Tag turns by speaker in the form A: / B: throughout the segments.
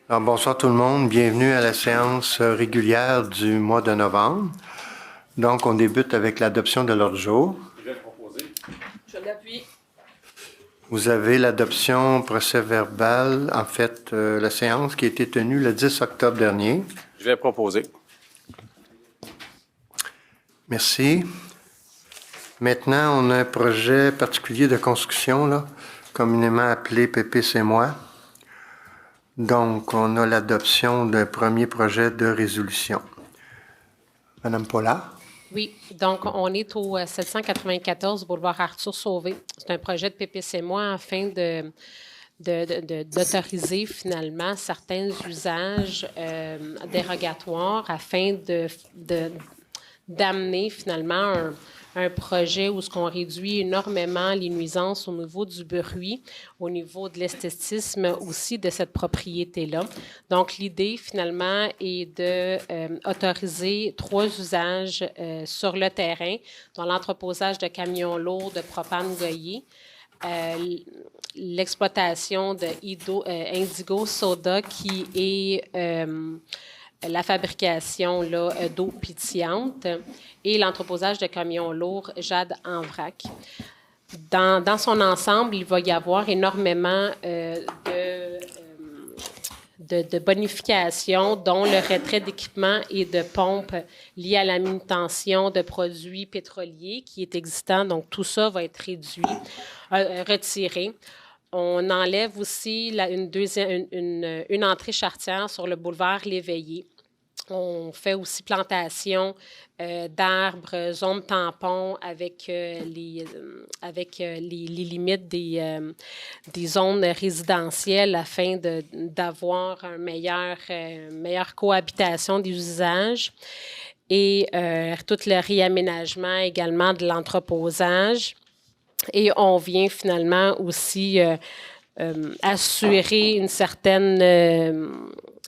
A: Alors, bonsoir tout le monde. Bienvenue à la séance régulière du mois de novembre. Donc, on débute avec l'adoption de l'ordre du jour.
B: Je vais proposer.
C: Je l'appuie.
A: Vous avez l'adoption procès-verbal, en fait, la séance qui a été tenue le 10 octobre dernier.
B: Je vais proposer.
A: Merci. Maintenant, on a un projet particulier de construction, là, communément appelé Pépé, c'est moi. Donc, on a l'adoption d'un premier projet de résolution. Madame Paula?
C: Oui, donc on est au 794 boulevard Arthur Sauvé. C'est un projet de PPC-moi afin d'autoriser finalement certains usages dérogatoires afin d'amener finalement un projet où on réduit énormément les nuisances au niveau du bruit, au niveau de l'esthétisme aussi de cette propriété-là. Donc, l'idée, finalement, est d'autoriser 3 usages sur le terrain, dont l'entreposage de camions lourds de propane goyé, l'exploitation de Indigo Soda, qui est la fabrication d'eau pétillante et l'entreposage de camions lourds Jade en vrac. Dans son ensemble, il va y avoir énormément de bonifications, dont le retrait d'équipements et de pompes liés à la manutention de produits pétroliers qui est existant. Donc, tout ça va être retiré. On enlève aussi une entrée charretière sur le boulevard L'Éveillé. On fait aussi plantation d'arbres, zones tampons avec les limites des zones résidentielles afin d'avoir une meilleure cohabitation des usages et tout le réaménagement également de l'entreposage. Et on vient finalement aussi assurer une certaine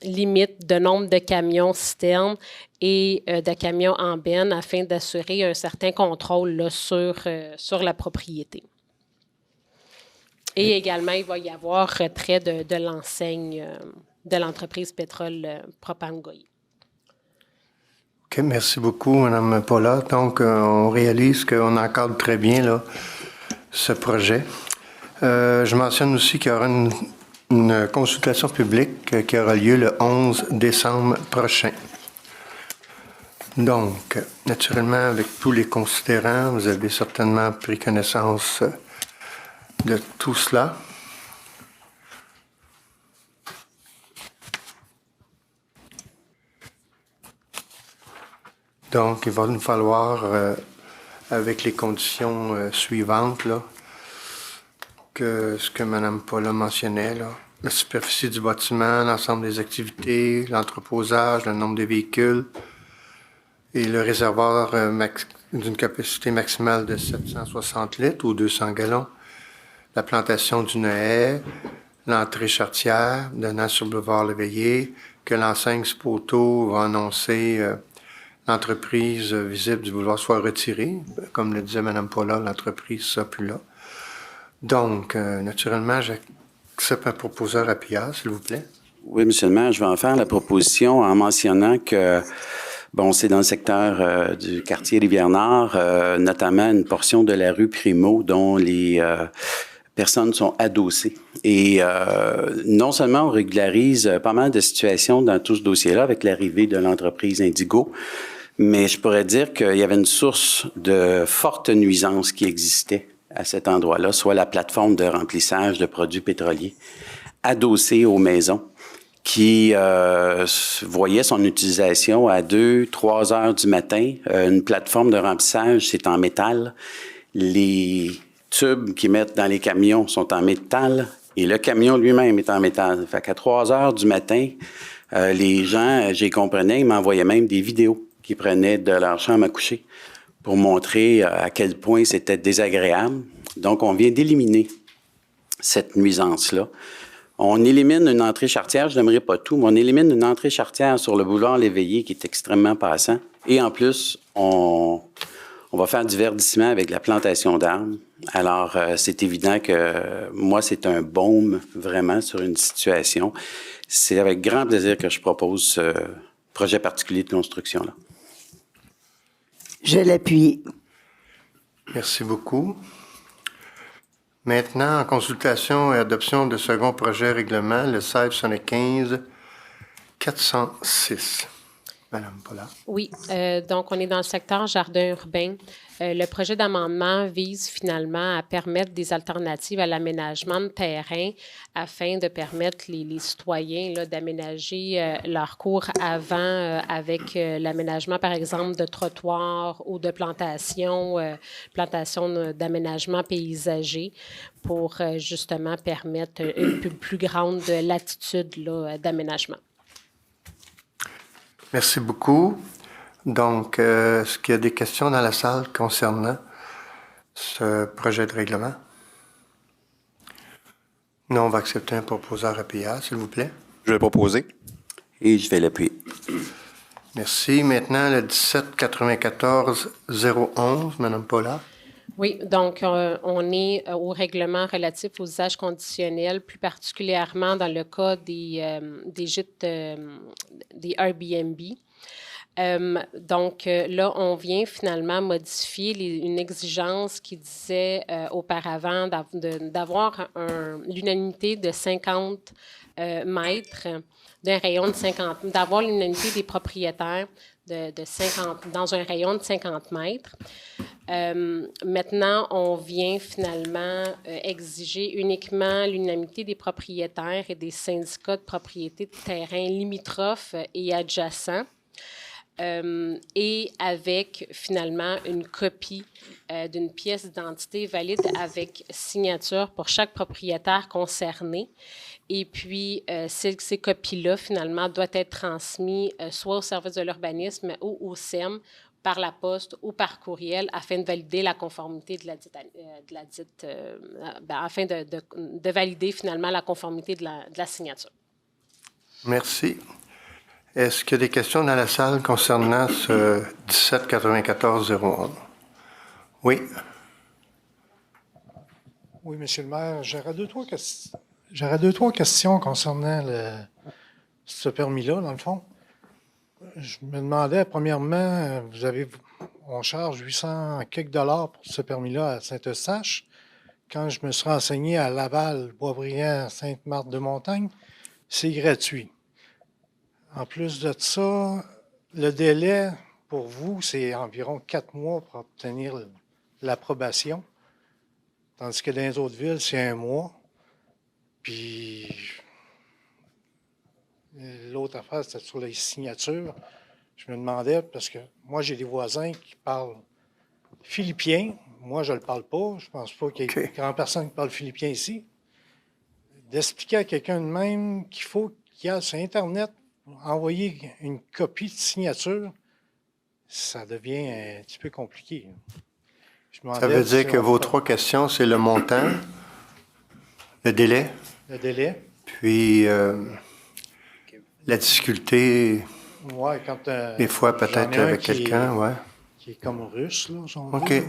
C: limite de nombre de camions citernes et de camions en benne afin d'assurer un certain contrôle là, sur la propriété. Et également, il va y avoir retrait de l'enseigne de l'entreprise Pétrole Propane Goyé.
A: OK, merci beaucoup, Mme Paula. Donc, on réalise qu'on encadre très bien là, ce projet. Je mentionne aussi qu'il y aura une consultation publique qui aura lieu le 11 décembre prochain. Donc, naturellement, avec tous les considérants, vous avez certainement pris connaissance de tout cela. Donc, il va nous falloir, avec les conditions suivantes, là, que ce que Mme Paula mentionnait, là, la superficie du bâtiment, l'ensemble des activités, l'entreposage, le nombre de véhicules et le réservoir d'une capacité maximale de 760 litres ou 200 gallons, la plantation d'une haie, l'entrée charretière donnant sur le boulevard L'Éveillé, que l'enseigne Spoto va annoncer l'entreprise visible du boulevard soit retirée. Comme le disait Mme Paula, l'entreprise ne sera plus là. Donc, naturellement, j'accepte un proposeur à PIA, s'il vous plaît.
D: Oui, M. le maire, je vais en faire la proposition en mentionnant que, bon, c'est dans le secteur du quartier Rivière-Nord, notamment une portion de la rue Primo dont les personnes sont adossées. Et non seulement on régularise pas mal de situations dans tout ce dossier-là avec l'arrivée de l'entreprise Indigo, mais je pourrais dire qu'il y avait une source de forte nuisance qui existait à cet endroit-là, soit la plateforme de remplissage de produits pétroliers adossée aux maisons qui voyait son utilisation à 2-3 heures du matin. Une plateforme de remplissage, c'est en métal. Les tubes qu'ils mettent dans les camions sont en métal et le camion lui-même est en métal. Fait qu'à 3 heures du matin, les gens, j'y comprenais, ils m'envoyaient même des vidéos qu'ils prenaient de leur chambre à coucher pour montrer à quel point c'était désagréable. Donc, on vient d'éliminer cette nuisance-là. On élimine une entrée charretière, je n'aimerais pas tout, mais on élimine une entrée charretière sur le boulevard L'Éveillé qui est extrêmement passant. Et en plus, on On va faire du verdissement avec la plantation d'arbres. Alors, c'est évident que moi, c'est un baume vraiment sur une situation. C'est avec grand plaisir que je propose ce projet particulier de construction-là.
B: Je l'appuie.
A: Merci beaucoup. Maintenant, en consultation et adoption de second projet règlement, le 16-75-406. Madame Paula.
C: Oui, donc on est dans le secteur jardin urbain. Le projet d'amendement vise finalement à permettre des alternatives à l'aménagement de terrain afin de permettre les citoyens là, d'aménager leur cours avant avec l'aménagement, par exemple, de trottoirs ou de plantations d'aménagement paysager pour justement permettre une plus grande latitude là, d'aménagement.
A: Merci beaucoup. Donc, est-ce qu'il y a des questions dans la salle concernant ce projet de règlement? Non, on va accepter un proposeur APA, s'il vous plaît.
E: Je vais proposer.
D: Et je vais l'appuyer.
A: Merci. Maintenant, le 17-94-011, Madame Paula.
C: Oui, donc on est au règlement relatif aux usages conditionnels, plus particulièrement dans le cas des gîtes, des Airbnb. Donc là, on vient finalement modifier une exigence qui disait auparavant d'avoir l'unanimité de 50 mètres, d'un rayon de 50, d'avoir l'unanimité des propriétaires de 50, dans un rayon de 50 mètres. Maintenant, on vient finalement exiger uniquement l'unanimité des propriétaires et des syndicats de propriété de terrains limitrophes et adjacents. Et avec finalement une copie d'une pièce d'identité valide avec signature pour chaque propriétaire concerné. Et puis, ces copies-là, finalement, doivent être transmises soit au service de l'urbanisme ou au SEM par la poste ou par courriel afin de valider la conformité de afin de valider finalement la conformité de la signature.
A: Merci. Est-ce qu'il y a des questions dans la salle concernant ce 17-94-011? Oui.
F: Oui, Monsieur le maire, j'aurais deux, trois questions concernant ce permis-là, dans le fond. Je me demandais, premièrement, on charge 800 quelques dollars pour ce permis-là à Saint-Eustache. Quand je me suis renseigné à Laval, Boisbriand, Sainte-Marthe-de-Montagne, c'est gratuit. En plus de ça, le délai pour vous, c'est environ 4 mois pour obtenir l'approbation. Tandis que dans les autres villes, c'est 1 mois. Puis, l'autre affaire, c'était sur les signatures. Je me demandais, parce que moi, j'ai des voisins qui parlent philippien. Moi, je ne le parle pas. Je ne pense pas qu'il y ait grand personne qui parle philippien ici. D'expliquer à quelqu'un de même qu'il faut qu'il aille sur Internet, envoyer une copie de signature, ça devient un petit peu compliqué.
A: Ça veut dire que vos 3 questions, c'est le montant, le délai.
F: Le délai.
A: Puis la difficulté,
F: Ouais, quand,
A: des fois peut-être avec quelqu'un, ouais.
F: Qui est comme russe, là, si on
A: OK.
F: veut.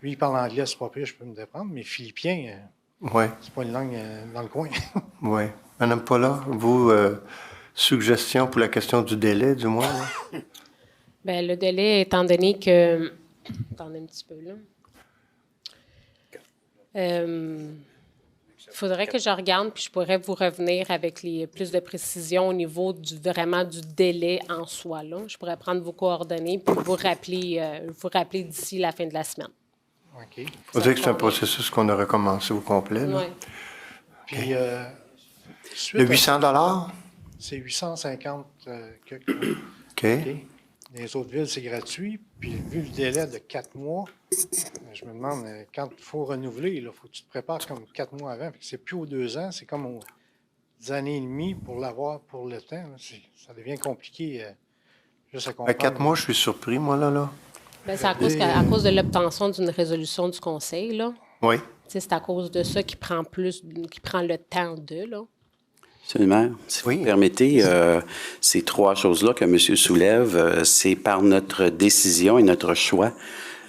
F: Lui, il parle anglais, c'est pas pire, je peux me déprendre, mais philippien,
A: Ouais,
F: c'est pas une langue dans le coin.
A: ouais. Madame Paula, vous, suggestion pour la question du délai, du moins? Là?
C: Bien, le délai, étant donné que... Attendez un petit peu, là. Il faudrait que je regarde, puis je pourrais vous revenir avec plus de précision au niveau vraiment du délai en soi. Là. Je pourrais prendre vos coordonnées puis vous rappeler d'ici la fin de la semaine.
F: OK.
A: Il faut dire que c'est un processus qu'on a recommencé au complet. Là.
C: Oui.
F: Puis,
A: Le 800 $?
F: C'est 850
A: OK.
F: OK. Dans les autres villes, c'est gratuit. Puis, vu le délai de 4 mois, je me demande, quand il faut renouveler, il faut que tu te prépares comme 4 mois avant. C'est plus aux 2 ans, c'est comme aux 10 années et demie pour l'avoir pour le temps. Là. Ça devient compliqué juste à comprendre.
A: À 4 mois, je suis surpris, moi, là.
C: Bien, c'est à cause de l'obtention d'une résolution du Conseil, là.
A: Oui.
C: C'est à cause de ça qui prend le temps là.
D: Monsieur le maire, si vous permettez, ces 3 choses-là que M. soulève, c'est par notre décision et notre choix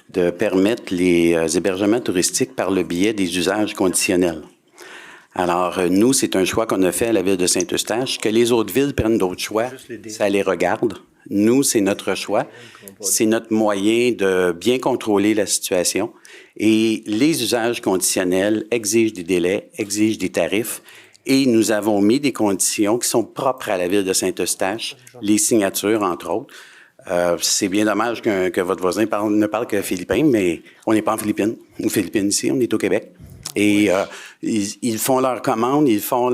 D: de permettre les hébergements touristiques par le biais des usages conditionnels. Alors, nous, c'est un choix qu'on a fait à la ville de Saint-Eustache. Que les autres villes prennent d'autres choix, ça les regarde. Nous, c'est notre choix. C'est notre moyen de bien contrôler la situation. Et les usages conditionnels exigent des délais, exigent des tarifs. Et nous avons mis des conditions qui sont propres à la ville de Saint-Eustache, les signatures, entre autres. C'est bien dommage que votre voisin ne parle que philippin, mais on n'est pas en Philippines ici, on est au Québec. Et ils font leurs commandes, ils font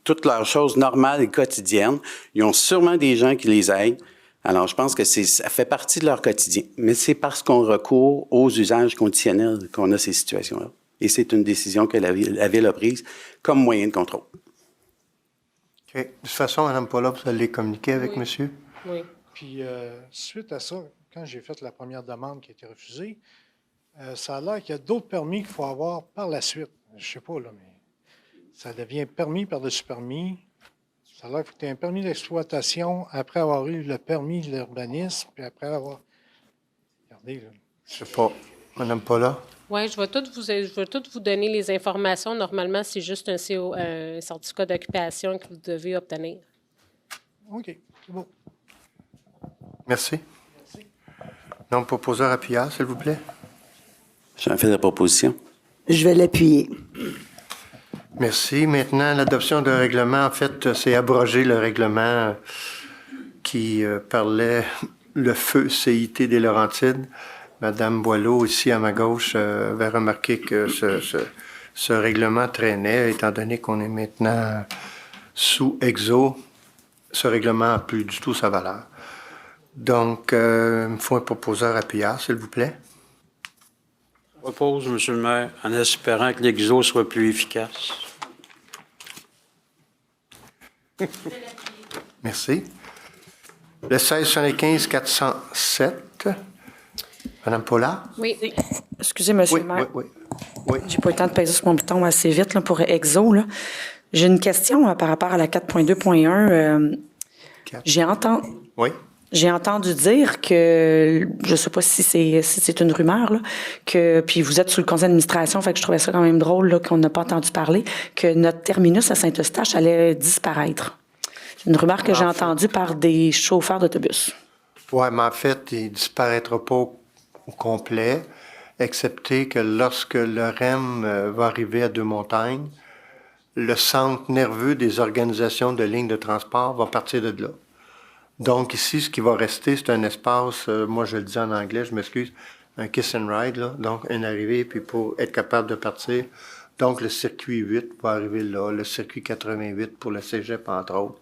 D: toutes leurs choses normales et quotidiennes. Ils ont sûrement des gens qui les aident. Alors, je pense que ça fait partie de leur quotidien. Mais c'est parce qu'on recourt aux usages conditionnels qu'on a ces situations-là. Et c'est une décision que la ville a prise comme moyen de contrôle.
A: OK. De toute façon, Mme Paula, vous allez communiquer avec monsieur?
C: Oui.
F: Puis, suite à ça, quand j'ai fait la première demande qui a été refusée, ça a l'air qu'il y a d'autres permis qu'il faut avoir par la suite. Je ne sais pas, là, mais ça devient permis par-dessus permis. Ça a l'air qu'il faut que tu aies un permis d'exploitation après avoir eu le permis de l'urbanisme, puis après avoir... Regardez, là.
A: Je ne sais pas. Mme Paula?
C: Oui, je vais tout vous donner les informations. Normalement, c'est juste un certificat d'occupation que vous devez obtenir.
F: OK, c'est bon.
A: Merci. Non, proposeur appuyant, s'il vous plaît.
D: J'en fais la proposition.
B: Je vais l'appuyer.
A: Merci. Maintenant, l'adoption d'un règlement, en fait, c'est abroger le règlement qui parlait le feu CIT des Laurentides. Madame Boileau, ici à ma gauche, avait remarqué que ce règlement traînait, étant donné qu'on est maintenant sous EXO. Ce règlement n'a plus du tout sa valeur. Donc, il me faut un proposeur appuyant, s'il vous plaît.
E: Je propose, M. le maire, en espérant que l'exo soit plus efficace.
A: Merci. Le 1675-407. Madame Paula?
G: Oui. Excusez, monsieur
A: Oui,
G: le maire.
A: oui.
G: J'ai pas eu le temps de peser sur mon bouton assez vite là, pour EXO. Là. J'ai une question par rapport à la 4.2.1.
A: Oui.
G: J'ai entendu dire que, je sais pas si c'est une rumeur, là, que, puis vous êtes sous le conseil d'administration, fait que je trouvais ça quand même drôle là, qu'on n'a pas entendu parler, que notre terminus à Saint-Eustache allait disparaître. C'est une rumeur que j'ai entendue par des chauffeurs d'autobus.
A: Oui, mais en fait, il ne disparaîtra pas au complet, excepté que lorsque le REM va arriver à Deux-Montagnes, le centre nerveux des organisations de lignes de transport va partir de là. Donc ici, ce qui va rester, c'est un espace, moi je le dis en anglais, je m'excuse, un kiss and ride, là, donc une arrivée, puis pour être capable de partir. Donc le circuit 8 va arriver là, le circuit 88 pour le cégep, entre autres,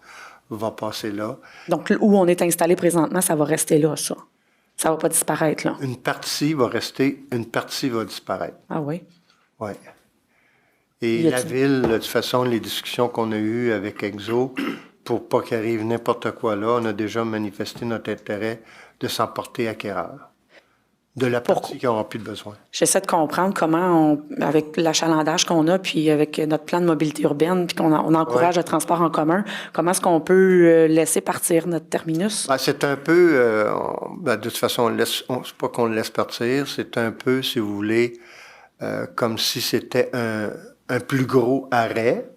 A: va passer là.
G: Donc, où on est installé présentement, ça va rester là, ça. Ça va pas disparaître, là.
A: Une partie va rester, une partie va disparaître.
G: Ah oui?
A: Oui. Et la ville, de toute façon, les discussions qu'on a eues avec EXO, pour pas qu'il arrive n'importe quoi là, on a déjà manifesté notre intérêt de s'emporter acquéreur de la partie qui n'aura plus de besoin.
G: J'essaie de comprendre comment, avec l'achalandage qu'on a, puis avec notre plan de mobilité urbaine, puis qu'on encourage le transport en commun, comment est-ce qu'on peut laisser partir notre terminus?
A: Ben, c'est un peu, de toute façon, c'est pas qu'on le laisse partir, c'est un peu, si vous voulez, comme si c'était un plus gros arrêt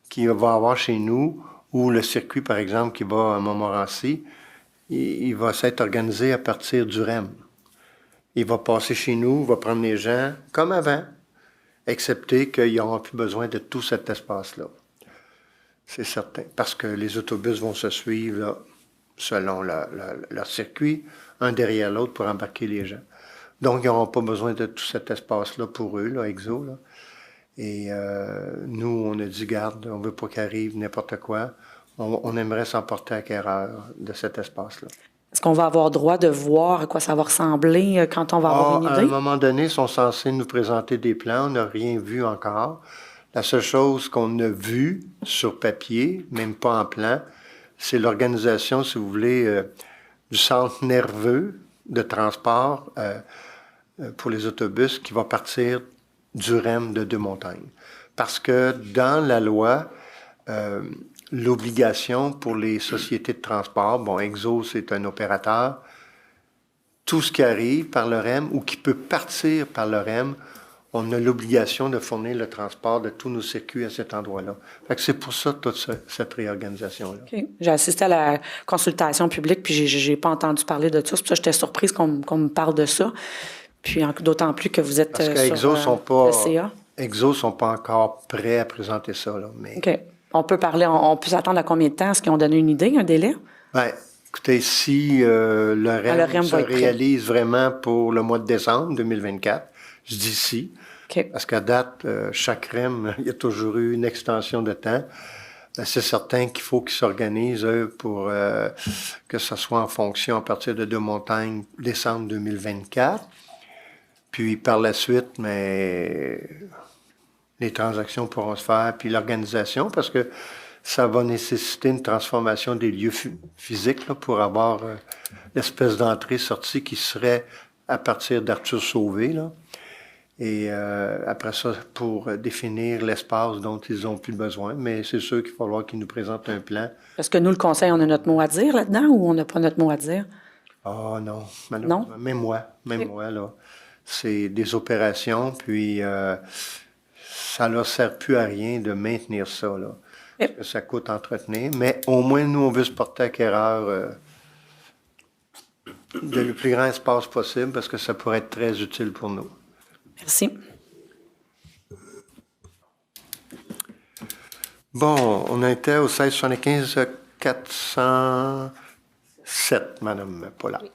A: qu'il va avoir chez nous, ou le circuit, par exemple, qui va à Montmorency, il va s'être organisé à partir du REM. Il va passer chez nous, il va prendre les gens comme avant, excepté qu'ils n'auront plus besoin de tout cet espace-là. C'est certain, parce que les autobus vont se suivre là, selon leur circuit, un derrière l'autre pour embarquer les gens. Donc, ils n'auront pas besoin de tout cet espace-là pour eux, là, EXO, là. Et nous, on a dit, garde, on ne veut pas qu'arrive n'importe quoi. On aimerait s'emporter acquéreur de cet espace-là.
G: Est-ce qu'on va avoir droit de voir à quoi ça va ressembler quand on va avoir une idée?
A: À un moment donné, ils sont censés nous présenter des plans. On n'a rien vu encore. La seule chose qu'on a vue sur papier, même pas en plan, c'est l'organisation, si vous voulez, du centre nerveux de transport pour les autobus qui va partir du REM de Deux-Montagnes. Parce que dans la loi, l'obligation pour les sociétés de transport, bon, EXO, c'est un opérateur, tout ce qui arrive par le REM ou qui peut partir par le REM, on a l'obligation de fournir le transport de tous nos circuits à cet endroit-là. Fait que c'est pour ça toute cette réorganisation-là.
G: OK. J'ai assisté à la consultation publique, puis j'ai pas entendu parler de ça. C'est pour ça que j'étais surprise qu'on me parle de ça. Puis d'autant plus que vous êtes
A: Parce qu'Exo
G: le CA.
A: Exo sont pas encore prêts à présenter ça, là. Mais...
G: OK. On peut peut s'attendre à combien de temps? Est-ce qu'ils ont donné une idée, un délai?
A: Bien, écoutez, si le REM se réalise vraiment pour le mois de décembre 2024, je dis si, parce qu'à date, chaque REM, il y a toujours eu une extension de temps. C'est certain qu'il faut qu'ils s'organisent pour que ce soit en fonction à partir de Deux-Montagnes, décembre 2024. Puis par la suite, mais les transactions pourront se faire, puis l'organisation, parce que ça va nécessiter une transformation des lieux physiques là, pour avoir l'espèce d'entrée-sortie qui serait à partir d'Arthur Sauvé, là. Et après ça, pour définir l'espace dont ils ont plus besoin. Mais c'est sûr qu'il va falloir qu'ils nous présentent un plan.
G: Est-ce que nous, le Conseil, on a notre mot à dire là-dedans ou on n'a pas notre mot à dire?
A: Ah non, malheureusement.
G: Non?
A: Même moi, là. C'est des opérations, puis ça ne leur sert plus à rien de maintenir ça, là. Parce que ça coûte entretenir. Mais au moins, nous, on veut se porter acquéreur de le plus grand espace possible parce que ça pourrait être très utile pour nous.
G: Merci.
A: Bon, on était au 1675 407, Madame Paula.
C: Oui.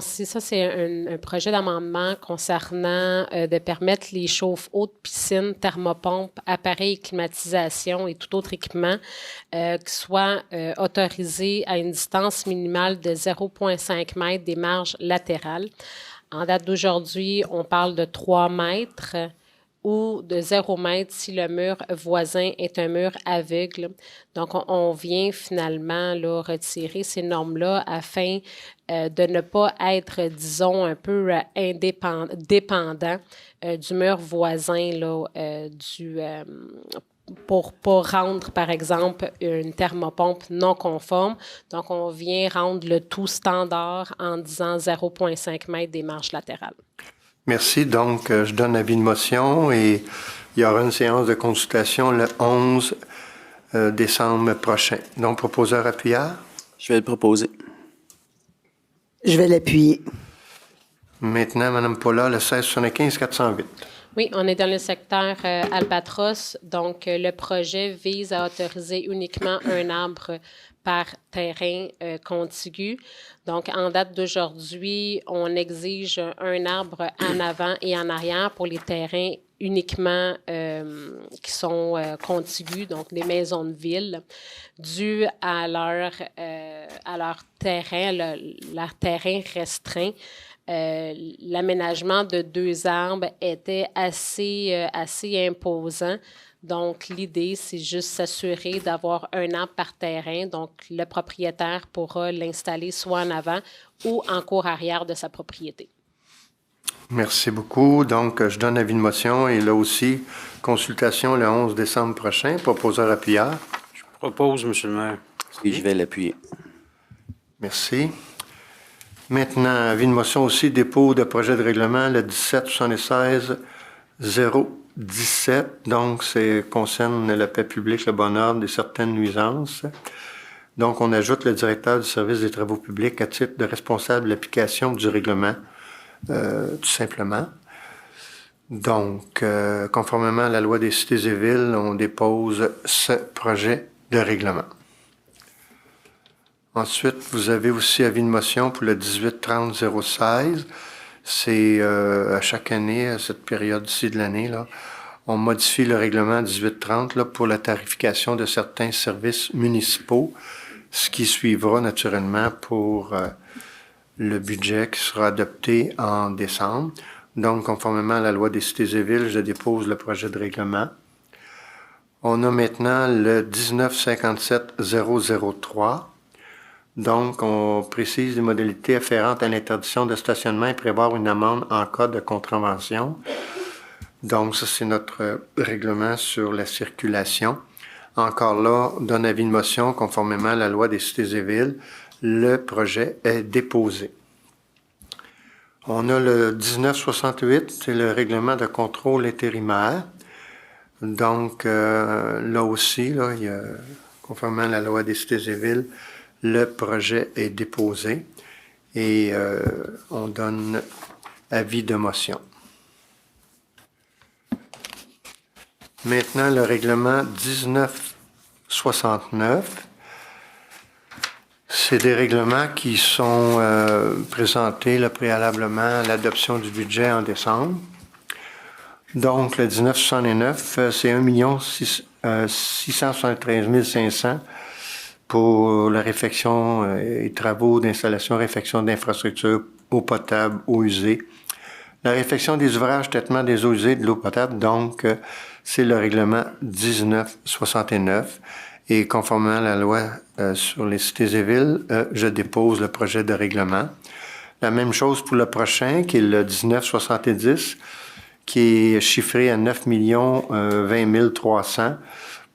C: Ça, c'est un projet d'amendement concernant de permettre les chauffe-eau de piscine, thermopompes, appareils, climatisation et tout autre équipement qui soit autorisé à une distance minimale de 0,5 mètres des marges latérales. En date d'aujourd'hui, on parle de 3 mètres ou de 0 mètre si le mur voisin est un mur aveugle. Donc, on vient finalement là, retirer ces normes-là afin de ne pas être, disons, un peu dépendant du mur voisin là, pour rendre, par exemple, une thermopompe non conforme. Donc, on vient rendre le tout standard en disant 0,5 mètre des marges latérales.
A: Merci. Donc, je donne avis de motion et il y aura une séance de consultation le 11 décembre prochain. Donc, proposeur appuyard?
D: Je vais le proposer.
B: Je vais l'appuyer.
A: Maintenant, Mme Paula, le 1675 408.
C: Oui, on est dans le secteur Albatros. Donc, le projet vise à autoriser uniquement un arbre par terrain contigu. Donc, en date d'aujourd'hui, on exige un arbre en avant et en arrière pour les terrains uniquement qui sont contigus, donc les maisons de ville, dû à leur terrain, leur terrain restreint. L'aménagement de 2 arbres était assez imposant. Donc, l'idée, c'est juste s'assurer d'avoir un arbre par terrain. Donc, le propriétaire pourra l'installer soit en avant ou en cour arrière de sa propriété.
A: Merci beaucoup. Donc, je donne avis de motion et là aussi, consultation le 11 décembre prochain. Proposeur appuyard.
E: Je propose, M. le maire.
D: Et je vais l'appuyer.
A: Merci. Maintenant, avis de motion aussi, dépôt de projet de règlement le 1776 017. Donc, ça concerne la paix publique, le bon ordre et certaines nuisances. Donc, on ajoute le directeur du service des travaux publics à titre de responsable de l'application du règlement, tout simplement. Donc, conformément à la loi des cités et villes, on dépose ce projet de règlement. Ensuite, vous avez aussi avis de motion pour le 1830-016. C'est à chaque année, à cette période-ci de l'année, là, on modifie le règlement 1830 là, pour la tarification de certains services municipaux, ce qui suivra naturellement pour le budget qui sera adopté en décembre. Donc, conformément à la loi des cités et villes, je dépose le projet de règlement. On a maintenant le 1957-003. Donc, on précise les modalités afférentes à l'interdiction de stationnement et prévoir une amende en cas de contravention. Donc, ça, c'est notre règlement sur la circulation. Encore là, on donne avis de motion conformément à la loi des cités et villes. le projet est déposé. On a le 1968, c'est le règlement de contrôle intérimaire. Donc, là aussi, là, il y a, conformément à la loi des cités et villes, le projet est déposé et on donne avis de motion. Maintenant, le règlement 1969. C'est des règlements qui sont présentés là, préalablement à l'adoption du budget en décembre. Donc, le 1969, c'est 1 673 500 pour la réfection et travaux d'installation, réfection d'infrastructures, eau potable, eau usée. La réfection des ouvrages, traitement des eaux usées, de l'eau potable, donc, c'est le règlement 1969. Et conformément à la loi sur les cités et villes, je dépose le projet de règlement. La même chose pour le prochain, qui est le 1970, qui est chiffré à 9 20 300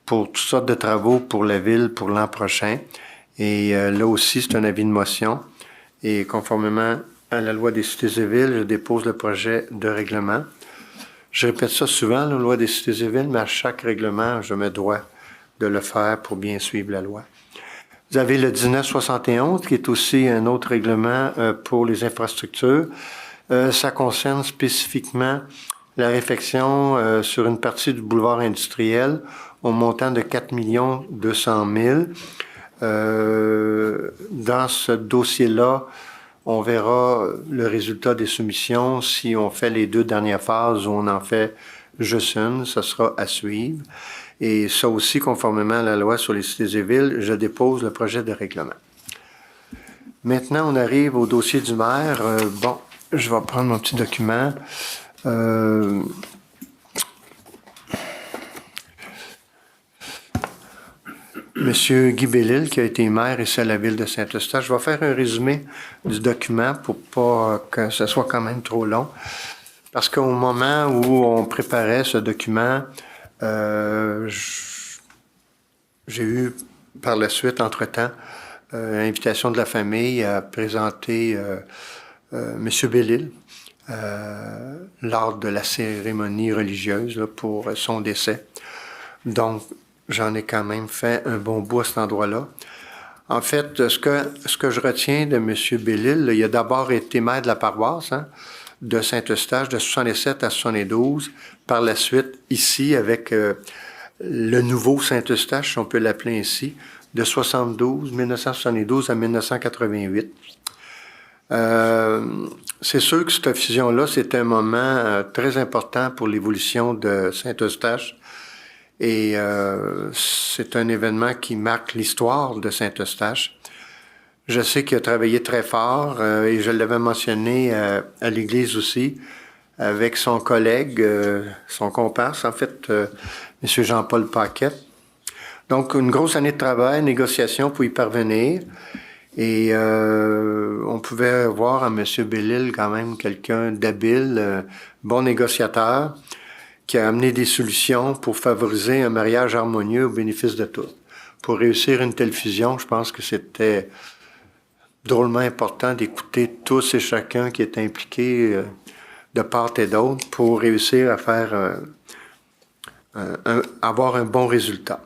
A: pour toutes sortes de travaux pour la ville pour l'an prochain. Et là aussi, c'est un avis de motion. Et conformément à la loi des cités et villes, je dépose le projet de règlement. Je répète ça souvent, la loi des cités et villes, mais à chaque règlement, je me dois de le faire pour bien suivre la loi. Vous avez le 1971, qui est aussi un autre règlement pour les infrastructures. Ça concerne spécifiquement la réfection sur une partie du boulevard industriel au montant de 4 200 000. Dans ce dossier-là, on verra le résultat des soumissions. Si on fait les 2 dernières phases ou on en fait juste une, ce sera à suivre. Et ça aussi, conformément à la loi sur les cités et villes, je dépose le projet de règlement. Maintenant, on arrive au dossier du maire. Bon, je vais prendre mon petit document. Monsieur Guy Bellil, qui a été maire ici à la ville de Saint-Eustache. Je vais faire un résumé du document pour pas que ce soit quand même trop long. Parce qu'au moment où on préparait ce document, j'ai eu par la suite, entre-temps, invitation de la famille à présenter M. Bellil lors de la cérémonie religieuse là, pour son décès. Donc, j'en ai quand même fait un bon bout à cet endroit-là. En fait, ce que je retiens de M. Bellil, là, il a d'abord été maire de la paroisse, de Saint-Eustache, de 67 à 72. Par la suite, ici, avec le nouveau Saint-Eustache, si on peut l'appeler ainsi, de 1972 à 1988. C'est sûr que cette fusion-là, c'est un moment très important pour l'évolution de Saint-Eustache. Et c'est un événement qui marque l'histoire de Saint-Eustache. Je sais qu'il a travaillé très fort et je l'avais mentionné à l'église aussi, avec son collègue, son comparse, en fait, M. Jean-Paul Paquette. Donc, une grosse année de travail, négociation pour y parvenir. Et on pouvait voir en M. Bellil quand même quelqu'un d'habile, bon négociateur, qui a amené des solutions pour favoriser un mariage harmonieux au bénéfice de tous. Pour réussir une telle fusion, je pense que c'était drôlement important d'écouter tous et chacun qui est impliqué de part et d'autre pour réussir à faire avoir un bon résultat.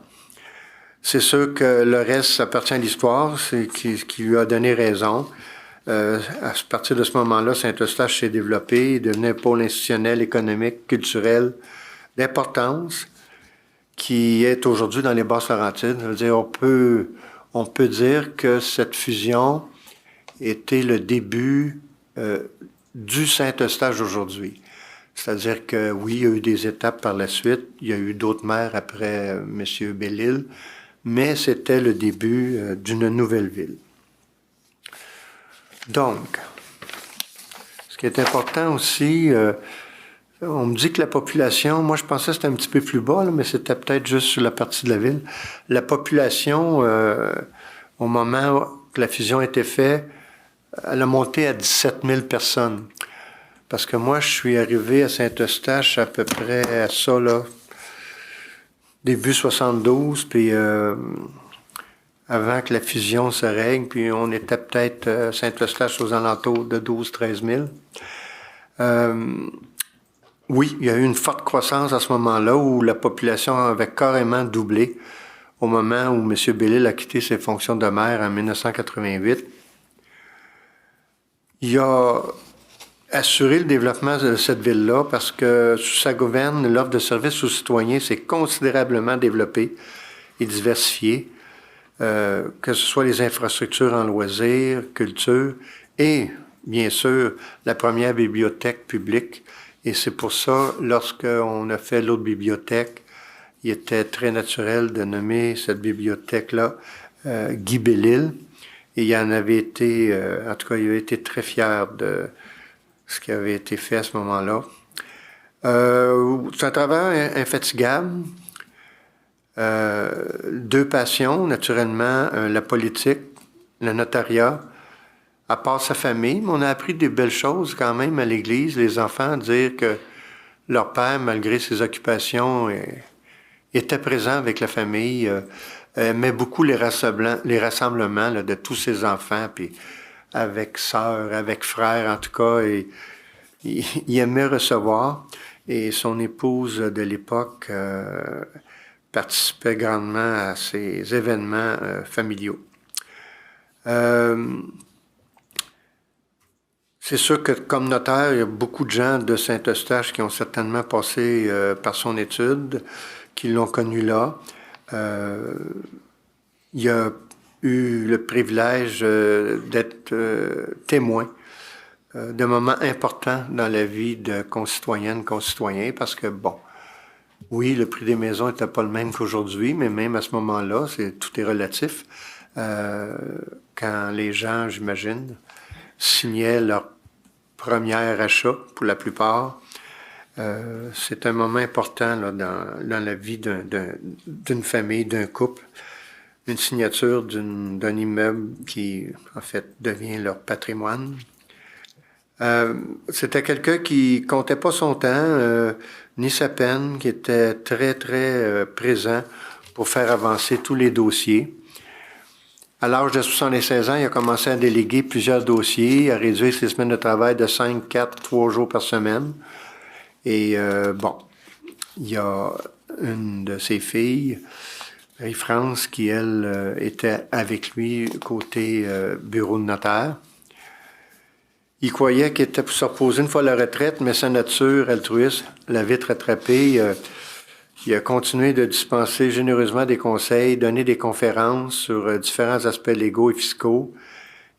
A: C'est sûr que le reste appartient à l'histoire, c'est qui lui a donné raison. À partir de ce moment-là, Saint-Eustache s'est développé, il devenait un pôle institutionnel, économique, culturel d'importance qui est aujourd'hui dans les Basses-Laurentides. Je veux dire, on peut dire que cette fusion était le début du Saint-Eustache d'aujourd'hui. C'est-à-dire que oui, il y a eu des étapes par la suite, il y a eu d'autres maires après M. Bellil, mais c'était le début d'une nouvelle ville. Donc, ce qui est important aussi, on me dit que la population, moi je pensais que c'était un petit peu plus bas, là, mais c'était peut-être juste sur la partie de la ville. La population, au moment que la fusion a été faite, elle a monté à 17 000 personnes. Parce que moi, je suis arrivé à Saint-Eustache à peu près à ça, là, début 72, puis avant que la fusion se règle, puis on était peut-être Saint-Eustache aux alentours de 12-13 000. Oui, il y a eu une forte croissance à ce moment-là où la population avait carrément doublé au moment où M. Bellil a quitté ses fonctions de maire en 1988. Il a assuré le développement de cette ville-là parce que sous sa gouverne, l'offre de services aux citoyens s'est considérablement développée et diversifiée, que ce soit les infrastructures en loisirs, culture et, bien sûr, la première bibliothèque publique. Et c'est pour ça, lorsqu'on a fait l'autre bibliothèque, il était très naturel de nommer cette bibliothèque-là Guy Bellil. Et il en avait été, en tout cas, il avait été très fier de ce qui avait été fait à ce moment-là. C'est un travail infatigable. Deux passions, naturellement, la politique, le notariat. À part sa famille, mais on a appris des belles choses quand même à l'Église, les enfants, dire que leur père, malgré ses occupations, était présent avec la famille, aimait beaucoup les rassemblements là, de tous ses enfants, puis avec sœurs, avec frères en tout cas, et il aimait recevoir. Et son épouse de l'époque participait grandement à ces événements familiaux. C'est sûr que comme notaire, il y a beaucoup de gens de Saint-Eustache qui ont certainement passé par son étude, qui l'ont connu là. Il a eu le privilège d'être témoin de moments importants dans la vie de concitoyennes, concitoyens, parce que, bon, oui, le prix des maisons n'était pas le même qu'aujourd'hui, mais même à ce moment-là, tout est relatif. Quand les gens, j'imagine, signaient leur premier achat, pour la plupart, c'est un moment important là, dans la vie d'une famille, d'un couple. Une signature d'un immeuble qui, en fait, devient leur patrimoine. C'était quelqu'un qui comptait pas son temps, ni sa peine, qui était très, très présent pour faire avancer tous les dossiers. À l'âge de 76 ans, il a commencé à déléguer plusieurs dossiers, à réduire ses semaines de travail de 5, 4, 3 jours par semaine. Et bon, il y a une de ses filles, Marie-France, qui, elle, était avec lui côté bureau de notaire. Il croyait qu'il était pour se reposer une fois à la retraite, mais sa nature altruiste l'a vite rattrapé. Il a continué de dispenser généreusement des conseils, donner des conférences sur différents aspects légaux et fiscaux,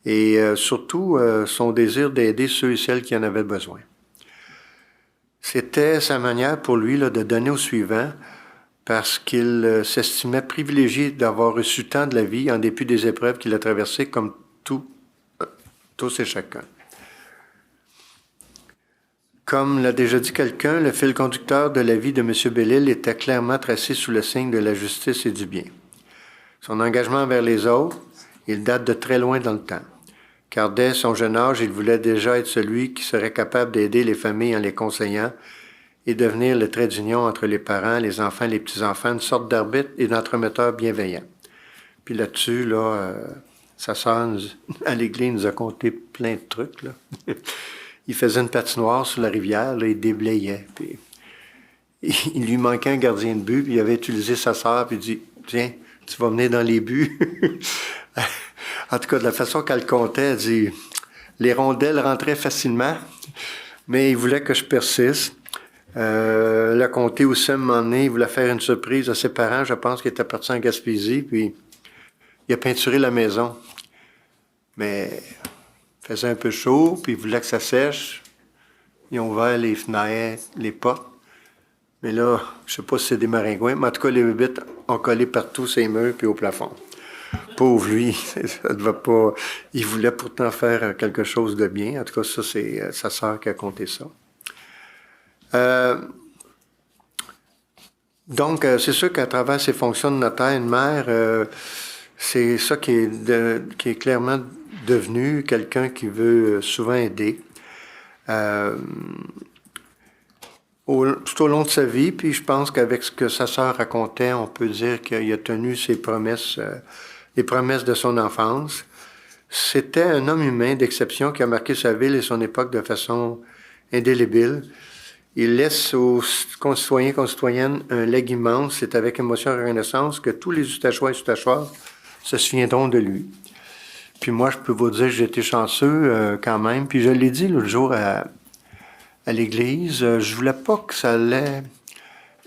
A: et surtout son désir d'aider ceux et celles qui en avaient besoin. C'était sa manière pour lui là, de donner au suivant, parce qu'il s'estimait privilégié d'avoir reçu tant de la vie en dépit des épreuves qu'il a traversées comme tous et chacun. Comme l'a déjà dit quelqu'un, le fil conducteur de la vie de M. Bellil était clairement tracé sous le signe de la justice et du bien. Son engagement envers les autres, il date de très loin dans le temps, car dès son jeune âge, il voulait déjà être celui qui serait capable d'aider les familles en les conseillant et devenir le trait d'union entre les parents, les enfants et les petits-enfants, une sorte d'arbitre et d'entremetteur bienveillant. Puis là-dessus, sa sœur à l'église nous a conté plein de trucs, là. Il faisait une patinoire sur la rivière, là, il déblayait. Puis il lui manquait un gardien de but, puis il avait utilisé sa sœur, puis il dit « Tiens, tu vas venir dans les buts. » En tout cas, de la façon qu'elle comptait, elle dit « Les rondelles rentraient facilement, mais il voulait que je persiste. » Elle a compté aussi à un moment donné, il voulait faire une surprise à ses parents, je pense qu'il était parti en Gaspésie, puis il a peinturé la maison. Mais il faisait un peu chaud, puis il voulait que ça sèche. Ils ont ouvert les fenêtres, les portes. Mais là, je sais pas si c'est des maringouins, mais en tout cas, les bébites ont collé partout ses murs puis au plafond. Pauvre lui, ça devait pas... Il voulait pourtant faire quelque chose de bien. En tout cas, ça, c'est sa sœur qui a compté ça. Donc, c'est sûr qu'à travers ses fonctions de notaire, une mère, c'est ça qui est clairement devenu quelqu'un qui veut souvent aider. Tout au long de sa vie, puis je pense qu'avec ce que sa sœur racontait, on peut dire qu'il a tenu ses promesses les promesses de son enfance. C'était un homme humain d'exception qui a marqué sa ville et son époque de façon indélébile. Il laisse aux concitoyens et concitoyennes un legs immense. C'est avec émotion et reconnaissance que tous les Utachois et Utachoises se souviendront de lui. Puis moi, je peux vous dire que j'ai été chanceux quand même. Puis je l'ai dit l'autre jour à l'église, je voulais pas que ça ait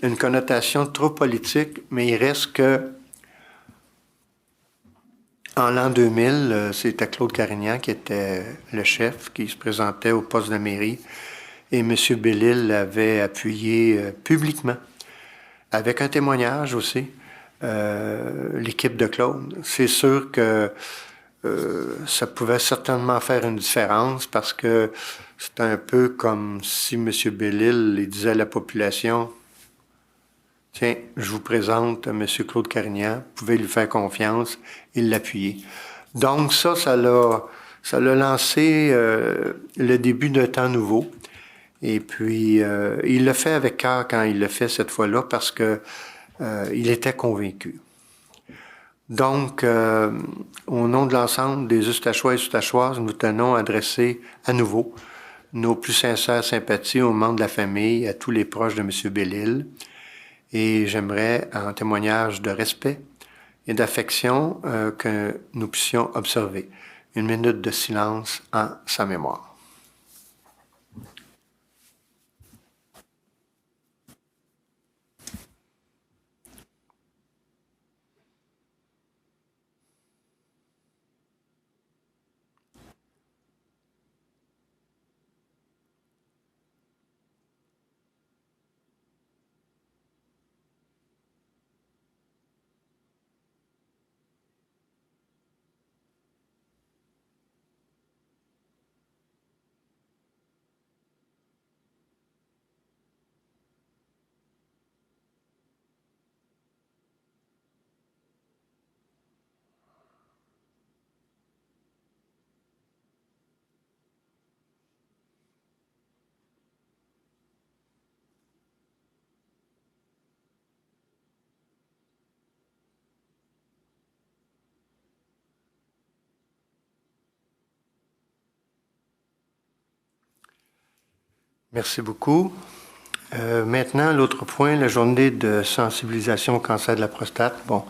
A: une connotation trop politique, mais il reste que en l'an 2000, c'était Claude Carignan qui était le chef, qui se présentait au poste de mairie. Et M. Bellil l'avait appuyé publiquement, avec un témoignage aussi, l'équipe de Claude. C'est sûr que ça pouvait certainement faire une différence parce que c'est un peu comme si M. Bellil disait à la population « Tiens, je vous présente M. Claude Carignan, vous pouvez lui faire confiance et l'appuyer. » Donc ça l'a lancé le début d'un temps nouveau. Et puis, il l'a fait avec cœur quand il l'a fait cette fois-là parce que il était convaincu. Donc, au nom de l'ensemble des Utachois et Utachoises, nous tenons à adresser à nouveau nos plus sincères sympathies aux membres de la famille, à tous les proches de M. Bellil. Et j'aimerais, en témoignage de respect et d'affection, que nous puissions observer une minute de silence en sa mémoire. Merci beaucoup. Maintenant, l'autre point, la journée de sensibilisation au cancer de la prostate. Bon,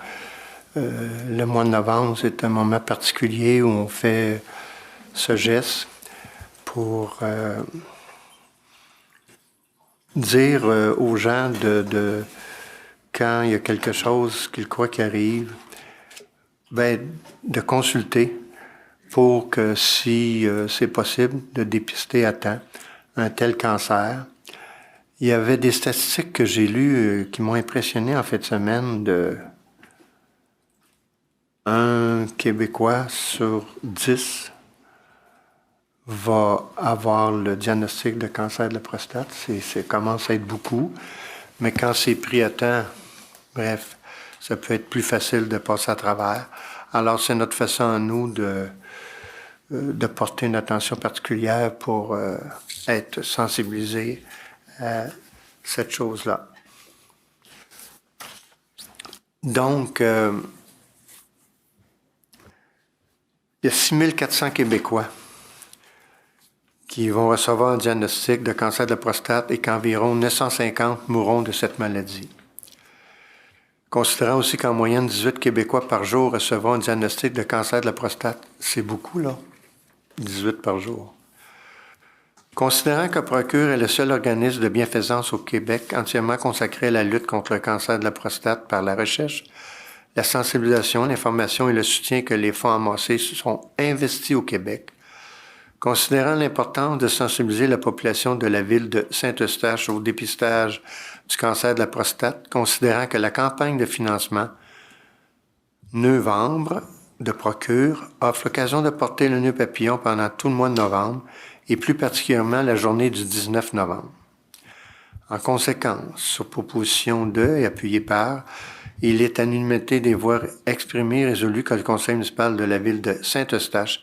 A: le mois de novembre, c'est un moment particulier où on fait ce geste pour dire aux gens de quand il y a quelque chose qu'ils croient qui arrive, de consulter pour que, si c'est possible, de dépister à temps un tel cancer. Il y avait des statistiques que j'ai lues qui m'ont impressionné en fin de semaine de un Québécois sur 10 va avoir le diagnostic de cancer de la prostate. Ça commence à être beaucoup, mais quand c'est pris à temps, bref, ça peut être plus facile de passer à travers. Alors, c'est notre façon à nous de porter une attention particulière pour être sensibilisés à cette chose-là. Donc, il y a 6400 Québécois qui vont recevoir un diagnostic de cancer de la prostate et qu'environ 950 mourront de cette maladie. Considérant aussi qu'en moyenne, 18 Québécois par jour recevront un diagnostic de cancer de la prostate, c'est beaucoup, là, 18 par jour. Considérant que Procure est le seul organisme de bienfaisance au Québec entièrement consacré à la lutte contre le cancer de la prostate par la recherche, la sensibilisation, l'information et le soutien que les fonds amassés sont investis au Québec, considérant l'importance de sensibiliser la population de la ville de Saint-Eustache au dépistage du cancer de la prostate, considérant que la campagne de financement Novembre de Procure offre l'occasion de porter le nœud papillon pendant tout le mois de novembre et plus particulièrement la journée du 19 novembre. En conséquence, sur proposition de et appuyé par, il est à l'unanimité des voix exprimées et résolu que le conseil municipal de la ville de Saint-Eustache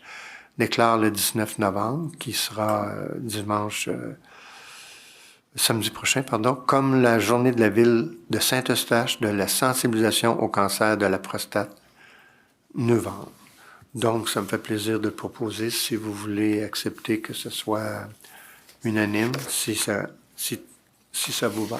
A: déclare le 19 novembre, qui sera samedi prochain, comme la journée de la ville de Saint-Eustache de la sensibilisation au cancer de la prostate novembre. Donc, ça me fait plaisir de le proposer si vous voulez accepter que ce soit unanime, si ça vous va.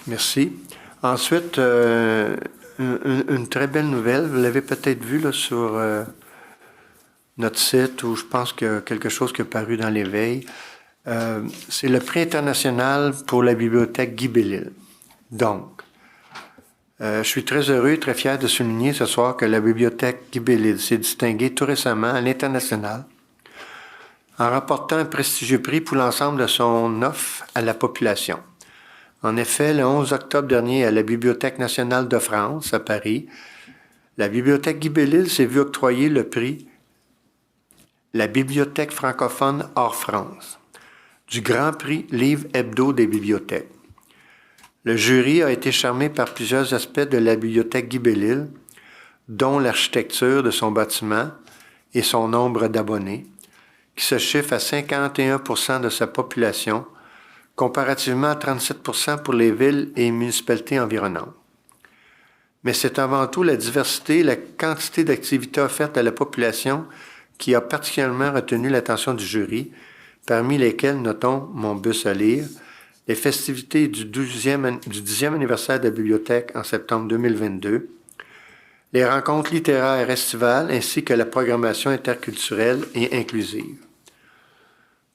A: Merci. Ensuite, une très belle nouvelle, vous l'avez peut-être vu là, sur notre site, où je pense qu'il y a quelque chose qui est paru dans l'éveil. C'est le prix international pour la bibliothèque Guy Bellil. Donc, je suis très heureux et très fier de souligner ce soir que la bibliothèque Guy Bellil s'est distinguée tout récemment à l'international en remportant un prestigieux prix pour l'ensemble de son offre à la population. En effet, le 11 octobre dernier, à la Bibliothèque nationale de France, à Paris, la Bibliothèque Guy Bellil s'est vue octroyer le prix La Bibliothèque francophone hors France, du Grand Prix Livre Hebdo des bibliothèques. Le jury a été charmé par plusieurs aspects de la Bibliothèque Guy Bellil, dont l'architecture de son bâtiment et son nombre d'abonnés, qui se chiffre à 51% de sa population, comparativement à 37% pour les villes et municipalités environnantes. Mais c'est avant tout la diversité et la quantité d'activités offertes à la population qui a particulièrement retenu l'attention du jury, parmi lesquelles notons Mon bus à lire, les festivités du 10e anniversaire de la bibliothèque en septembre 2022, les rencontres littéraires estivales ainsi que la programmation interculturelle et inclusive.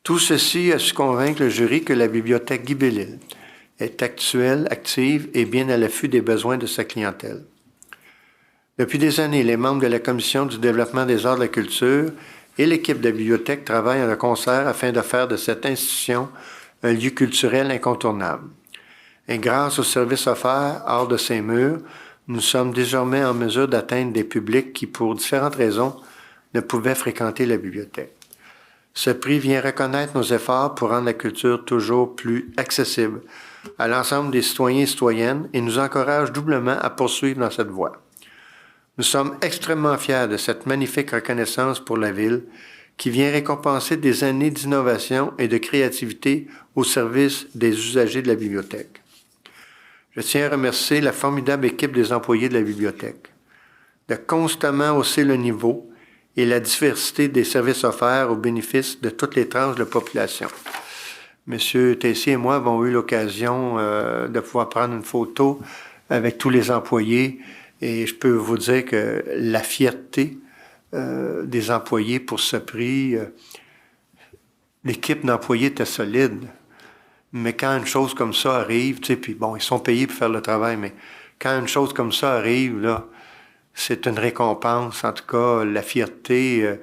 A: Tout ceci a su convaincre le jury que la bibliothèque Guy Bellil est actuelle, active et bien à l'affût des besoins de sa clientèle. Depuis des années, les membres de la Commission du développement des arts de la culture et l'équipe de la bibliothèque travaillent en concert afin de faire de cette institution un lieu culturel incontournable. Et grâce aux services offerts hors de ses murs, nous sommes désormais en mesure d'atteindre des publics qui, pour différentes raisons, ne pouvaient fréquenter la bibliothèque. Ce prix vient reconnaître nos efforts pour rendre la culture toujours plus accessible à l'ensemble des citoyens et citoyennes et nous encourage doublement à poursuivre dans cette voie. Nous sommes extrêmement fiers de cette magnifique reconnaissance pour la Ville qui vient récompenser des années d'innovation et de créativité au service des usagers de la bibliothèque. Je tiens à remercier la formidable équipe des employés de la bibliothèque de constamment hausser le niveau et la diversité des services offerts au bénéfice de toutes les tranches de la population. Monsieur Tessier et moi avons eu l'occasion de pouvoir prendre une photo avec tous les employés et je peux vous dire que la fierté des employés pour ce prix, l'équipe d'employés était solide. Mais quand une chose comme ça arrive, tu sais, puis bon, ils sont payés pour faire le travail, mais quand une chose comme ça arrive, là, c'est une récompense, en tout cas, la fierté,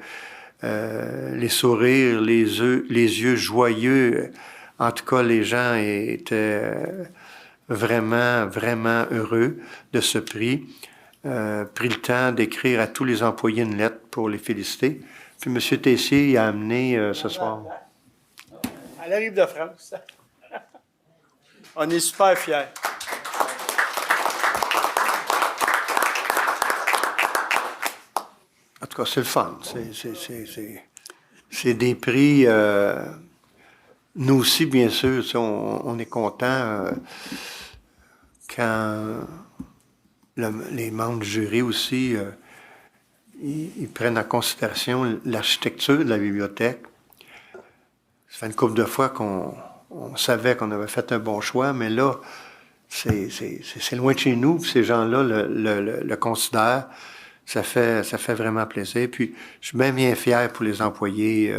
A: les sourires, les yeux joyeux. En tout cas, les gens étaient vraiment, vraiment heureux de ce prix. Pris le temps d'écrire à tous les employés une lettre pour les féliciter. Puis M. Tessier il a amené ce soir.
H: Elle arrive de France. On est super fiers.
A: En tout cas, c'est le fun. C'est des prix... nous aussi, bien sûr, on est contents quand les membres du jury aussi, ils prennent en considération l'architecture de la bibliothèque. Ça fait une couple de fois qu'on savait qu'on avait fait un bon choix, mais là, c'est loin de chez nous, puis ces gens-là le considèrent. Ça fait vraiment plaisir. Puis, je suis bien fier pour les employés.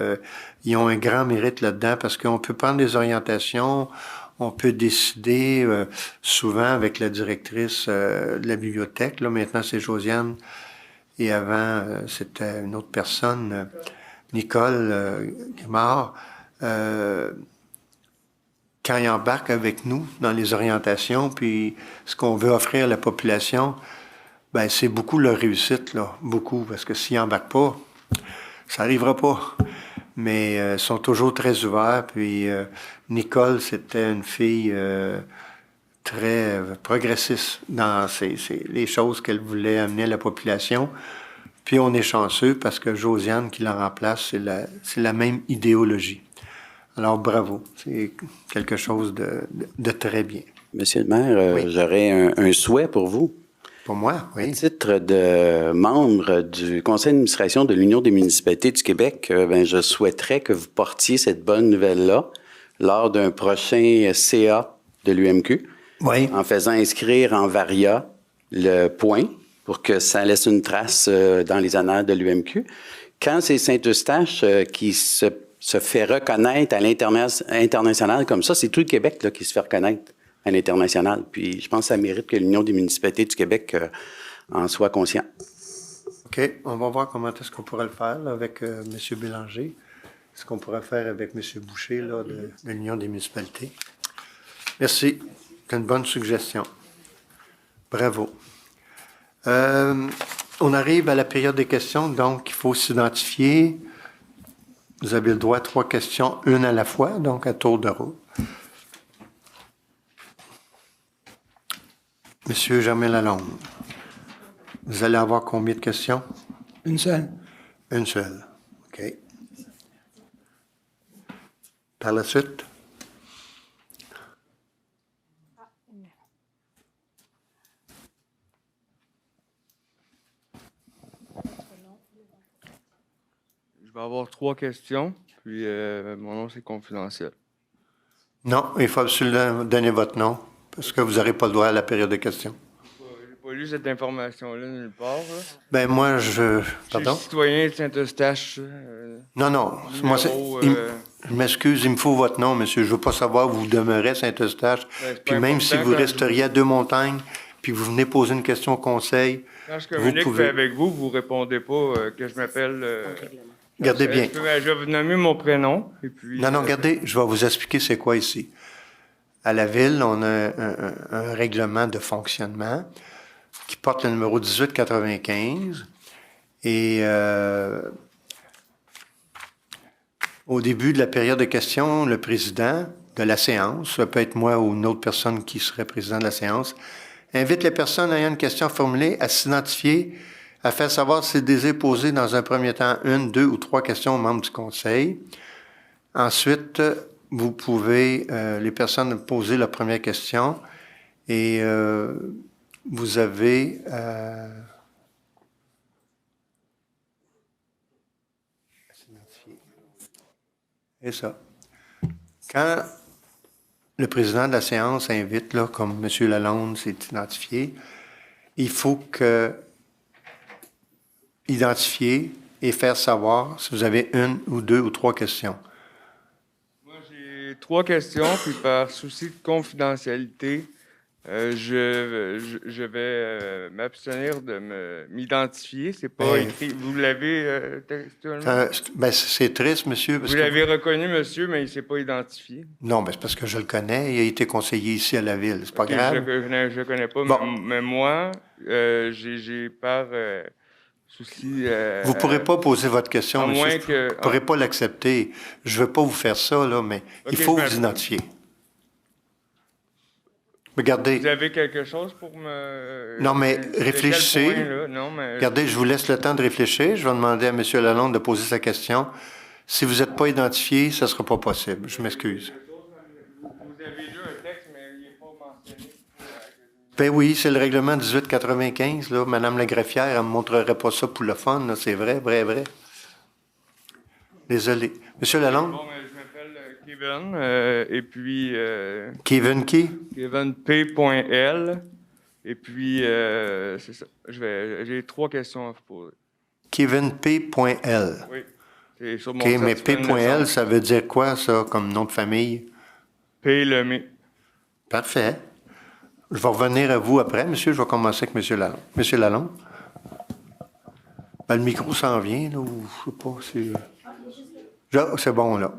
A: Ils ont un grand mérite là-dedans parce qu'on peut prendre des orientations, on peut décider souvent avec la directrice de la bibliothèque. Là, maintenant, c'est Josiane. Et avant, c'était une autre personne, Nicole Guimard. Quand ils embarquent avec nous dans les orientations, puis ce qu'on veut offrir à la population, ben c'est beaucoup leur réussite, là. Beaucoup. Parce que s'ils n'embarquent pas, ça n'arrivera pas. Mais ils sont toujours très ouverts. Puis Nicole, c'était une fille très progressiste dans les choses qu'elle voulait amener à la population. Puis on est chanceux parce que Josiane, qui la remplace, c'est la même idéologie. Alors bravo, c'est quelque chose de très bien.
D: Monsieur le maire,
A: Oui.
D: j'aurais un souhait pour vous.
A: Pour moi,
D: À
A: oui.
D: titre de membre du conseil d'administration de l'Union des municipalités du Québec, je souhaiterais que vous portiez cette bonne nouvelle-là lors d'un prochain CA de l'UMQ,
A: Oui.
D: en faisant inscrire en varia le point pour que ça laisse une trace dans les annales de l'UMQ. Quand c'est Saint-Eustache qui se fait reconnaître à l'international comme ça, c'est tout le Québec là, qui se fait reconnaître à l'international. Puis je pense que ça mérite que l'Union des municipalités du Québec en soit conscient.
A: OK. On va voir comment est-ce qu'on pourrait le faire là, avec M. Bélanger. Ce qu'on pourrait faire avec M. Boucher là, de l'Union des municipalités. Merci. C'est une bonne suggestion. Bravo. On arrive à la période des questions, donc il faut s'identifier. Vous avez le droit à 3 questions, une à la fois, donc à tour de rôle. Monsieur Germain Lalonde, vous allez avoir combien de questions?
I: Une seule.
A: Une seule. OK. Par la suite?
I: Je vais avoir 3 questions, puis mon nom, c'est confidentiel.
A: Non, il faut absolument donner votre nom, parce que vous n'aurez pas le droit à la période de questions.
I: J'ai pas lu cette information-là nulle part. Là.
A: Ben moi,
I: Je
A: Pardon?
I: suis citoyen de Saint-Eustache.
A: Non. Moi, je m'excuse, il me faut votre nom, monsieur. Je ne veux pas savoir où vous demeurez à Saint-Eustache. Puis même si vous resteriez à Deux-Montagnes, puis vous venez poser une question au conseil,
I: Quand je communique avec vous, vous répondez pas que je m'appelle...
A: Regardez bien.
I: Je vais vous nommer mon prénom. Et puis,
A: Non, regardez, je vais vous expliquer c'est quoi ici. À la Ville, on a un règlement de fonctionnement qui porte le numéro 1895. Et au début de la période de questions, le président de la séance, ça peut être moi ou une autre personne qui serait président de la séance, invite les personnes ayant une question formulée à s'identifier, à faire savoir s'ils désirent poser dans un premier temps 1, 2 ou 3 questions aux membres du conseil. Ensuite, vous pouvez, les personnes, poser la première question et vous avez... Et ça. Quand le président de la séance invite, là, comme M. Lalonde s'est identifié, il faut identifier et faire savoir si vous avez 1 ou 2 ou 3 questions.
I: Moi, j'ai 3 questions, puis par souci de confidentialité, je vais m'abstenir de m'identifier. C'est pas écrit. Vous l'avez textuellement?
A: C'est triste, monsieur. Parce
I: vous l'avez reconnu, monsieur, mais il ne s'est pas identifié.
A: Non, c'est parce que je le connais. Il a été conseiller ici à la Ville. C'est pas grave.
I: Je ne connais pas, bon. mais moi, j'ai par souci...
A: vous ne pourrez pas poser votre question, monsieur. Vous ne pourrez pas l'accepter. Je ne veux pas vous faire ça, là, mais il faut vous identifier. Regardez.
I: Vous avez quelque chose pour me...
A: Non, mais réfléchissez. Regardez, je vous laisse le temps de réfléchir. Je vais demander à M. Lalonde de poser sa question. Si vous n'êtes pas identifié, ça ne sera pas possible. Je m'excuse.
I: Vous avez lu un texte, mais il n'est pas mentionné.
A: Ben oui, c'est le règlement 1895. Là. Mme la greffière, elle ne me montrerait pas ça pour le fun. Là. C'est vrai. Désolé. M. Lalonde?
I: Bon, mais je m'appelle Kevin, et puis...
A: Kevin qui?
I: Kevin P.L. Et puis, c'est ça. J'ai 3 questions à vous poser.
A: Kevin P.L.
I: Oui. C'est sur mon
A: OK, mais P.L, ça veut dire quoi, ça, comme nom de famille?
I: P. Lemay.
A: Parfait. Je vais revenir à vous après, monsieur. Je vais commencer avec M. Lalonde. M. Lalonde? Ben, le micro s'en vient, là, ou je sais pas, c'est bon, là.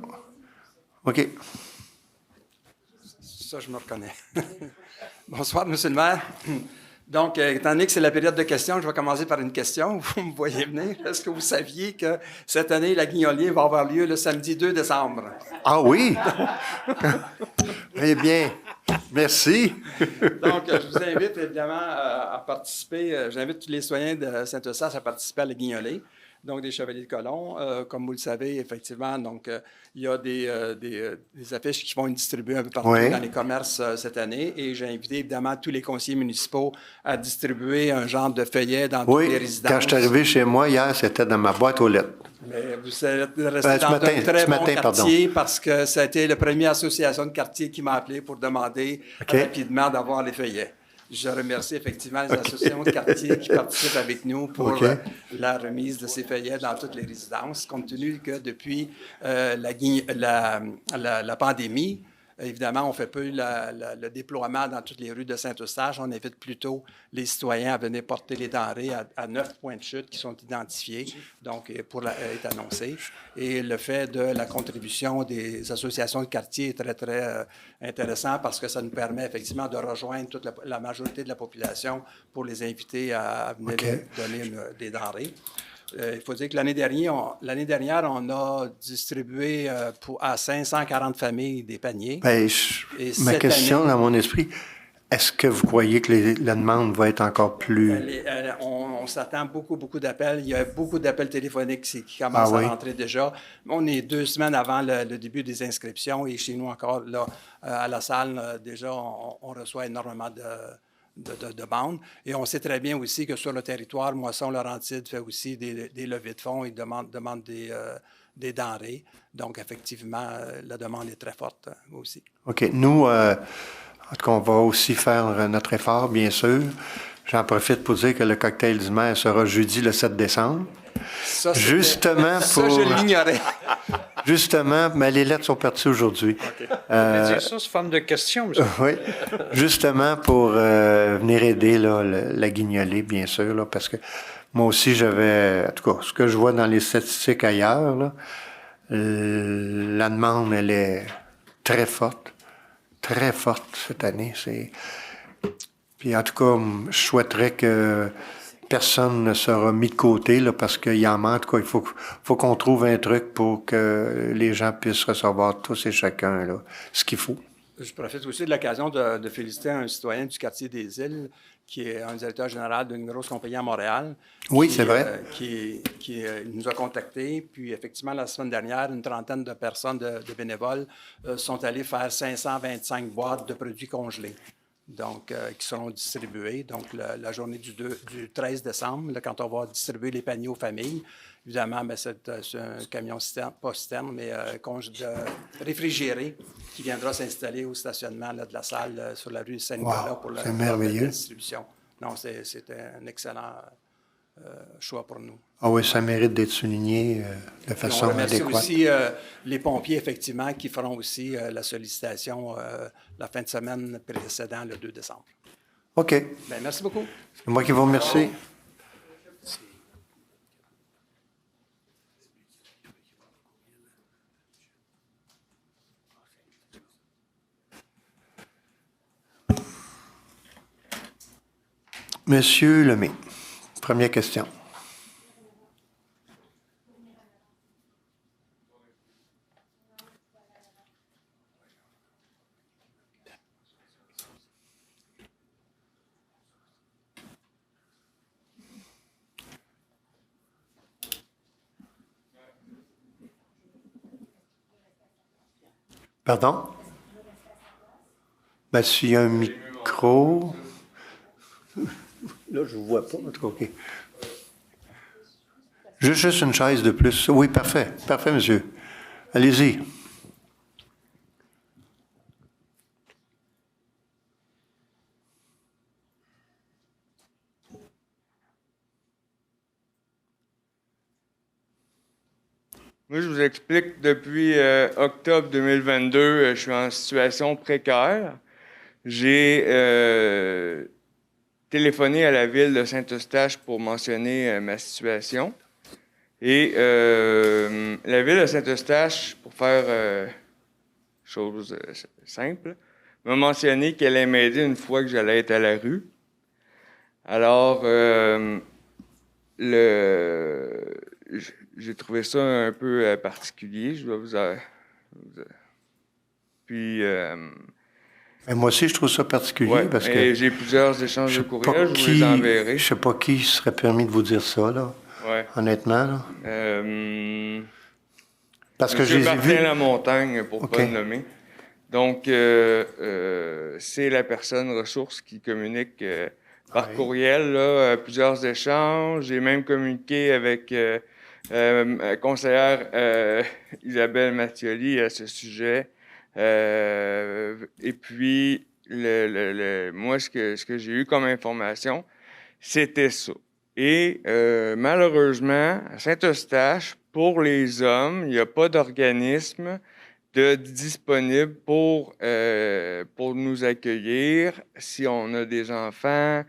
A: OK.
J: Ça, je me reconnais. Bonsoir, monsieur le maire. Donc, étant donné que c'est la période de questions, je vais commencer par une question. Vous me voyez venir. Est-ce que vous saviez que cette année, la Guignolier va avoir lieu le samedi 2 décembre?
A: Ah oui? Eh bien, merci.
J: Donc, je vous invite évidemment à participer. J'invite tous les citoyens de Saint-Eustache à participer à la Guignolée. donc des chevaliers de colon. Comme vous le savez, effectivement, donc, il y a des affiches qui vont être distribuées un peu partout
A: Oui.
J: dans les commerces cette année. Et j'ai invité évidemment tous les conseillers municipaux à distribuer un genre de feuillet dans toutes les
A: Oui,
J: résidences.
A: quand je suis arrivé chez moi hier, c'était dans ma boîte aux lettres.
J: Mais vous êtes resté
A: ce
J: dans
A: matin,
J: un très
A: ce
J: bon
A: matin,
J: quartier parce que ça a été la première association de quartier qui m'a appelé pour demander rapidement d'avoir les feuillets. Je remercie effectivement les associations de quartier qui participent avec nous pour la remise de ces feuillets dans toutes les résidences, compte tenu que depuis la pandémie, évidemment, on fait peu le déploiement dans toutes les rues de Saint-Eustache. On invite plutôt les citoyens à venir porter les denrées à 9 points de chute qui sont identifiés, donc pour être annoncés. Et le fait de la contribution des associations de quartier est très, très intéressant parce que ça nous permet effectivement de rejoindre toute la majorité de la population pour les inviter à venir donner des denrées. Il faut dire que l'année dernière, on a distribué à 540 familles des paniers.
A: Ben, ma question dans mon esprit, est-ce que vous croyez que la demande va être encore plus...
J: On s'attend beaucoup d'appels. Il y a beaucoup d'appels téléphoniques qui commencent à rentrer déjà. On est 2 semaines avant le début des inscriptions et chez nous encore, là, à la salle, déjà, on reçoit énormément de demandes. Et on sait très bien aussi que sur le territoire, Moisson-Laurentide fait aussi des levées de fonds et demande des denrées. Donc, effectivement, la demande est très forte aussi.
A: OK. Nous, en tout cas, on va aussi faire notre effort, bien sûr. J'en profite pour dire que le cocktail du maire sera jeudi le 7 décembre.
J: Ça,
A: justement pour...
J: Ça, je l'ignorais.
A: Justement, mais les lettres sont parties aujourd'hui.
E: Ça, c'est forme de question, monsieur.
A: Oui, justement pour venir aider là, la guignolée, bien sûr, là, parce que moi aussi, j'avais, en tout cas, ce que je vois dans les statistiques ailleurs, là, la demande, elle est très forte cette année. Puis en tout cas, je souhaiterais que personne ne sera mis de côté là, parce qu'il y en manque. En tout cas, il faut qu'on trouve un truc pour que les gens puissent recevoir tous et chacun là, ce qu'il faut.
J: Je profite aussi de l'occasion de féliciter un citoyen du quartier des Îles qui est un directeur général d'une grosse compagnie à Montréal.
A: Oui, c'est vrai.
J: Qui nous a contactés. Puis, effectivement, la semaine dernière, une trentaine de personnes, de bénévoles, sont allés faire 525 boîtes de produits congelés. Donc, qui seront distribués. Donc, la journée du 13 décembre, là, quand on va distribuer les paniers aux familles, évidemment, bien, c'est un camion citerne, pas citerne, mais réfrigéré qui viendra s'installer au stationnement là, de la salle sur la rue Saint-Nicolas pour la distribution. Non, c'était un excellent choix pour nous.
A: Ah oui, ça mérite d'être souligné de façon adéquate.
J: On remercie aussi les pompiers, effectivement, qui feront aussi la sollicitation la fin de semaine précédant le 2 décembre.
A: OK.
J: Bien, merci beaucoup.
A: C'est moi qui vous remercie. Monsieur Lemay, première question. Pardon? Ben, s'il y a un micro... Là, je ne vous vois pas, en tout cas, OK. Juste une chaise de plus. Oui, parfait. Parfait, monsieur. Allez-y.
I: Moi, je vous explique, depuis octobre 2022, je suis en situation précaire. J'ai téléphoné à la ville de Saint-Eustache pour mentionner ma situation. Et la ville de Saint-Eustache, pour faire chose simple, m'a mentionné qu'elle allait m'aider une fois que j'allais être à la rue. Alors, j'ai trouvé ça un peu particulier. Je dois vous Puis...
A: moi aussi, je trouve ça particulier parce que...
I: J'ai plusieurs échanges de courriels, je vous les enverrai.
A: Je ne sais pas qui serait permis de vous dire ça, là.
I: Ouais.
A: honnêtement. Là. Parce que je
I: Monsieur
A: les ai vus.
I: Martin Lamontagne, pour
A: OK.
I: pas le nommer. Donc, c'est la personne ressource qui communique par
A: Ouais.
I: courriel, là, plusieurs échanges. J'ai même communiqué avec la conseillère Isabelle Mattioli à ce sujet. Et puis, moi, ce que j'ai eu comme information, c'était ça. Et malheureusement, à Saint-Eustache, pour les hommes, il n'y a pas d'organisme disponible pour nous accueillir si on a des enfants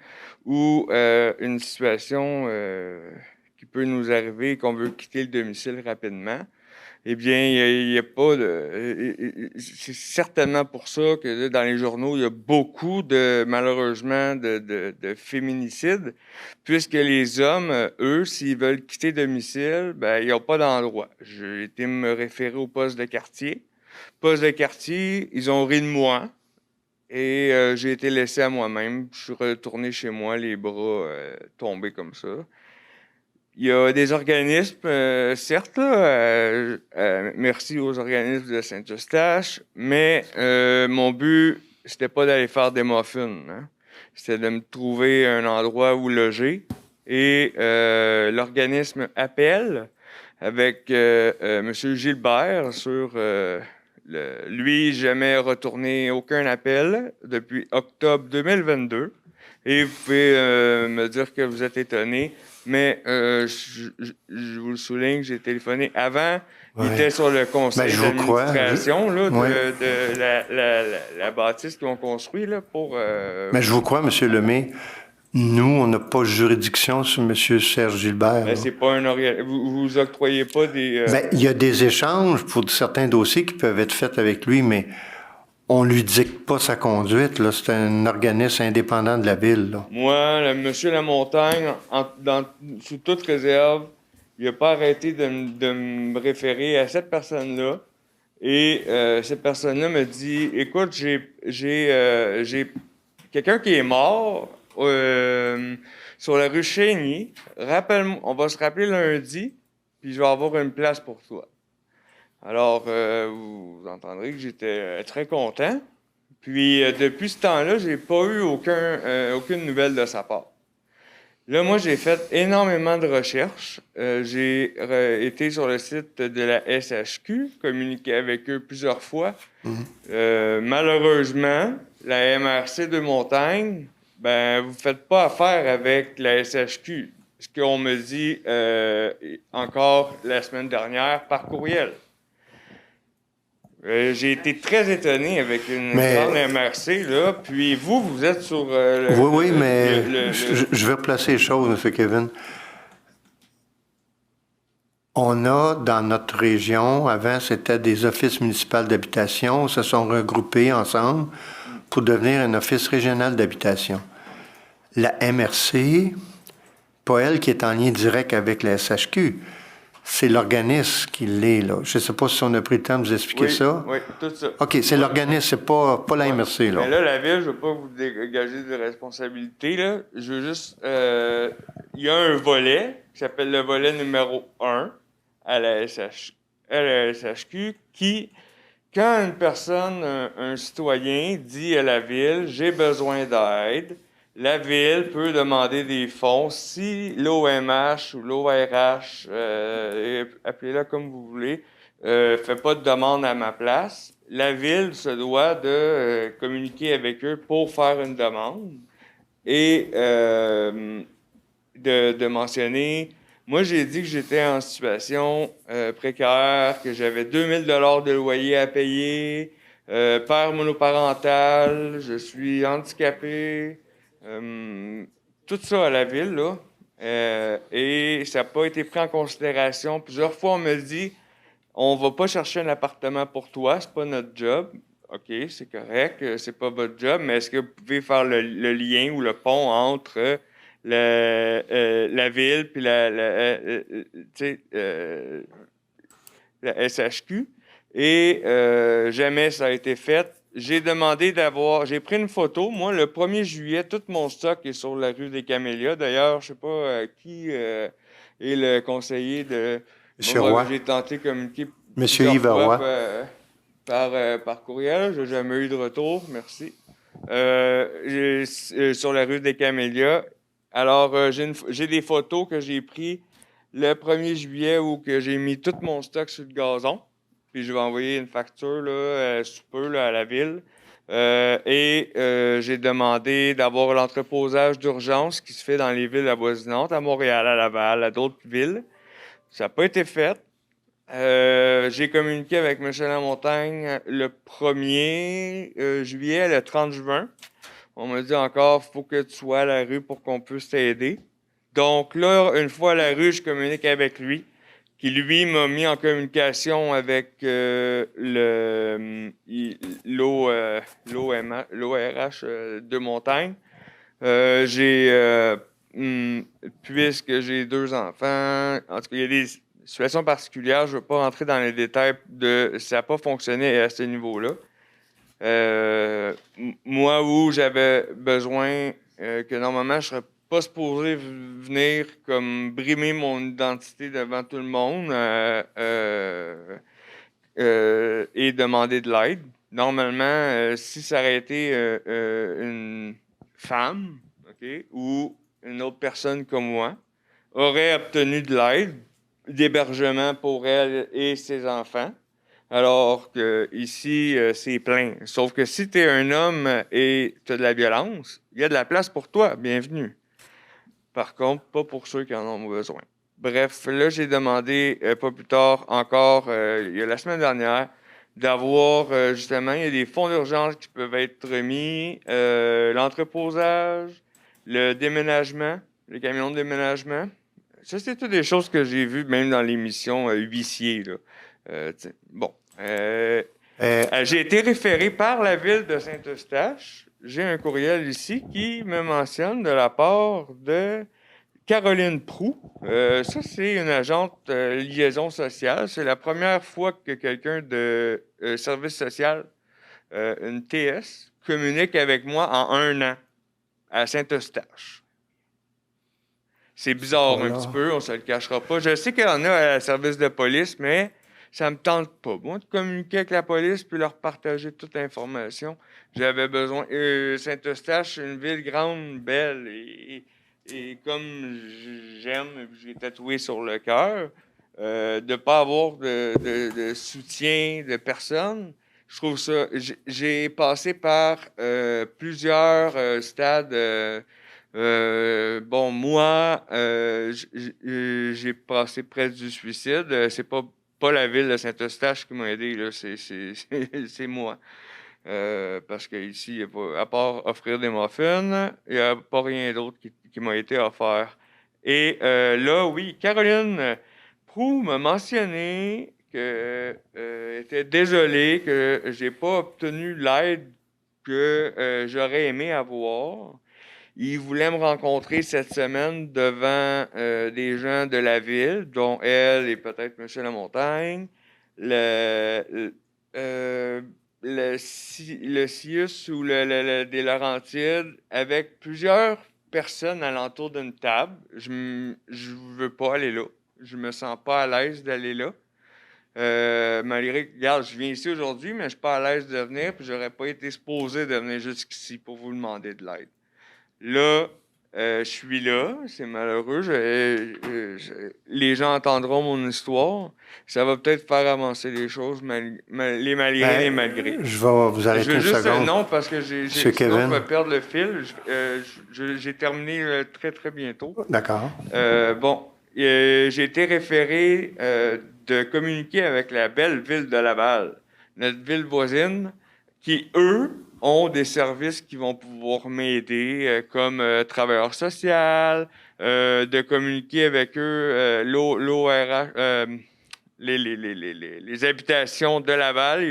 I: ou une situation qui peut nous arriver et qu'on veut quitter le domicile rapidement. Eh bien, il y a pas de... C'est certainement pour ça que là, dans les journaux, il y a beaucoup malheureusement, de féminicides, puisque les hommes, eux, s'ils veulent quitter le domicile, ben, ils n'ont pas d'endroit. J'ai été me référer au poste de quartier. Poste de quartier, ils ont ri de moi et j'ai été laissé à moi-même. Je suis retourné chez moi, les bras tombés comme ça. Il y a des organismes, certes, là, merci aux organismes de Saint-Eustache, mais mon but, c'était pas d'aller faire des muffins. Hein. C'était de me trouver un endroit où loger. Et l'organisme appelle avec M. Gilbert sur... lui, jamais retourné aucun appel depuis octobre 2022. Et vous pouvez me dire que vous êtes étonné. Mais je vous le souligne, j'ai téléphoné avant.
A: Ouais.
I: Il était sur le conseil
A: Ben, je vous crois.
I: d'administration là,
A: Ouais.
I: de la bâtisse qu'ils ont construit là, pour...
A: Mais je vous crois, M. Lemay. Nous, on n'a pas juridiction sur M. Serge Gilbert.
I: Ben, c'est pas un vous octroyez pas des...
A: Ben, il y a des échanges pour certains dossiers qui peuvent être faits avec lui, mais on lui dicte pas sa conduite. Là. C'est un organisme indépendant de la ville. Là.
I: Moi, M. Lamontagne, sous toute réserve, il n'a pas arrêté de me référer à cette personne-là. Et cette personne-là me dit, écoute, j'ai quelqu'un qui est mort sur la rue Chénier. Rappelle-moi, on va se rappeler lundi, puis je vais avoir une place pour toi. Alors, vous entendrez que j'étais très content. Puis, depuis ce temps-là, j'ai pas eu aucune nouvelle de sa part. Là, moi, j'ai fait énormément de recherches. J'ai été sur le site de la SHQ, communiqué avec eux plusieurs fois. Malheureusement, la MRC de Montagne, ben, vous faites pas affaire avec la SHQ. Ce qu'on me dit encore la semaine dernière par courriel. J'ai été très étonné avec une grande MRC, là. Puis vous êtes sur...
A: oui, mais je vais replacer les choses, M. Kevin. On a, dans notre région, avant, c'était des offices municipaux d'habitation, se sont regroupés ensemble pour devenir un office régional d'habitation. La MRC, pas elle qui est en lien direct avec la SHQ, c'est l'organisme qui l'est, là. Je ne sais pas si on a pris le temps de vous expliquer ça.
I: Oui, tout ça.
A: OK, c'est l'organisme, c'est pas la MRC, là.
I: Mais là, la Ville, je ne veux pas vous dégager de responsabilité, là. Je veux juste... il y a un volet qui s'appelle le volet numéro 1 à la SHQ qui, quand une personne, un citoyen, dit à la Ville « j'ai besoin d'aide », la Ville peut demander des fonds si l'OMH ou l'ORH, appelez-la comme vous voulez, fait pas de demande à ma place. La Ville se doit de communiquer avec eux pour faire une demande et de mentionner... Moi, j'ai dit que j'étais en situation précaire, que j'avais 2000 $ de loyer à payer, père monoparental, je suis handicapé... tout ça à la Ville, là, et ça n'a pas été pris en considération. Plusieurs fois, on me dit, on va pas chercher un appartement pour toi, c'est pas notre job. OK, c'est correct, c'est pas votre job, mais est-ce que vous pouvez faire le lien ou le pont entre la Ville puis la SHQ? Et jamais ça a été fait. J'ai demandé j'ai pris une photo. Moi, le 1er juillet, tout mon stock est sur la rue des Camélias. D'ailleurs, je sais pas qui et le conseiller de...
A: Monsieur
I: Moi,
A: Roy.
I: j'ai tenté de communiquer
A: Monsieur
I: plusieurs
A: Yves
I: fois,
A: Roy.
I: par courriel. Je n'ai jamais eu de retour. Merci. Sur la rue des Camélias. Alors, j'ai des photos que j'ai prises le 1er juillet où que j'ai mis tout mon stock sur le gazon. Puis je vais envoyer une facture là, sous peu là, à la ville. J'ai demandé d'avoir l'entreposage d'urgence qui se fait dans les villes avoisinantes, à Montréal, à Laval, à d'autres villes. Ça n'a pas été fait. J'ai communiqué avec M. Lamontagne le 1er juillet, le 30 juin. On m'a dit encore, il faut que tu sois à la rue pour qu'on puisse t'aider. Donc là, une fois à la rue, je communique avec lui, qui lui m'a mis en communication avec l'ORH de Montagne. Puisque j'ai 2 enfants, en tout cas, il y a des situations particulières, je ne veux pas rentrer dans les détails de ça n'a pas fonctionné à ce niveau-là. Moi, où j'avais besoin que normalement, je ne serais pas supposé venir comme brimer mon identité devant tout le monde et demander de l'aide. Normalement, si ça aurait été une femme, okay, ou une autre personne comme moi, aurait obtenu de l'aide, d'hébergement pour elle et ses enfants. Alors que ici, c'est plein. Sauf que si tu es un homme et tu as de la violence, il y a de la place pour toi. Bienvenue. Par contre, pas pour ceux qui en ont besoin. Bref, là, j'ai demandé, pas plus tard encore, il y a la semaine dernière, d'avoir, justement, il y a des fonds d'urgence qui peuvent être remis, l'entreposage, le déménagement, les camions de déménagement. Ça, c'est toutes des choses que j'ai vues même dans l'émission Huissier, là. Bon. J'ai été référé par la ville de Saint-Eustache. J'ai un courriel ici qui me mentionne de la part de Caroline Proux. Ça, c'est une agente liaison sociale. C'est la première fois que quelqu'un de service social, une TS, communique avec moi en 1 an à Saint-Eustache. C'est bizarre un petit peu, on ne se le cachera pas. Je sais qu'il y en a à la service de police, mais ça me tente pas. Moi, de communiquer avec la police puis leur partager toute l'information. J'avais besoin. Saint-Eustache, une ville grande, belle, et comme j'aime, j'ai tatoué sur le cœur, de ne pas avoir de soutien de personne. Je trouve ça. J'ai passé par plusieurs stades. Moi, j'ai passé près du suicide. C'est pas la ville de Saint-Eustache qui m'a aidé, là, c'est moi. Parce qu'ici, à part offrir des muffins, il n'y a pas rien d'autre qui m'a été offert. Et là, oui, Caroline Proux m'a mentionné qu'elle était désolée que j'ai pas obtenu l'aide que j'aurais aimé avoir. Il voulait me rencontrer cette semaine devant des gens de la ville, dont elle et peut-être M. Lamontagne, le CIUS ou des Laurentides, avec plusieurs personnes alentour d'une table. Je veux pas aller là. Je me sens pas à l'aise d'aller là. Malgré que, regarde, je viens ici aujourd'hui, mais je suis pas à l'aise de venir, puis j'aurais pas été supposé de venir jusqu'ici pour vous demander de l'aide. Là, je suis là, c'est malheureux. Les gens entendront mon histoire. Ça va peut-être faire avancer les choses, les malgré les malgrés.
A: Je vais vous arrêter une seconde.
I: Non, parce que sinon je vais perdre le fil. J'ai terminé très, très bientôt.
A: D'accord.
I: J'ai été référé de communiquer avec la belle ville de Laval, notre ville voisine, qui, eux, ont des services qui vont pouvoir m'aider, comme travailleur social, de communiquer avec eux, l'ORH, les habitations de Laval.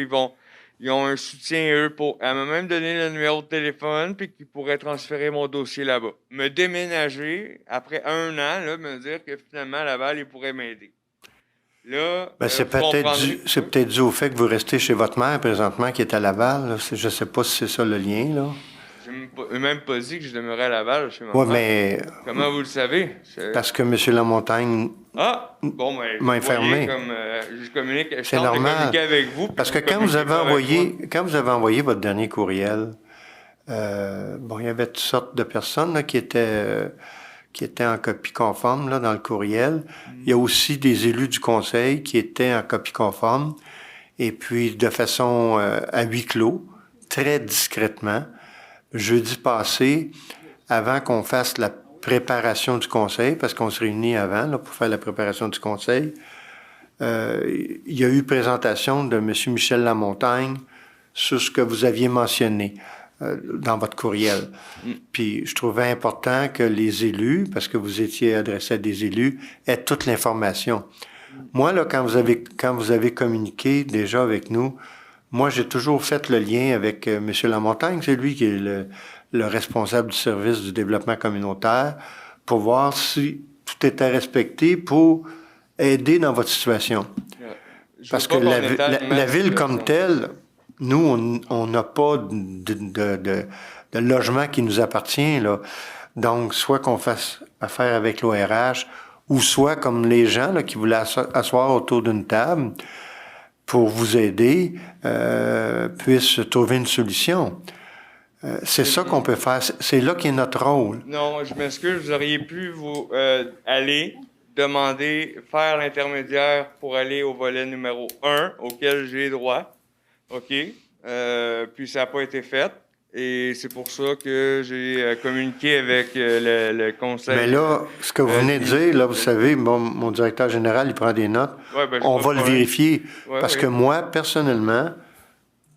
I: Ils ont un soutien, eux, elle m'a même donné le numéro de téléphone, puis qu'ils pourraient transférer mon dossier là-bas. Me déménager, après 1 an, là, me dire que finalement, Laval, ils pourraient m'aider. Là,
A: c'est peut-être dû au fait que vous restez chez votre mère présentement, qui est à Laval. Là. Je ne sais pas si c'est ça le lien, là.
I: J'ai même pas dit que je demeurais à Laval chez ma
A: Oui,
I: mère.
A: mais
I: Comment vous le savez?
A: parce que M. Lamontagne
I: Ah! Bon, ben,
A: m'a
I: vous voyez
A: informé.
I: comme je communique, je
A: C'est
I: tente de
A: normal.
I: communiquer avec vous. puis
A: Parce que
I: vous
A: quand vous
I: communiquez
A: avez envoyé votre dernier courriel, bon, il y avait toutes sortes de personnes là, qui étaient en copie conforme là, dans le courriel. Il y a aussi des élus du conseil qui étaient en copie conforme. Et puis, de façon à huis clos, très discrètement, jeudi passé, avant qu'on fasse la préparation du conseil, parce qu'on se réunit avant là, pour faire la préparation du conseil, il y a eu présentation de M. Michel Lamontagne sur ce que vous aviez mentionné dans votre courriel. Puis je trouvais important que les élus, parce que vous étiez adressé à des élus, aient toute l'information. Moi, là, quand vous avez communiqué déjà avec nous, moi, j'ai toujours fait le lien avec M. Lamontagne, c'est lui qui est le responsable du service du développement communautaire, pour voir si tout était respecté pour aider dans votre situation. Parce que la ville comme telle, nous, on n'a pas de logement qui nous appartient, là. Donc, soit qu'on fasse affaire avec l'ORH, ou soit comme les gens là, qui voulaient asseoir autour d'une table pour vous aider, puissent trouver une solution. C'est ça qu'on peut faire. C'est là qu'est notre rôle.
I: Non, je m'excuse, vous auriez pu vous aller demander, faire l'intermédiaire pour aller au volet numéro 1 auquel j'ai droit. OK? Puis ça n'a pas été fait. Et c'est pour ça que j'ai communiqué avec le conseil.
A: Mais là, ce que vous venez de dire, là, vous savez, mon directeur général, il prend des notes.
I: Ouais, ben,
A: on va le vérifier.
I: Ouais,
A: parce que moi, personnellement,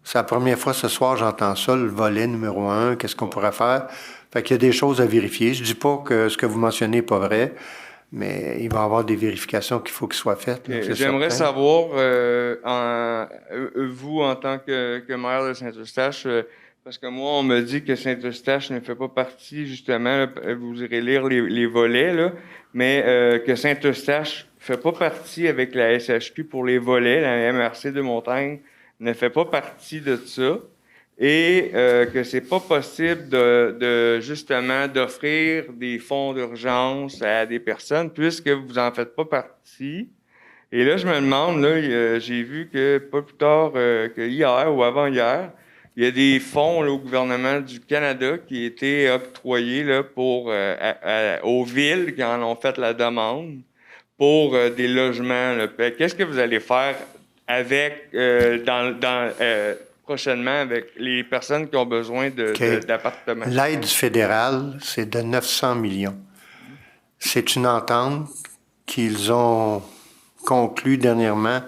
A: c'est la première fois ce soir j'entends ça, le volet numéro 1, qu'est-ce qu'on pourrait faire. Fait qu'il y a des choses à vérifier. Je dis pas que ce que vous mentionnez n'est pas vrai, mais il va y avoir des vérifications qu'il faut qu'ils soient faites.
I: J'aimerais savoir, vous, en tant que maire de Saint-Eustache, parce que moi, on me dit que Saint-Eustache ne fait pas partie, justement, là, vous irez lire les volets, là, mais que Saint-Eustache ne fait pas partie avec la SHQ pour les volets, la MRC de Montagne ne fait pas partie de ça, et que c'est pas possible justement d'offrir des fonds d'urgence à des personnes puisque vous en faites pas partie. Et là, je me demande, là, j'ai vu que pas plus tard que hier ou avant-hier, il y a des fonds là, au gouvernement du Canada qui étaient octroyés là, pour aux villes qui en ont fait la demande pour des logements. Là. Qu'est-ce que vous allez faire avec prochainement avec les personnes qui ont besoin d'appartements?
A: L'aide du fédéral, c'est de 900 millions. C'est une entente qu'ils ont conclue dernièrement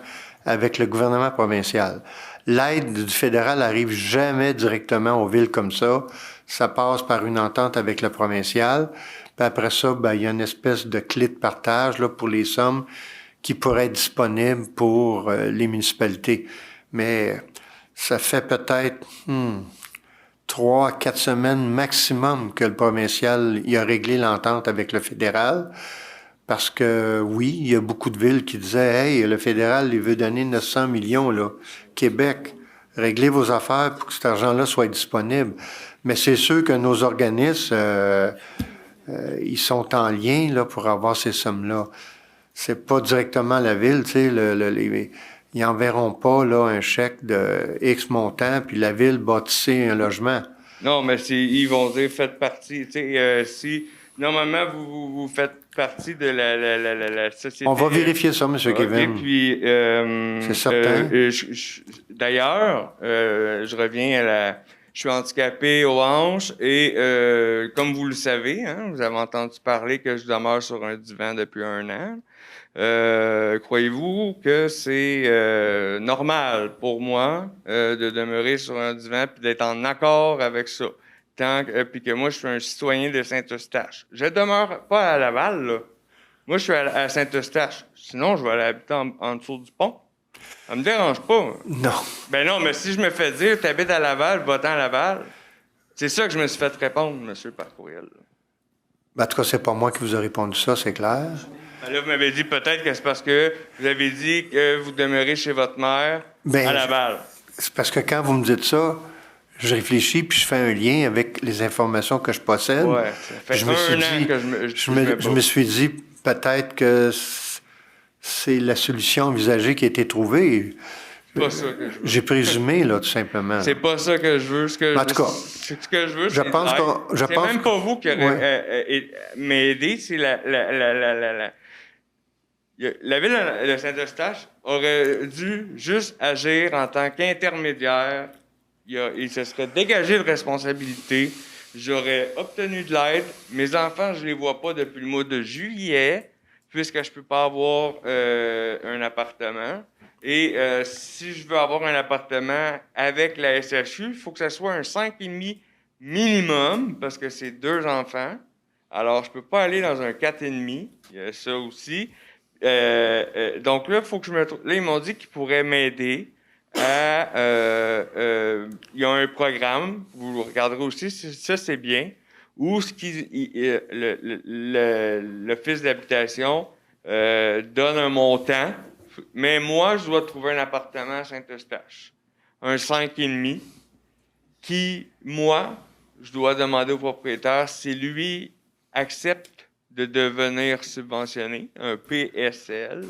A: avec le gouvernement provincial. L'aide du fédéral arrive jamais directement aux villes comme ça. Ça passe par une entente avec le provincial. Puis après ça, il y a une espèce de clé de partage là, pour les sommes qui pourraient être disponibles pour les municipalités. Mais ça fait peut-être 3 à 4 semaines maximum que le provincial y a réglé l'entente avec le fédéral. Parce que, oui, il y a beaucoup de villes qui disaient « Hey, le fédéral, il veut donner 900 millions, là. Québec, réglez vos affaires pour que cet argent-là soit disponible. » Mais c'est sûr que nos organismes, ils sont en lien là, pour avoir ces sommes-là. C'est pas directement la ville, tu sais, ils n'enverront pas là, un chèque de X montant, puis la ville bâtissait un logement.
I: Non, mais ils vont dire « Faites partie. » Tu sais, si normalement, vous faites partie de la société.
A: On va vérifier ça, M. Kevin.
I: Puis,
A: c'est certain.
I: D'ailleurs, je reviens je suis handicapé aux hanches et comme vous le savez, hein, vous avez entendu parler que je demeure sur un divan depuis 1 an. Croyez-vous que c'est normal pour moi de demeurer sur un divan puis d'être en accord avec ça? Puis que moi, je suis un citoyen de Saint-Eustache. Je demeure pas à Laval, là. Moi, je suis à Saint-Eustache. Sinon, je vais aller habiter en dessous du pont. Ça me dérange pas.
A: Non.
I: Ben non, mais si je me fais dire, t'habites à Laval, va-t'en à Laval, c'est ça que je me suis fait répondre, monsieur, par courriel.
A: En tout cas, c'est pas moi qui vous ai répondu ça, c'est clair.
I: Ben là, vous m'avez dit peut-être que c'est parce que vous avez dit que vous demeurez chez votre mère à Laval.
A: C'est parce que quand vous me dites ça, je réfléchis puis je fais un lien avec les informations que je possède.
I: Ouais, ça fait
A: je me suis dit, je me suis dit peut-être que c'est la solution envisagée qui a été trouvée.
I: C'est pas ça que je veux.
A: J'ai présumé, là, tout simplement.
I: C'est pas ça que je veux.
A: En tout cas,
I: ce que je veux,
A: je pense qu'on...
I: C'est même pas vous qui m'aidez, c'est la ville de Saint-Eustache aurait dû juste agir en tant qu'intermédiaire. Il se serait dégagé de responsabilité. J'aurais obtenu de l'aide. Mes enfants, je les vois pas depuis le mois de juillet, puisque je peux pas avoir un appartement. Et si je veux avoir un appartement avec la SHU, il faut que ce soit un 5,5 minimum, parce que c'est 2 enfants. Alors, je peux pas aller dans un 4,5. Il y a ça aussi. Donc là, il faut que je me trouve. Là, ils m'ont dit qu'ils pourraient m'aider à. Il y a un programme, vous le regarderez aussi, ça c'est bien, où l'Office d'habitation donne un montant, mais moi, je dois trouver un appartement à Saint-Eustache, un 5,5, qui, moi, je dois demander au propriétaire si lui accepte de devenir subventionné, un PSL,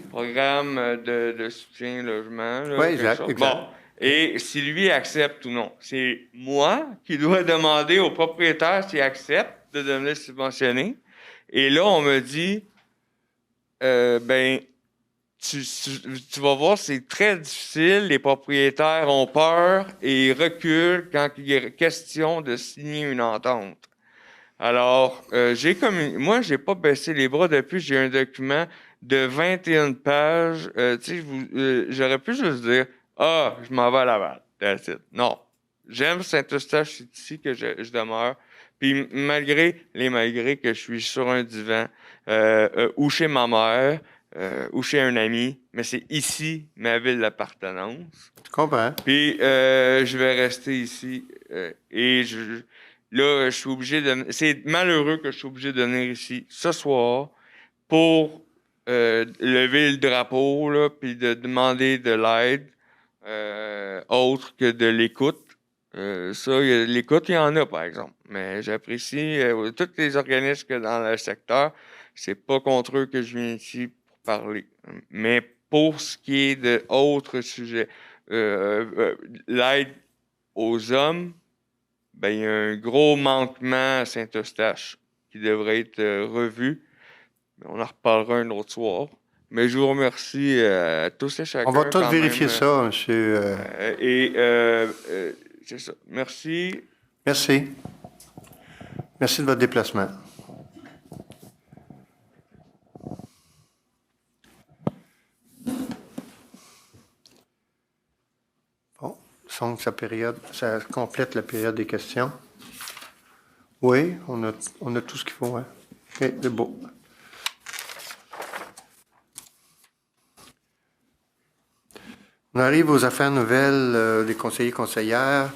I: programme de soutien logement.
A: Oui, exact.
I: Bon, et si lui accepte ou non. C'est moi qui dois demander au propriétaire s'il accepte de devenir subventionné. Et là, on me dit, tu vas voir, c'est très difficile. Les propriétaires ont peur et ils reculent quand il est question de signer une entente. Alors, moi, j'ai pas baissé les bras depuis. J'ai un document de 21 pages. J'aurais pu juste dire, je m'en vais à Laval. That's it. Non. J'aime Saint-Eustache, c'est ici que je demeure. Puis malgré que je suis sur un divan, ou chez ma mère, ou chez un ami, mais c'est ici ma ville d'appartenance.
A: Tu comprends?
I: Puis je vais rester ici. Et là, je suis obligé de... C'est malheureux que je suis obligé de venir ici ce soir pour lever le drapeau, là, puis de demander de l'aide autre que de l'écoute. L'écoute, il y en a, par exemple. Mais j'apprécie tous les organismes que dans le secteur. C'est pas contre eux que je viens ici pour parler. Mais pour ce qui est d'autres sujets, l'aide aux hommes, il y a un gros manquement à Saint-Eustache qui devrait être revu. On en reparlera un autre soir. Mais je vous remercie à tous et chacun.
A: On va tous vérifier ça, monsieur.
I: C'est ça. Merci.
A: Merci. Merci de votre déplacement. Bon, donc ça complète la période des questions. Oui, on a tout ce qu'il faut. Hein? OK, c'est beau. On arrive aux affaires nouvelles des conseillers et conseillères.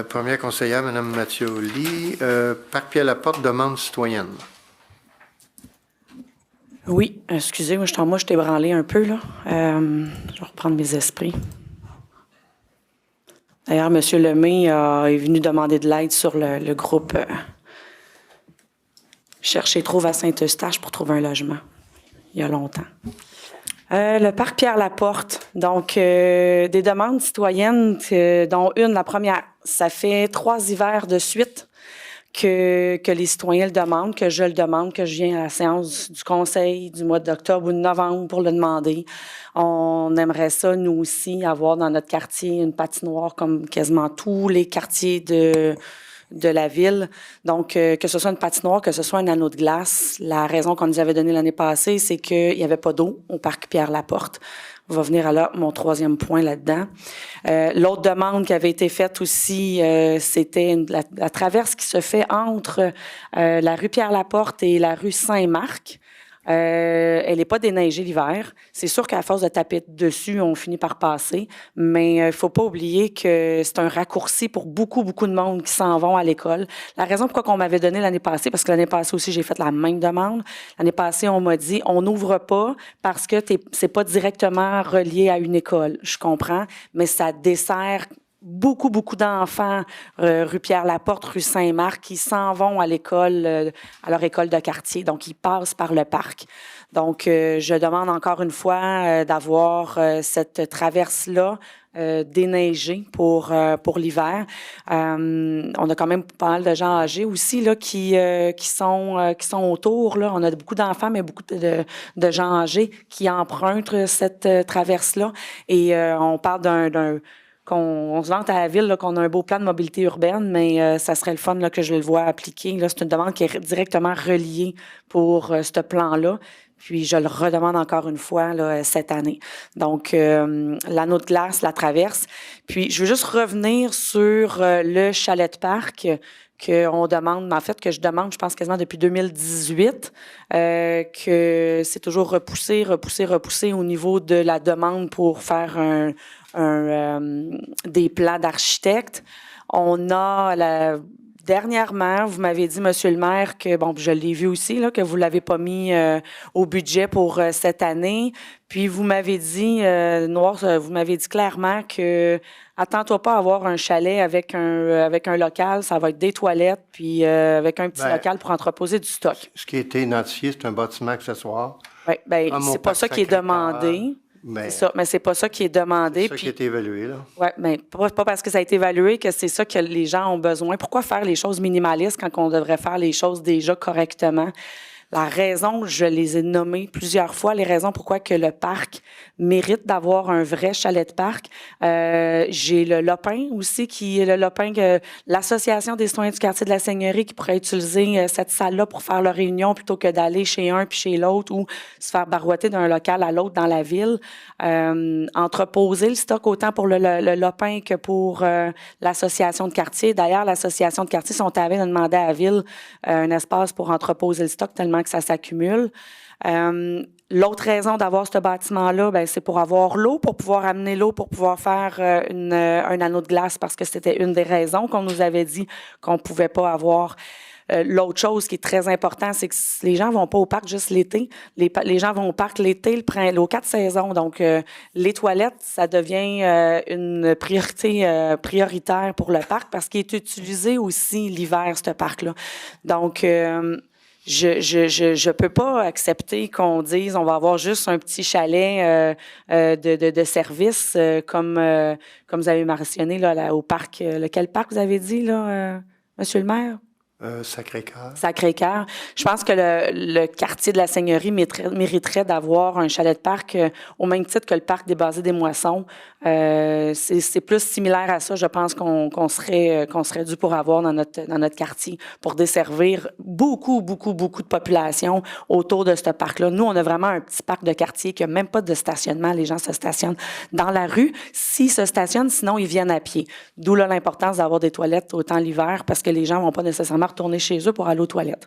A: Première conseillère, Mme Mathioli. Parc Pierre-Laporte, demande citoyenne.
G: Oui, excusez, moi, je t'ai branlé un peu, là. Je vais reprendre mes esprits. D'ailleurs, M. Lemay est venu demander de l'aide sur le groupe Chercher Trouve à Saint-Eustache pour trouver un logement, il y a longtemps. Le parc Pierre-Laporte, donc des demandes citoyennes, dont la première, ça fait 3 hivers de suite que les citoyens le demandent, que je le demande, que je viens à la séance du conseil du mois d'octobre ou de novembre pour le demander. On aimerait ça, nous aussi, avoir dans notre quartier une patinoire comme quasiment tous les quartiers de la ville. Donc, que ce soit une patinoire, que ce soit un anneau de glace. La raison qu'on nous avait donnée l'année passée, c'est qu'il n'y avait pas d'eau au parc Pierre-Laporte. On va venir à là, mon 3e point là-dedans. L'autre demande qui avait été faite aussi, c'était la traverse qui se fait entre la rue Pierre-Laporte et la rue Saint-Marc. Elle n'est pas déneigée l'hiver. C'est sûr qu'à force de taper dessus, on finit par passer. Mais il faut pas oublier que c'est un raccourci pour beaucoup, beaucoup de monde qui s'en vont à l'école. La raison pourquoi on m'avait donné l'année passée, parce que l'année passée aussi, j'ai fait la même demande. L'année passée, on m'a dit, on n'ouvre pas parce que c'est pas directement relié à une école. Je comprends, mais ça dessert beaucoup d'enfants rue Pierre-Laporte, rue Saint-Marc, qui s'en vont à l'école, à leur école de quartier. Donc, ils passent par le parc. Donc, je demande encore une fois d'avoir cette traverse-là déneigée pour l'hiver. On a quand même pas mal de gens âgés aussi là qui sont autour. Là. On a beaucoup d'enfants, mais beaucoup de gens âgés qui empruntent cette traverse-là. Et on parle on se vante à la ville là, qu'on a un beau plan de mobilité urbaine, mais ça serait le fun là, que je le vois appliqué. Là, c'est une demande qui est directement reliée pour ce plan-là. Puis je le redemande encore une fois là, cette année. Donc, l'anneau de glace, la traverse. Puis je veux juste revenir sur le chalet de parc qu'on demande, en fait, que je demande, je pense quasiment depuis 2018, que c'est toujours repoussé au niveau de la demande pour faire des plans d'architecte. On a dernièrement, vous m'avez dit, Monsieur le maire, que, bon, je l'ai vu aussi, là, que vous l'avez pas mis au budget pour cette année. Puis vous m'avez dit, Noir, vous m'avez dit clairement que attends-toi pas à avoir un chalet avec un local, ça va être des toilettes, puis avec un petit local pour entreposer du stock.
A: Ce qui a été identifié, c'est un bâtiment accessoire.
G: Oui, bien, c'est pas ça qui est demandé.
A: Ben,
G: c'est ça, mais c'est pas ça qui est demandé.
A: C'est ça qui a été évalué, là.
G: Oui, mais pas parce que ça a été évalué que c'est ça que les gens ont besoin. Pourquoi faire les choses minimalistes quand on devrait faire les choses déjà correctement? La raison, je les ai nommées plusieurs fois, les raisons pourquoi que le parc mérite d'avoir un vrai chalet de parc. J'ai le Lopin aussi, qui est le Lopin que l'Association des citoyens du quartier de la Seigneurie qui pourrait utiliser cette salle-là pour faire leur réunion plutôt que d'aller chez un puis chez l'autre ou se faire barouetter d'un local à l'autre dans la ville. Entreposer le stock autant pour le Lopin que pour l'association de quartier. D'ailleurs, l'association de quartier sont à de demander à la ville un espace pour entreposer le stock tellement que ça s'accumule. L'autre raison d'avoir ce bâtiment-là, ben, c'est pour avoir l'eau, pour pouvoir amener l'eau, pour pouvoir faire un anneau de glace, parce que c'était une des raisons qu'on nous avait dit qu'on ne pouvait pas avoir. L'autre chose qui est très important, c'est que les gens vont pas au parc juste l'été. Les gens vont au parc l'été, aux 4 saisons. Donc, les toilettes, ça devient une priorité prioritaire pour le parc parce qu'il est utilisé aussi l'hiver, ce parc-là. Donc, je peux pas accepter qu'on dise on va avoir juste un petit chalet de service comme vous avez mentionné là au parc. Lequel parc vous avez dit là, Monsieur le maire?
A: Sacré-Cœur.
G: Sacré-Cœur. Je pense que le quartier de la Seigneurie mériterait d'avoir un chalet de parc au même titre que le parc des Basés des Moissons. C'est plus similaire à ça, je pense qu'on serait dû pour avoir dans notre quartier pour desservir beaucoup de population autour de ce parc-là. Nous, on a vraiment un petit parc de quartier qui n'a même pas de stationnement. Les gens se stationnent dans la rue. S'ils se stationnent, sinon, ils viennent à pied. D'où là, l'importance d'avoir des toilettes autant l'hiver parce que les gens ne vont pas nécessairement retourner chez eux pour aller aux toilettes.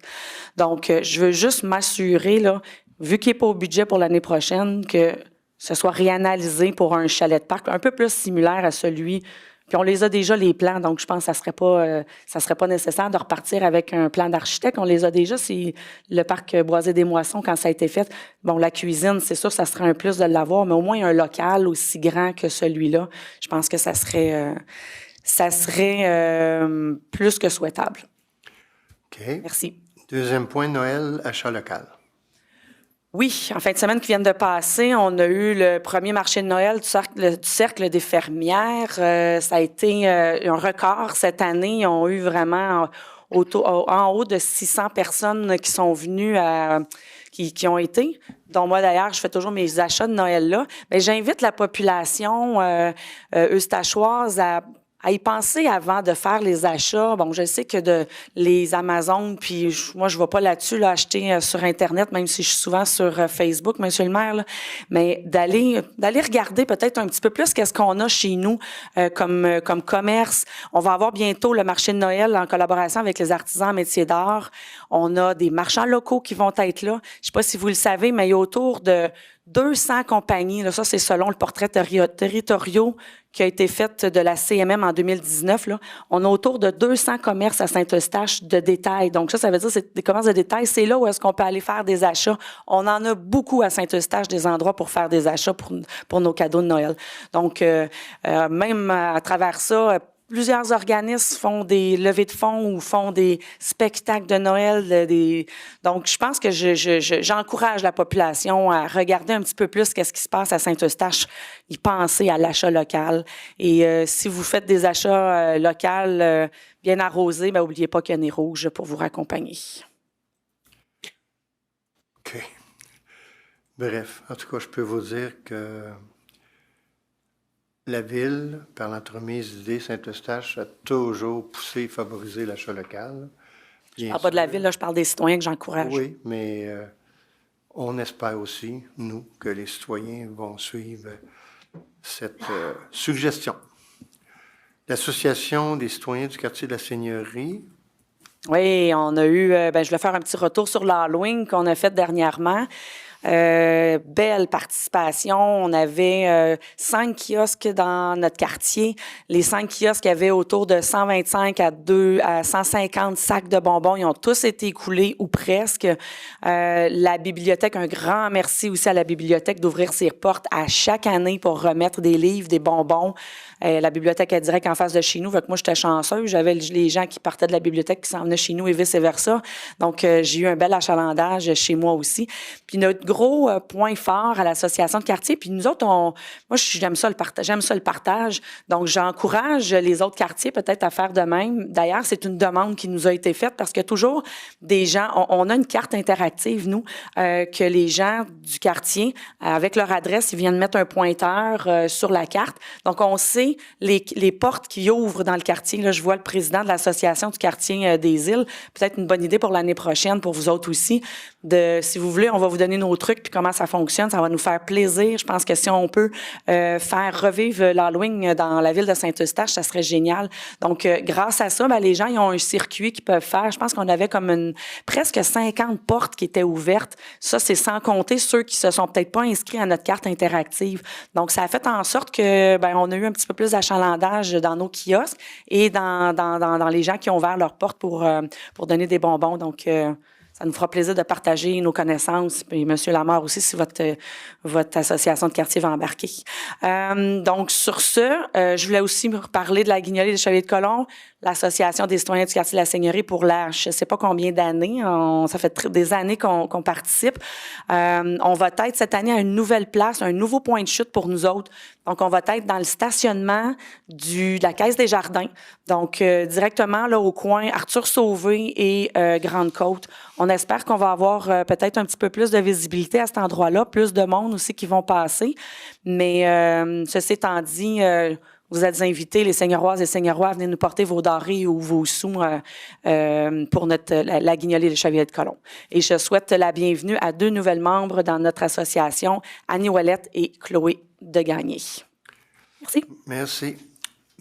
G: Donc, je veux juste m'assurer, là, vu qu'il n'est pas au budget pour l'année prochaine, que ce soit réanalysé pour un chalet de parc un peu plus similaire à celui. Puis on les a déjà, les plans, donc je pense que ça serait pas nécessaire de repartir avec un plan d'architecte. On les a déjà, c'est le parc Boisé des Moissons, quand ça a été fait. Bon, la cuisine, c'est sûr, ça serait un plus de l'avoir, mais au moins un local aussi grand que celui-là, je pense que ça serait plus que souhaitable.
A: OK.
G: Merci.
A: Deuxième point, Noël, achat local.
G: Oui, en fin de semaine qui vient de passer, on a eu le premier marché de Noël du Cercle des Fermières. Ça a été un record cette année. Ils ont eu vraiment en haut de 600 personnes qui sont venues, qui ont été. Dont moi, d'ailleurs, je fais toujours mes achats de Noël là. Mais j'invite la population eustachoise à y penser avant de faire les achats. Bon, je sais que les Amazon, puis moi, je ne vais pas là-dessus là, acheter sur Internet, même si je suis souvent sur Facebook, Monsieur le maire, là, mais d'aller regarder peut-être un petit peu plus qu'est-ce qu'on a chez nous comme commerce. On va avoir bientôt le marché de Noël en collaboration avec les artisans en métiers d'art. On a des marchands locaux qui vont être là. Je ne sais pas si vous le savez, mais il y a autour de 200 compagnies, là, ça c'est selon le portrait territoriaux, qui a été faite de la CMM en 2019, là, on a autour de 200 commerces à Saint-Eustache de détail. Donc ça veut dire que c'est des commerces de détail. C'est là où est-ce qu'on peut aller faire des achats. On en a beaucoup à Saint-Eustache, des endroits pour faire des achats pour nos cadeaux de Noël. Donc, même à travers ça, plusieurs organismes font des levées de fonds ou font des spectacles de Noël. Donc, je pense que j'encourage la population à regarder un petit peu plus qu'est-ce qui se passe à Saint-Eustache, y penser à l'achat local. Et si vous faites des achats locaux bien arrosés, ben, n'oubliez pas qu'il y a Nez Rouge pour vous raccompagner.
A: OK. Bref, en tout cas, je peux vous dire que la Ville, par l'entremise d'idées Saint-Eustache, a toujours poussé et favorisé l'achat local.
G: Je parle pas de la Ville, là, je parle des citoyens que j'encourage.
A: Oui, mais on espère aussi, nous, que les citoyens vont suivre cette suggestion. L'Association des citoyens du quartier de la Seigneurie.
G: Oui, on a eu, je vais faire un petit retour sur l'Halloween qu'on a fait dernièrement. Belle participation. On avait 5 kiosques dans notre quartier. Les 5 kiosques avaient autour de 125 à 150 sacs de bonbons. Ils ont tous été écoulés ou presque. La bibliothèque, un grand merci aussi à la bibliothèque d'ouvrir ses portes à chaque année pour remettre des livres, des bonbons. La bibliothèque est direct en face de chez nous. Fait que moi, j'étais chanceuse. J'avais les gens qui partaient de la bibliothèque qui s'en venaient chez nous et vice-versa. Donc, j'ai eu un bel achalandage chez moi aussi. Puis notre gros point fort à l'association de quartier, puis nous autres, moi, j'aime ça le partage. Donc, j'encourage les autres quartiers peut-être à faire de même. D'ailleurs, c'est une demande qui nous a été faite parce que toujours des gens, on a une carte interactive, nous, que les gens du quartier, avec leur adresse, ils viennent mettre un pointeur sur la carte. Donc, on sait les portes qui ouvrent dans le quartier. Là, je vois le président de l'association du quartier des Îles. Peut-être une bonne idée pour l'année prochaine, pour vous autres aussi. Si vous voulez, on va vous donner nos trucs puis comment ça fonctionne. Ça va nous faire plaisir. Je pense que si on peut faire revivre l'Halloween dans la ville de Saint-Eustache, ça serait génial. Donc, grâce à ça, les gens ils ont un circuit qu'ils peuvent faire. Je pense qu'on avait comme presque 50 portes qui étaient ouvertes. Ça, c'est sans compter ceux qui se sont peut-être pas inscrits à notre carte interactive. Donc, ça a fait en sorte que on a eu un petit peu plus d'achalandage dans nos kiosques et dans les gens qui ont ouvert leurs portes pour donner des bonbons. Donc, ça nous fera plaisir de partager nos connaissances. Et M. Lamarre aussi, si votre association de quartier va embarquer. Donc, sur ce, je voulais aussi me parler de la Guignolée des Chevaliers de Colomb, l'Association des citoyens du quartier de la Seigneurie pour je ne sais pas combien d'années. Ça fait des années qu'on participe. On va être cette année à une nouvelle place, un nouveau point de chute pour nous autres. Donc, on va être dans le stationnement de la Caisse des Jardins. Donc, directement là au coin Arthur Sauvé et Grande-Côte. On espère qu'on va avoir peut-être un petit peu plus de visibilité à cet endroit-là, plus de monde aussi qui vont passer. Mais ceci étant dit, vous êtes invités, les Seigneuroises et Seigneurois, à venir nous porter vos denrées ou vos sous pour la Guignolée des Chevaliers de Colomb. Et je souhaite la bienvenue à 2 nouvelles membres dans notre association, Annie Ouellette et Chloé Degagné. Merci.
A: Merci.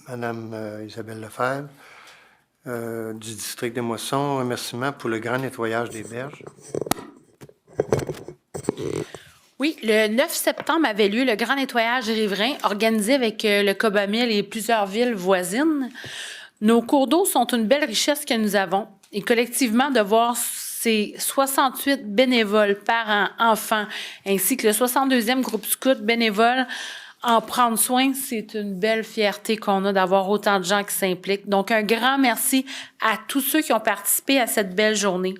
A: Madame Isabelle Lefebvre, du district de Moisson, un remerciement pour le grand nettoyage des berges.
K: Oui, le 9 septembre avait lieu le grand nettoyage riverain organisé avec le Cobamil et plusieurs villes voisines. Nos cours d'eau sont une belle richesse que nous avons et collectivement de voir ces 68 bénévoles, parents, enfants, ainsi que le 62e groupe scout bénévole en prendre soin, c'est une belle fierté qu'on a d'avoir autant de gens qui s'impliquent. Donc, un grand merci à tous ceux qui ont participé à cette belle journée.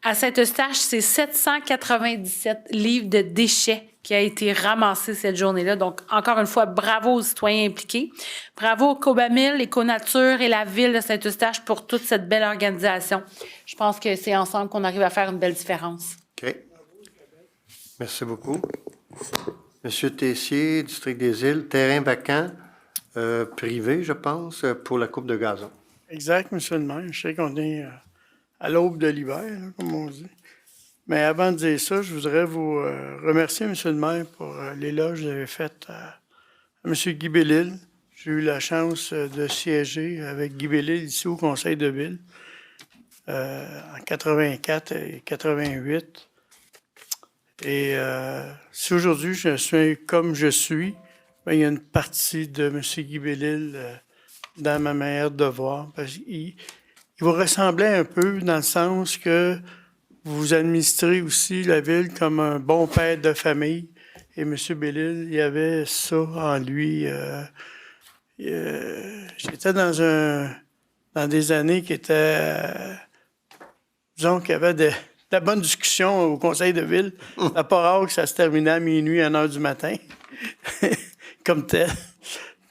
K: À Saint-Eustache, c'est 797 livres de déchets qui a été ramassé cette journée-là. Donc, encore une fois, bravo aux citoyens impliqués. Bravo au Cobamil, Éco-Nature et la Ville de Saint-Eustache pour toute cette belle organisation. Je pense que c'est ensemble qu'on arrive à faire une belle différence.
A: OK. Merci beaucoup. Monsieur Tessier, District des Îles, terrain vacant, privé, je pense, pour la coupe de gazon.
H: Exact, monsieur le maire. Je sais qu'on est à l'aube de l'hiver, là, comme on dit. Mais avant de dire ça, je voudrais vous remercier, monsieur le maire, pour l'éloge que vous avez fait à M. Guy Bellil. J'ai eu la chance de siéger avec Guy Bellil ici au Conseil de ville en 84 et 88. Et si aujourd'hui je suis comme je suis, ben, il y a une partie de M. Guy Bellil dans ma manière de voir. Parce qu'il vous ressemblait un peu dans le sens que vous administrez aussi la ville comme un bon père de famille. Et M. Bellil, il y avait ça en lui. J'étais dans des années qui étaient, disons, qu'il y avait de la bonne discussion au conseil de ville. C'est pas rare que ça se terminait à minuit, à 1h du matin, comme tel.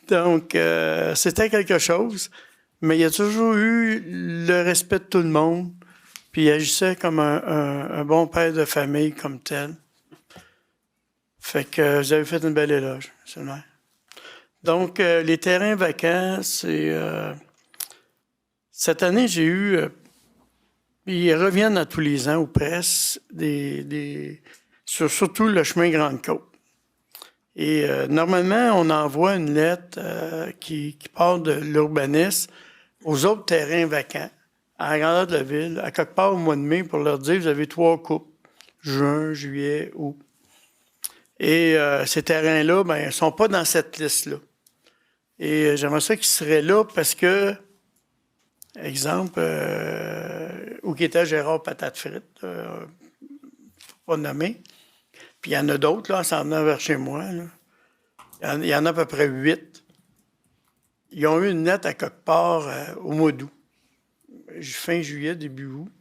H: Donc, c'était quelque chose. Mais il y a toujours eu le respect de tout le monde. Puis il agissait comme un bon père de famille comme tel. Fait que vous avez fait une belle éloge, M. le maire. Donc, les terrains vacants, c'est... cette année, j'ai eu... ils reviennent à tous les ans, ou presque, surtout le chemin Grande-Côte. Et normalement, on envoie une lettre qui part de l'urbanisme aux autres terrains vacants, à la grandeur de la ville, à quelque part au mois de mai, pour leur dire, vous avez 3 coupes, juin, juillet, août. Et ces terrains-là, ben, ils ne sont pas dans cette liste-là. Et j'aimerais ça qu'ils seraient là parce que, exemple, où qui était Gérard Patate Frite, pas nommé. Puis il y en a d'autres, là, en s'en venant vers chez moi. Là. Il y en a à peu près 8. Ils ont eu une lettre à quelque part au mois d'août. Fin juillet, début août.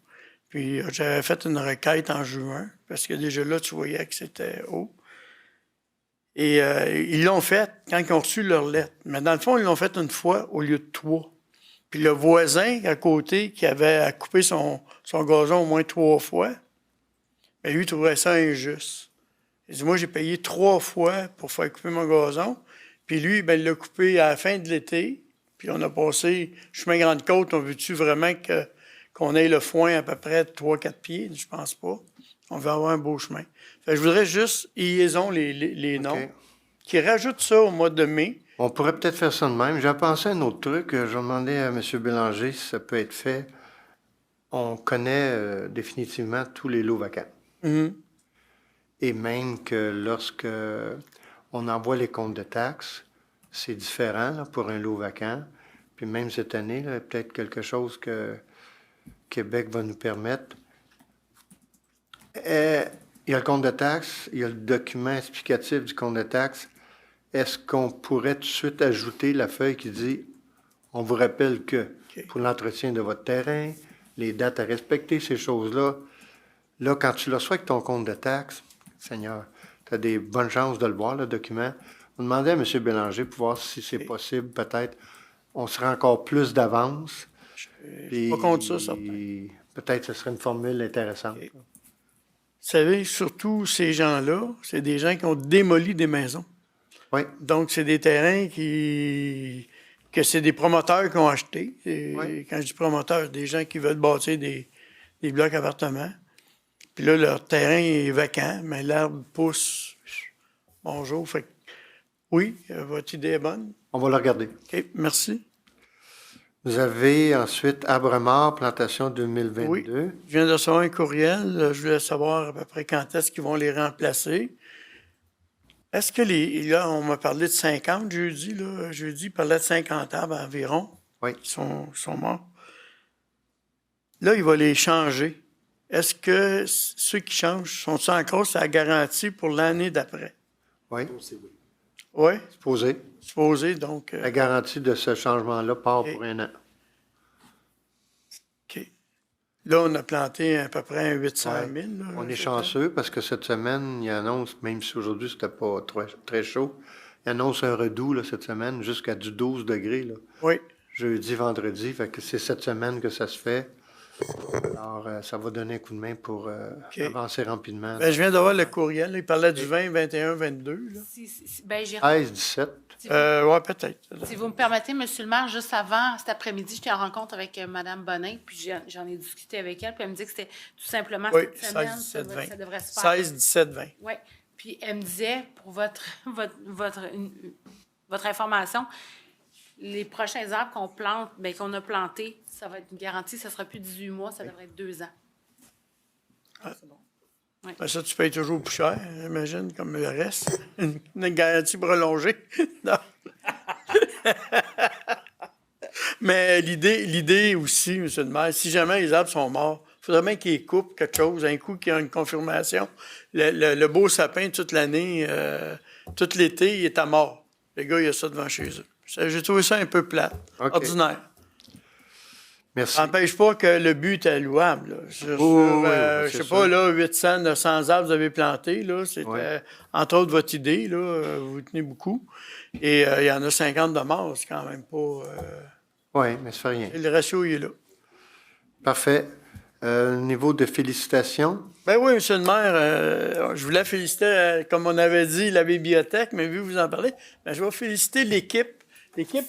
H: Puis j'avais fait une requête en juin, parce que déjà là, tu voyais que c'était haut. Et ils l'ont fait quand ils ont reçu leur lettre. Mais dans le fond, ils l'ont fait une fois au lieu de 3. Puis le voisin à côté, qui avait à couper son gazon au moins 3 fois, bien, lui, il trouvait ça injuste. Il dit, moi, j'ai payé 3 fois pour faire couper mon gazon. Puis lui, ben, il l'a coupé à la fin de l'été. Puis on a passé chemin Grande-Côte. On veut-tu vraiment qu'on ait le foin à peu près de 3-4 pieds? Je pense pas. On veut avoir un beau chemin. Fait que je voudrais juste, ils ont les noms,
A: OK.
H: qui rajoutent ça au mois de mai.
A: On pourrait peut-être faire ça de même. J'ai pensé à un autre truc. Je demandais à M. Bélanger si ça peut être fait. On connaît définitivement tous les lots vacants.
H: Mm-hmm.
A: Et même que lorsque on envoie les comptes de taxes, c'est différent là, pour un lot vacant. Puis même cette année, là, peut-être quelque chose que Québec va nous permettre. Il y a le compte de taxes, il y a le document explicatif du compte de taxes. Est-ce qu'on pourrait tout de suite ajouter la feuille qui dit « On vous rappelle que pour l'entretien de votre terrain, les dates à respecter, ces choses-là, là, quand tu le reçois avec ton compte de taxes, Seigneur, tu as des bonnes chances de le voir, le document. » On demandait à M. Bélanger pour voir si c'est possible, peut-être. On serait encore plus d'avance.
H: Je suis pas contre ça, certain.
A: Peut-être que ce serait une formule intéressante.
H: Vous savez, surtout ces gens-là, c'est des gens qui ont démoli des maisons.
A: Oui.
H: Donc, c'est des terrains que c'est des promoteurs qui ont achetés.
A: Oui.
H: Quand je dis promoteurs, des gens qui veulent bâtir des blocs appartements. Puis là, leur terrain est vacant, mais l'herbe pousse. Bonjour. Fait que, oui, votre idée est bonne.
A: On va le regarder.
H: OK, merci.
A: Vous avez ensuite Abremard, plantation 2022.
H: Oui, je viens de recevoir un courriel. Je voulais savoir à peu près quand est-ce qu'ils vont les remplacer. Est-ce que là, on m'a parlé de 50 jeudi, là. Jeudi, il parlait de 50 arbres environ.
A: Oui.
H: Qui sont morts. Là, il va les changer. Est-ce que ceux qui changent sont encore sur la garantie pour l'année d'après?
A: Oui.
H: Oui?
A: Supposé.
H: Supposé, donc.
A: La garantie de ce changement-là part pour 1 an.
H: OK. Là, on a planté à peu près 800 000. Là,
A: on est chanceux parce que cette semaine, il annonce, même si aujourd'hui, c'était pas très chaud, il annonce un redout là, cette semaine jusqu'à du 12 degrés. Là.
H: Oui.
A: Jeudi, vendredi. Fait que c'est cette semaine que ça se fait. Alors, ça va donner un coup de main pour avancer rapidement.
H: Ben, je viens d'avoir le courriel. Il parlait du 20, 21, 22. Là.
K: Ben,
A: 13, 17.
H: Oui, peut-être.
K: Si vous me permettez, M. le maire, juste avant, cet après-midi, j'étais en rencontre avec Mme Bonin, puis j'en ai discuté avec elle, puis elle me dit que c'était tout simplement cette semaine,
H: 16, 17, 20.
K: ça devrait se faire.
H: 16, 17, 20.
K: Oui. Puis elle me disait, pour votre information, les prochains arbres qu'on plante, bien, qu'on a plantés, ça va être une garantie, ça ne sera plus 18 mois, ça devrait être 2 ans.
H: Ah, c'est bon.
K: Oui.
H: Ben ça, tu payes toujours plus cher, j'imagine, comme le reste. Une garantie prolongée. Non. Mais l'idée aussi, M. le maire, si jamais les arbres sont morts, il faudrait bien qu'ils coupent quelque chose, un coup qu'il y a une confirmation. Le beau sapin, toute l'année, tout l'été, il est à mort. Le gars, il a ça devant chez eux. J'ai trouvé ça un peu plate, ordinaire.
A: Merci.
H: Ça n'empêche pas que le but est louable. Là. Je sais pas, là, 800, 900 arbres vous avez plantés. C'était, entre autres, votre idée. Là, vous tenez beaucoup. Et il y en a 50 de morts. C'est quand même pas...
A: Oui, mais ça fait rien.
H: Le ratio, il est là.
A: Parfait. Niveau de félicitations.
H: Ben oui, M. le maire, je voulais féliciter, comme on avait dit, la bibliothèque, mais vu que vous en parlez, ben, je vais féliciter l'équipe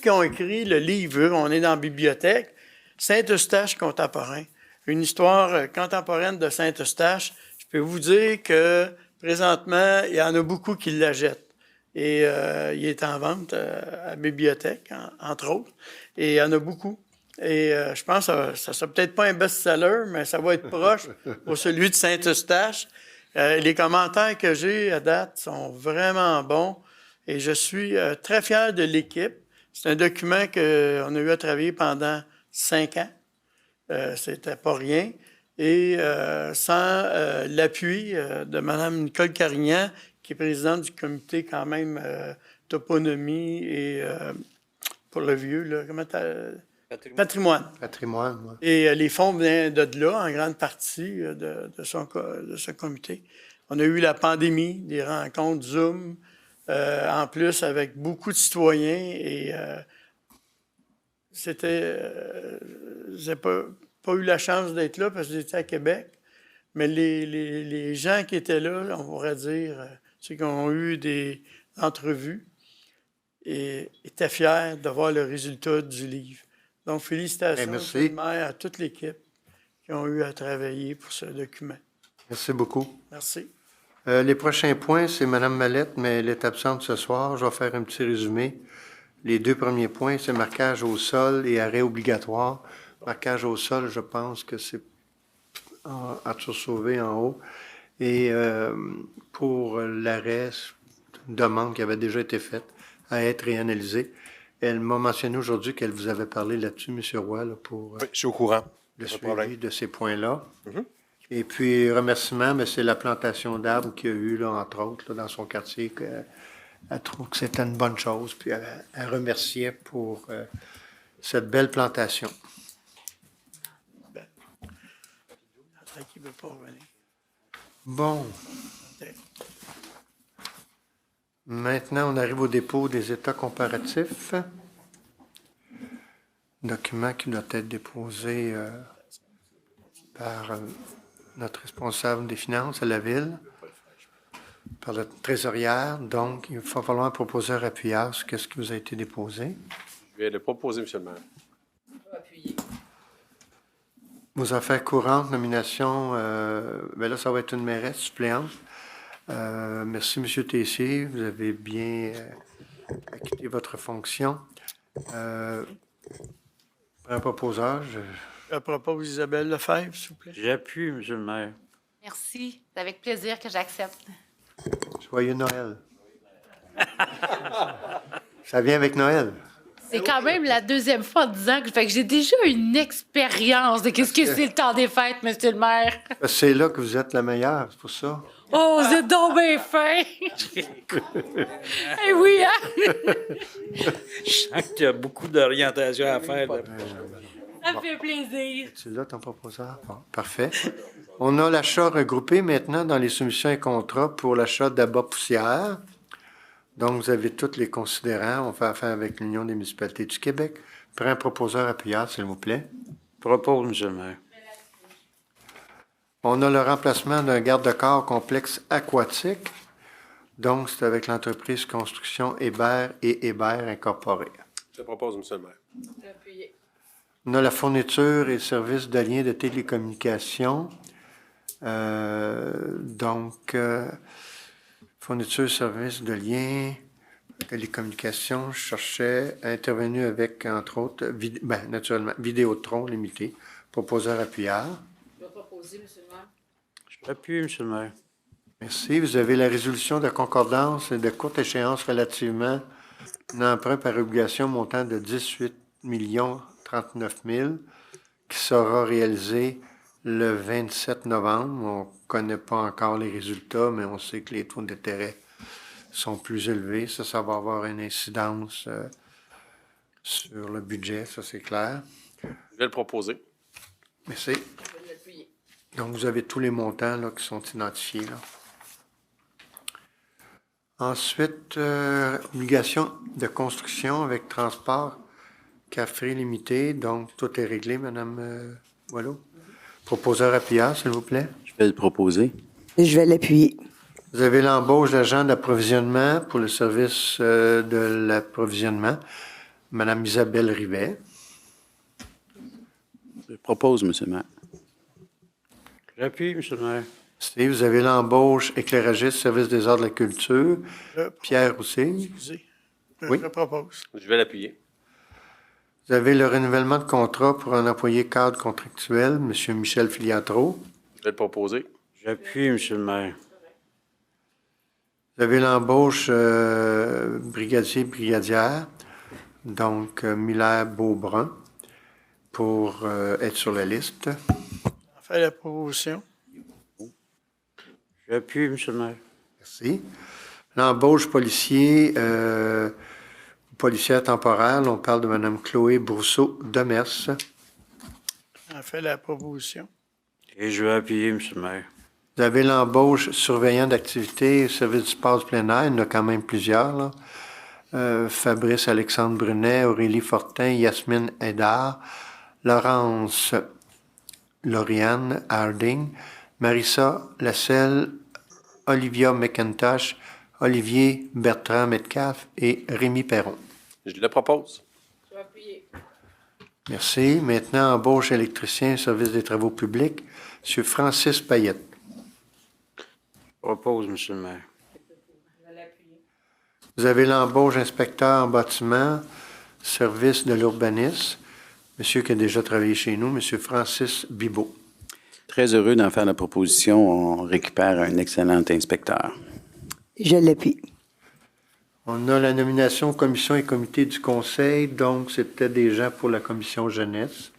H: qui ont écrit le livre. On est dans la bibliothèque. Saint-Eustache contemporain. Une histoire contemporaine de Saint-Eustache. Je peux vous dire que présentement, il y en a beaucoup qui la jettent. Et il est en vente à la bibliothèque, entre autres. Et il y en a beaucoup. Et je pense que ça ne sera peut-être pas un best-seller, mais ça va être proche pour celui de Saint-Eustache. Les commentaires que j'ai à date sont vraiment bons. Et je suis très fier de l'équipe. C'est un document qu'on a eu à travailler pendant 5 ans. C'était pas rien. Et sans l'appui de Mme Nicole Carignan, qui est présidente du comité quand même toponymie et pour le vieux, là, comment Patrimoine.
A: Patrimoine, oui.
H: Et les fonds viennent de là, en grande partie, de ce comité. On a eu la pandémie, des rencontres Zoom, en plus avec beaucoup de citoyens et j'ai pas eu la chance d'être là parce que j'étais à Québec, mais les gens qui étaient là, on pourrait dire, ceux qui ont eu des entrevues, et étaient fiers de voir le résultat du livre. Donc, félicitations
A: merci.
H: M. le maire, à toute l'équipe qui ont eu à travailler pour ce document.
A: Merci beaucoup.
H: Merci.
A: Les prochains points, c'est Mme Mallette, mais elle est absente ce soir. Je vais faire un petit résumé. Les 2 premiers points, c'est marquage au sol et arrêt obligatoire. Marquage au sol, je pense que c'est Arthur Sauvé en haut. Et pour l'arrêt, une demande qui avait déjà été faite à être réanalysée. Elle m'a mentionné aujourd'hui qu'elle vous avait parlé là-dessus, M. Roy, là, pour
L: oui, je suis au courant.
A: Le suivi de ces points-là. Mm-hmm. Et puis, remerciement, mais c'est la plantation d'arbres qu'il y a eu, là, entre autres, là, dans son quartier, qu'elle trouve que c'était une bonne chose. Puis, elle remerciait pour cette belle plantation.
H: Qui veut pas revenir.
A: Bon. Maintenant, on arrive au dépôt des états comparatifs. Document qui doit être déposé par notre responsable des finances à la Ville, par la trésorière. Donc, il va falloir proposer un appuyeur sur ce qui vous a été déposé.
L: Je vais le proposer, M. le maire.
A: Vos affaires courantes, nomination, bien là, ça va être une mairesse suppléante. Merci, M. Tessier. Vous avez bien acquitté votre fonction. Un proposeur.
H: Je propose Isabelle Lefebvre, s'il vous plaît.
E: J'appuie, M. le maire.
K: Merci. C'est avec plaisir que j'accepte.
A: Joyeux Noël. Ça vient avec Noël.
K: C'est quand même la 2e fois en 10 ans que j'ai déjà une expérience de qu'est-ce que c'est le temps des fêtes, M. le maire.
A: C'est là que vous êtes la meilleure, c'est pour ça.
K: Oh, vous êtes donc bien fin! Eh oui, hein?
E: Je sens qu'il y a beaucoup d'orientation à faire. Là.
K: Ça me fait plaisir.
A: C'est là ton proposeur? Bon, parfait. On a l'achat regroupé maintenant dans les soumissions et contrats pour l'achat d'abats poussière. Donc, vous avez tous les considérants. On fait affaire avec l'Union des municipalités du Québec. Prends un proposeur appuyeur, s'il vous plaît.
E: Propose, M. le maire.
A: On a le remplacement d'un garde-corps complexe aquatique. Donc, c'est avec l'entreprise Construction Hébert et Hébert Incorporé.
L: Je propose, M. le maire.
A: On a la fourniture et services de liens de télécommunication. Fourniture, services de liens, télécommunications, je cherchais, intervenu avec, entre autres, naturellement, Vidéotron Limité, proposeur appuyeur.
K: Je vais proposer, M. le maire.
E: J'appuie, M. le maire.
A: Merci. Vous avez la résolution de concordance de courte échéance relativement à un emprunt par obligation montant de 18 039 000 qui sera réalisé le 27 novembre. On ne connaît pas encore les résultats, mais on sait que les taux d'intérêt sont plus élevés. Ça va avoir une incidence sur le budget, ça c'est clair.
L: Je vais le proposer.
A: Merci. Donc, vous avez tous les montants là, qui sont identifiés. Là. Ensuite, obligation de construction avec transport Café limité. Donc, tout est réglé, Mme Boileau. Proposeur appuyeur, s'il vous plaît.
D: Je vais le proposer.
B: Je vais l'appuyer.
A: Vous avez l'embauche d'agent d'approvisionnement pour le service de l'approvisionnement. Mme Isabelle Rivet.
D: Je le propose, M. le maire.
E: J'appuie, M. le maire.
A: Merci. Vous avez l'embauche éclairagiste, service des arts de la culture. Pierre aussi.
H: Excusez.
A: Oui.
H: Je propose.
L: Je vais l'appuyer.
A: Vous avez le renouvellement de contrat pour un employé cadre contractuel, M. Michel Filiatro.
L: Je vais le proposer.
E: J'appuie, M. le maire.
A: Vous avez l'embauche brigadière, donc Miller-Beaubrun, pour être sur la liste.
H: On fait la proposition.
E: J'appuie, M. le maire.
A: Merci. L'embauche policière temporaire, on parle de Mme Chloé Brousseau-Demers.
H: On fait la proposition.
E: Et je vais appuyer, M. le maire.
A: Vous avez l'embauche surveillant d'activité, service du sport du plein air, il y en a quand même plusieurs. Là. Fabrice Alexandre Brunet, Aurélie Fortin, Yasmine Hédard, Laurence Lauriane Harding, Marissa Lasselle, Olivia McIntosh, Olivier Bertrand Metcalfe et Rémi Perron.
L: Je le propose.
K: Je vais appuyer.
A: Merci. Maintenant, embauche électricien, service des travaux publics, M. Francis Payette.
E: Je propose, M. le maire.
K: Je vais l'appuyer.
A: Vous avez l'embauche inspecteur en bâtiment, service de l'urbanisme, monsieur qui a déjà travaillé chez nous, M. Francis Bibot.
D: Très heureux d'en faire la proposition. On récupère un excellent inspecteur.
B: Je l'appuie.
A: On a la nomination commission et comité du conseil, donc c'était déjà pour la commission jeunesse.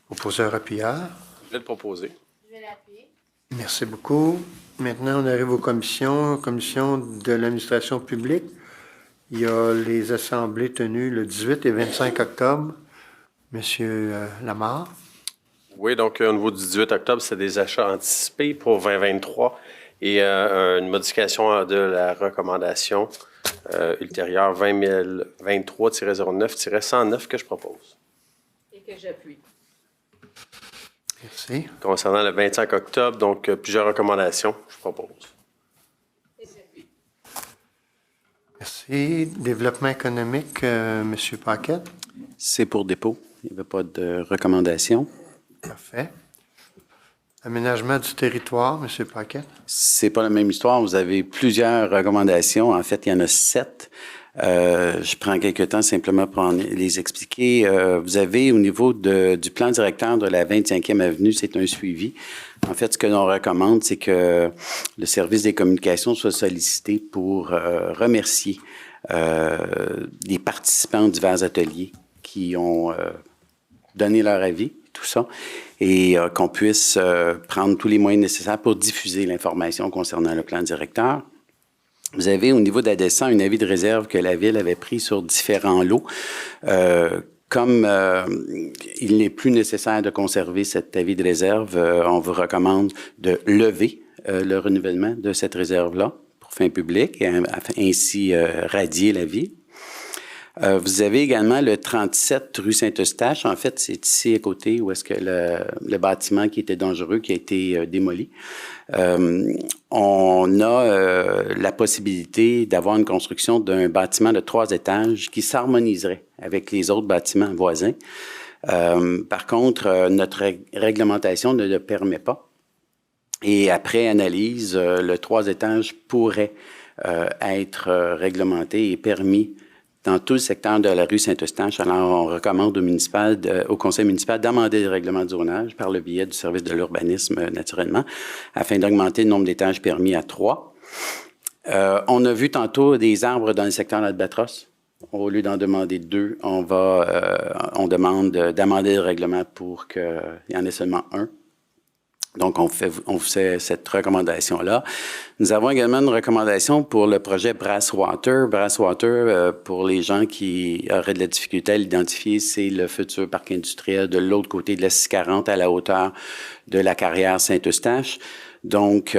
A: Proposeur appuyeur.
L: Je vais le proposer.
K: Je vais l'appuyer.
A: Merci beaucoup. Maintenant, on arrive aux commissions. Commission de l'administration publique. Il y a les assemblées tenues le 18 et 25 octobre. Monsieur Lamarre.
L: Oui, donc au niveau du 18 octobre, c'est des achats anticipés pour 2023 et une modification de la recommandation ultérieure 2023-09-109 que je propose.
K: Et que j'appuie.
A: Merci.
L: Concernant le 25 octobre, donc plusieurs recommandations, je propose.
K: Et j'appuie.
A: Merci. Développement économique, Monsieur Paquette.
D: C'est pour dépôt. Il n'y avait pas de recommandation.
A: Parfait. Aménagement du territoire, M. Paquette.
D: C'est pas la même histoire. Vous avez plusieurs recommandations. En fait, il y en a 7. Je prends quelques temps simplement pour les expliquer. Vous avez au niveau du plan directeur de la 25e avenue, c'est un suivi. En fait, ce que l'on recommande, c'est que le service des communications soit sollicité pour remercier les participants aux divers ateliers qui ont donné leur avis, tout ça, et qu'on puisse prendre tous les moyens nécessaires pour diffuser l'information concernant le plan directeur. Vous avez au niveau d'Adessan un avis de réserve que la Ville avait pris sur différents lots. Comme il n'est plus nécessaire de conserver cet avis de réserve, on vous recommande de lever le renouvellement de cette réserve-là pour fin publique et ainsi radier l'avis. Vous avez également le 37 rue Saint-Eustache. En fait, c'est ici à côté où est-ce que le bâtiment qui était dangereux, qui a été démoli. On a la possibilité d'avoir une construction d'un bâtiment de 3 étages qui s'harmoniserait avec les autres bâtiments voisins. Par contre, notre réglementation ne le permet pas. Et après analyse, le 3 étages pourrait être réglementé et permis dans tout le secteur de la rue Saint-Eustache. Alors, on recommande au conseil municipal d'amender le règlement de zonage par le biais du service de l'urbanisme, naturellement, afin d'augmenter le nombre d'étages permis à 3. On a vu tantôt des arbres dans le secteur d'Albatros. Au lieu d'en demander 2, on demande d'amender le règlement pour qu'il y en ait seulement 1. Donc, on fait cette recommandation-là. Nous avons également une recommandation pour le projet Brasswater. Brasswater, pour les gens qui auraient de la difficulté à l'identifier, c'est le futur parc industriel de l'autre côté de la 640 à la hauteur de la carrière Saint-Eustache. Donc,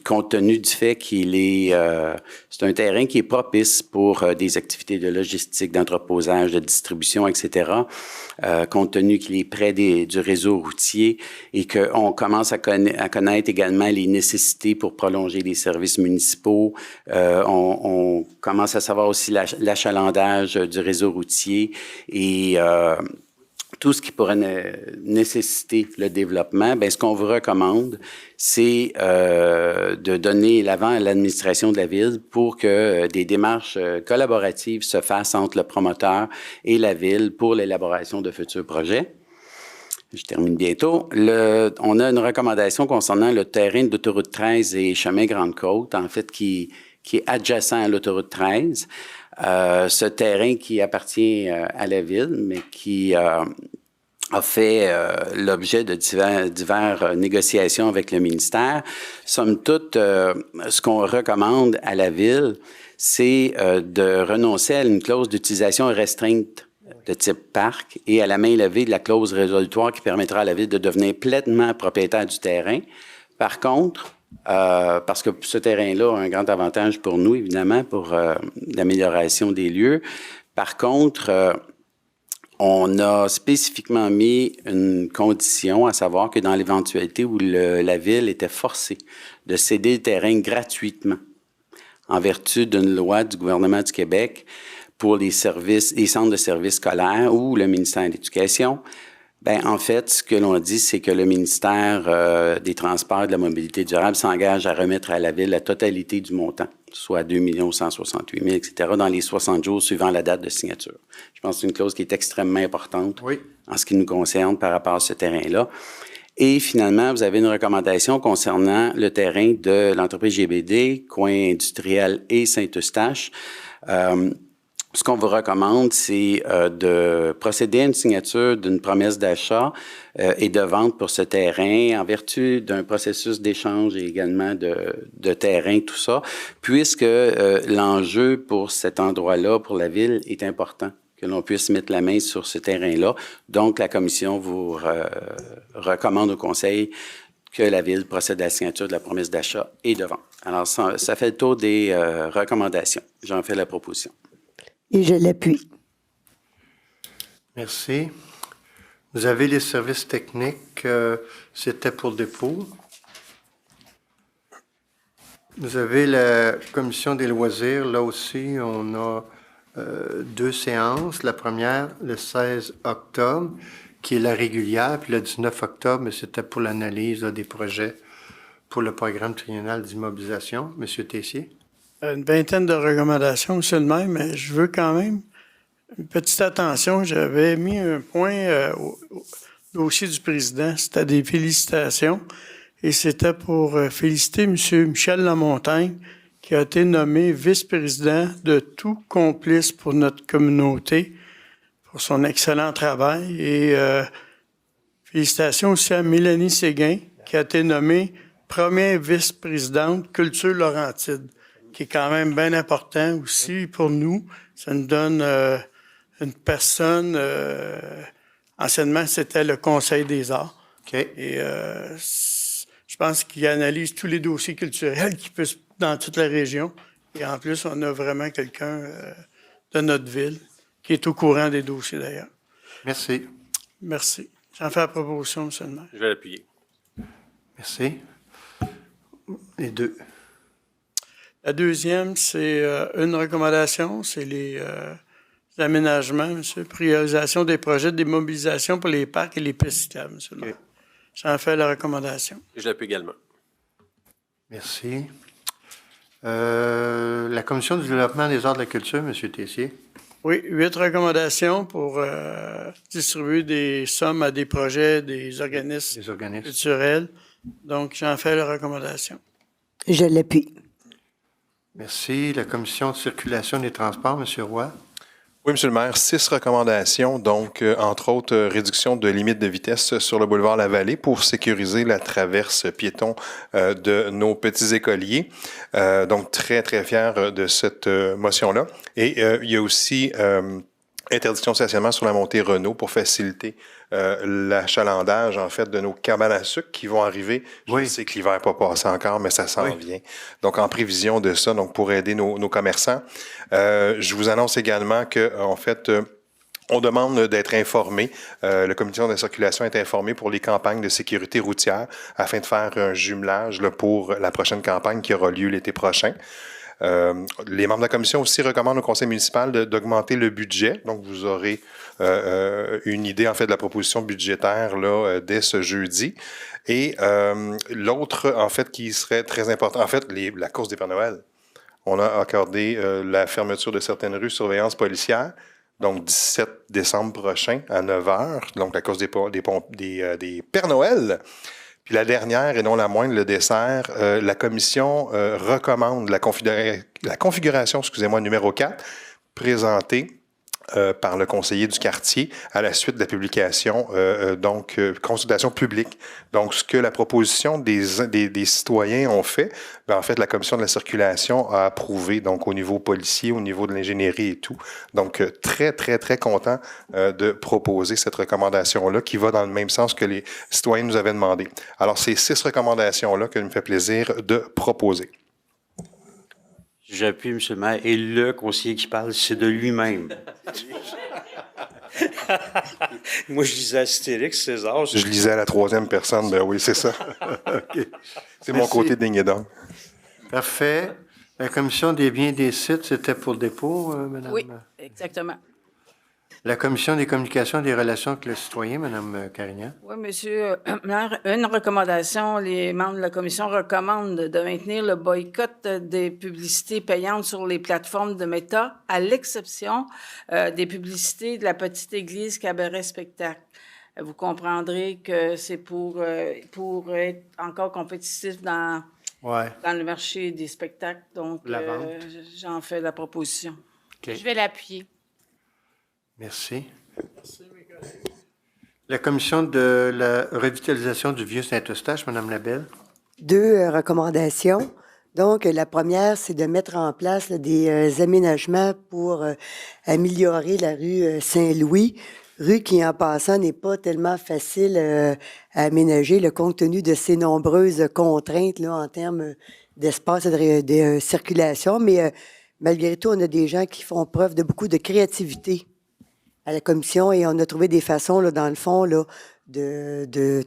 D: compte tenu du fait c'est un terrain qui est propice pour des activités de logistique, d'entreposage, de distribution, etc., compte tenu qu'il est près du réseau routier et qu'on commence à connaître également les nécessités pour prolonger les services municipaux. On commence à savoir aussi l'achalandage du réseau routier et tout ce qui pourrait nécessiter le développement, bien, ce qu'on vous recommande, c'est de donner l'avant à l'administration de la ville pour que des démarches collaboratives se fassent entre le promoteur et la ville pour l'élaboration de futurs projets. Je termine bientôt. On a une recommandation concernant le terrain de l'autoroute 13 et chemin Grande-Côte, en fait, qui est adjacent à l'autoroute 13. Ce terrain qui appartient à la ville, mais qui a fait l'objet de diverses négociations avec le ministère. Somme toute, ce qu'on recommande à la ville, c'est de renoncer à une clause d'utilisation restreinte de type parc et à la main levée de la clause résolutoire qui permettra à la ville de devenir pleinement propriétaire du terrain. Par contre, parce que ce terrain-là a un grand avantage pour nous, évidemment, pour l'amélioration des lieux. Par contre, on a spécifiquement mis une condition, à savoir que dans l'éventualité où la ville était forcée de céder le terrain gratuitement, en vertu d'une loi du gouvernement du Québec pour les centres de services scolaires ou le ministère de l'Éducation, bien, en fait, ce que l'on dit, c'est que le ministère des Transports et de la Mobilité durable s'engage à remettre à la Ville la totalité du montant, soit 2 168 000, etc., dans les 60 jours suivant la date de signature. Je pense que c'est une clause qui est extrêmement importante en ce qui nous concerne par rapport à ce terrain-là. Et finalement, vous avez une recommandation concernant le terrain de l'entreprise GBD, Coin industriel et Saint-Eustache. Ce qu'on vous recommande, c'est de procéder à une signature d'une promesse d'achat et de vente pour ce terrain en vertu d'un processus d'échange et également de terrain, tout ça, puisque l'enjeu pour cet endroit-là, pour la ville, est important, que l'on puisse mettre la main sur ce terrain-là. Donc, la Commission vous recommande au Conseil que la Ville procède à la signature de la promesse d'achat et de vente. Alors, ça fait le tour des recommandations. J'en fais la proposition.
B: Et je l'appuie.
A: Merci. Vous avez les services techniques, c'était pour dépôt. Vous avez la commission des loisirs, là aussi, on a 2 séances. La première, le 16 octobre, qui est la régulière, puis le 19 octobre, mais c'était pour l'analyse des projets pour le programme triennal d'immobilisation. Monsieur Tessier.
H: Une vingtaine de recommandations, monsieur le maire, mais je veux quand même une petite attention. J'avais mis un point au dossier du président. C'était des félicitations. Et c'était pour féliciter M. Michel Lamontagne, qui a été nommé vice-président de Tout Complice pour notre communauté, pour son excellent travail. Et félicitations aussi à Mélanie Séguin, qui a été nommée première vice-présidente Culture Laurentide, qui est quand même bien important aussi pour nous. Ça nous donne une personne, anciennement c'était le Conseil des arts.
A: Okay.
H: Et je pense qu'il analyse tous les dossiers culturels qui peuvent dans toute la région. Et en plus, on a vraiment quelqu'un de notre ville qui est au courant des dossiers d'ailleurs.
A: Merci.
H: Merci. J'en fais la proposition, M. le maire.
L: Je vais l'appuyer.
A: Merci. Les deux.
H: La deuxième, c'est une recommandation, c'est les aménagements, monsieur, priorisation des projets d'immobilisation pour les parcs et les pistes cyclables, monsieur le maire. J'en fais la recommandation.
L: Je l'appuie également.
A: Merci. La Commission du développement des arts de la culture, monsieur Tessier.
H: Oui, 8 recommandations pour distribuer des sommes à des projets des organismes culturels. Donc, j'en fais la recommandation.
B: Je l'appuie.
A: Merci. La Commission de circulation des transports, M. Roy.
M: Oui, M. le maire, 6 recommandations, donc, entre autres, réduction de limite de vitesse sur le boulevard La Vallée pour sécuriser la traverse piéton de nos petits écoliers. Donc, très, très fier de cette motion-là. Et il y a aussi interdiction de stationnement sur la montée Renault pour faciliter l'achalandage, en fait, de nos cabanes à sucre qui vont arriver. Je sais que l'hiver n'est pas passé encore, mais ça s'en vient. Donc, en prévision de ça, donc pour aider nos commerçants, je vous annonce également que, en fait, on demande d'être informé. Le comité de la circulation est informé pour les campagnes de sécurité routière afin de faire un jumelage là, pour la prochaine campagne qui aura lieu l'été prochain. Les membres de la commission aussi recommandent au conseil municipal d'augmenter le budget. Donc, vous aurez une idée, en fait, de la proposition budgétaire là, dès ce jeudi. Et l'autre, en fait, qui serait très important, en fait, la course des Pères Noël. On a accordé la fermeture de certaines rues, surveillance policière. Donc, 17 décembre prochain à 9h, donc la course des Pères Noël. Puis la dernière, et non la moindre, le dessert, la commission recommande la configuration, numéro 4, présentée par le conseiller du quartier à la suite de la publication, consultation publique. Donc, ce que la proposition des citoyens ont fait, en fait, la commission de la circulation a approuvé, donc au niveau policier, au niveau de l'ingénierie et tout. Donc, très, très, très content de proposer cette recommandation-là qui va dans le même sens que les citoyens nous avaient demandé. Alors, c'est 6 recommandations-là que nous fait plaisir de proposer.
E: J'appuie, M. le maire. Et le conseiller qui parle, c'est de lui-même. Moi, je lisais Astérix, César.
M: Je lisais à la 3e personne, ben oui, c'est ça. Okay. C'est mon côté digne donc.
A: Parfait. La commission des biens et des sites, c'était pour le dépôt, Mme?
N: Oui, exactement.
A: La commission des communications et des relations avec le citoyen, Mme Carignan.
N: Oui, monsieur maire, une recommandation, les membres de la commission recommandent de maintenir le boycott des publicités payantes sur les plateformes de Meta, à l'exception des publicités de la petite église Cabaret Spectacle. Vous comprendrez que c'est pour être encore compétitif dans le marché des spectacles. Donc, j'en fais la proposition.
C: Okay. Je vais l'appuyer.
A: Merci. La commission de la revitalisation du vieux Saint-Eustache, Mme Labelle.
B: 2 recommandations. Donc, la première, c'est de mettre en place des aménagements pour améliorer la rue Saint-Louis, rue qui, en passant, n'est pas tellement facile à aménager, compte tenu de ses nombreuses contraintes là, en termes d'espace et de circulation. Mais malgré tout, on a des gens qui font preuve de beaucoup de créativité à la commission et on a trouvé des façons, là, dans le fond, là, de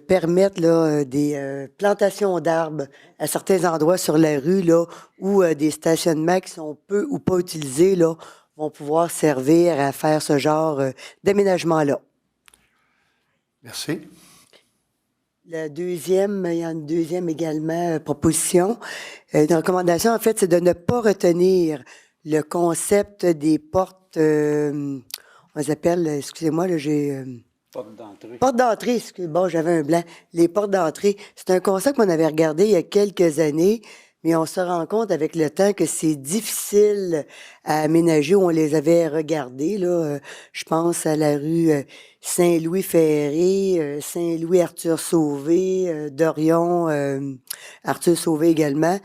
B: permettre là, des plantations d'arbres à certains endroits sur la rue là, où des stationnements qui sont peu ou pas utilisés là, vont pouvoir servir à faire ce genre d'aménagement-là.
A: Merci.
B: La deuxième, il y a une deuxième également proposition. Une recommandation, en fait, c'est de ne pas retenir le concept des portes, on les appelle, excusez-moi, là, j'ai...
E: Porte d'entrée.
B: Porte d'entrée, bon, j'avais un blanc. Les portes d'entrée, c'est un concept qu'on avait regardé il y a quelques années, mais on se rend compte avec le temps que c'est difficile à aménager. On les avait regardés, là. Je pense à la rue Saint-Louis-Ferré, Saint-Louis-Arthur-Sauvé, Dorion, Arthur-Sauvé également.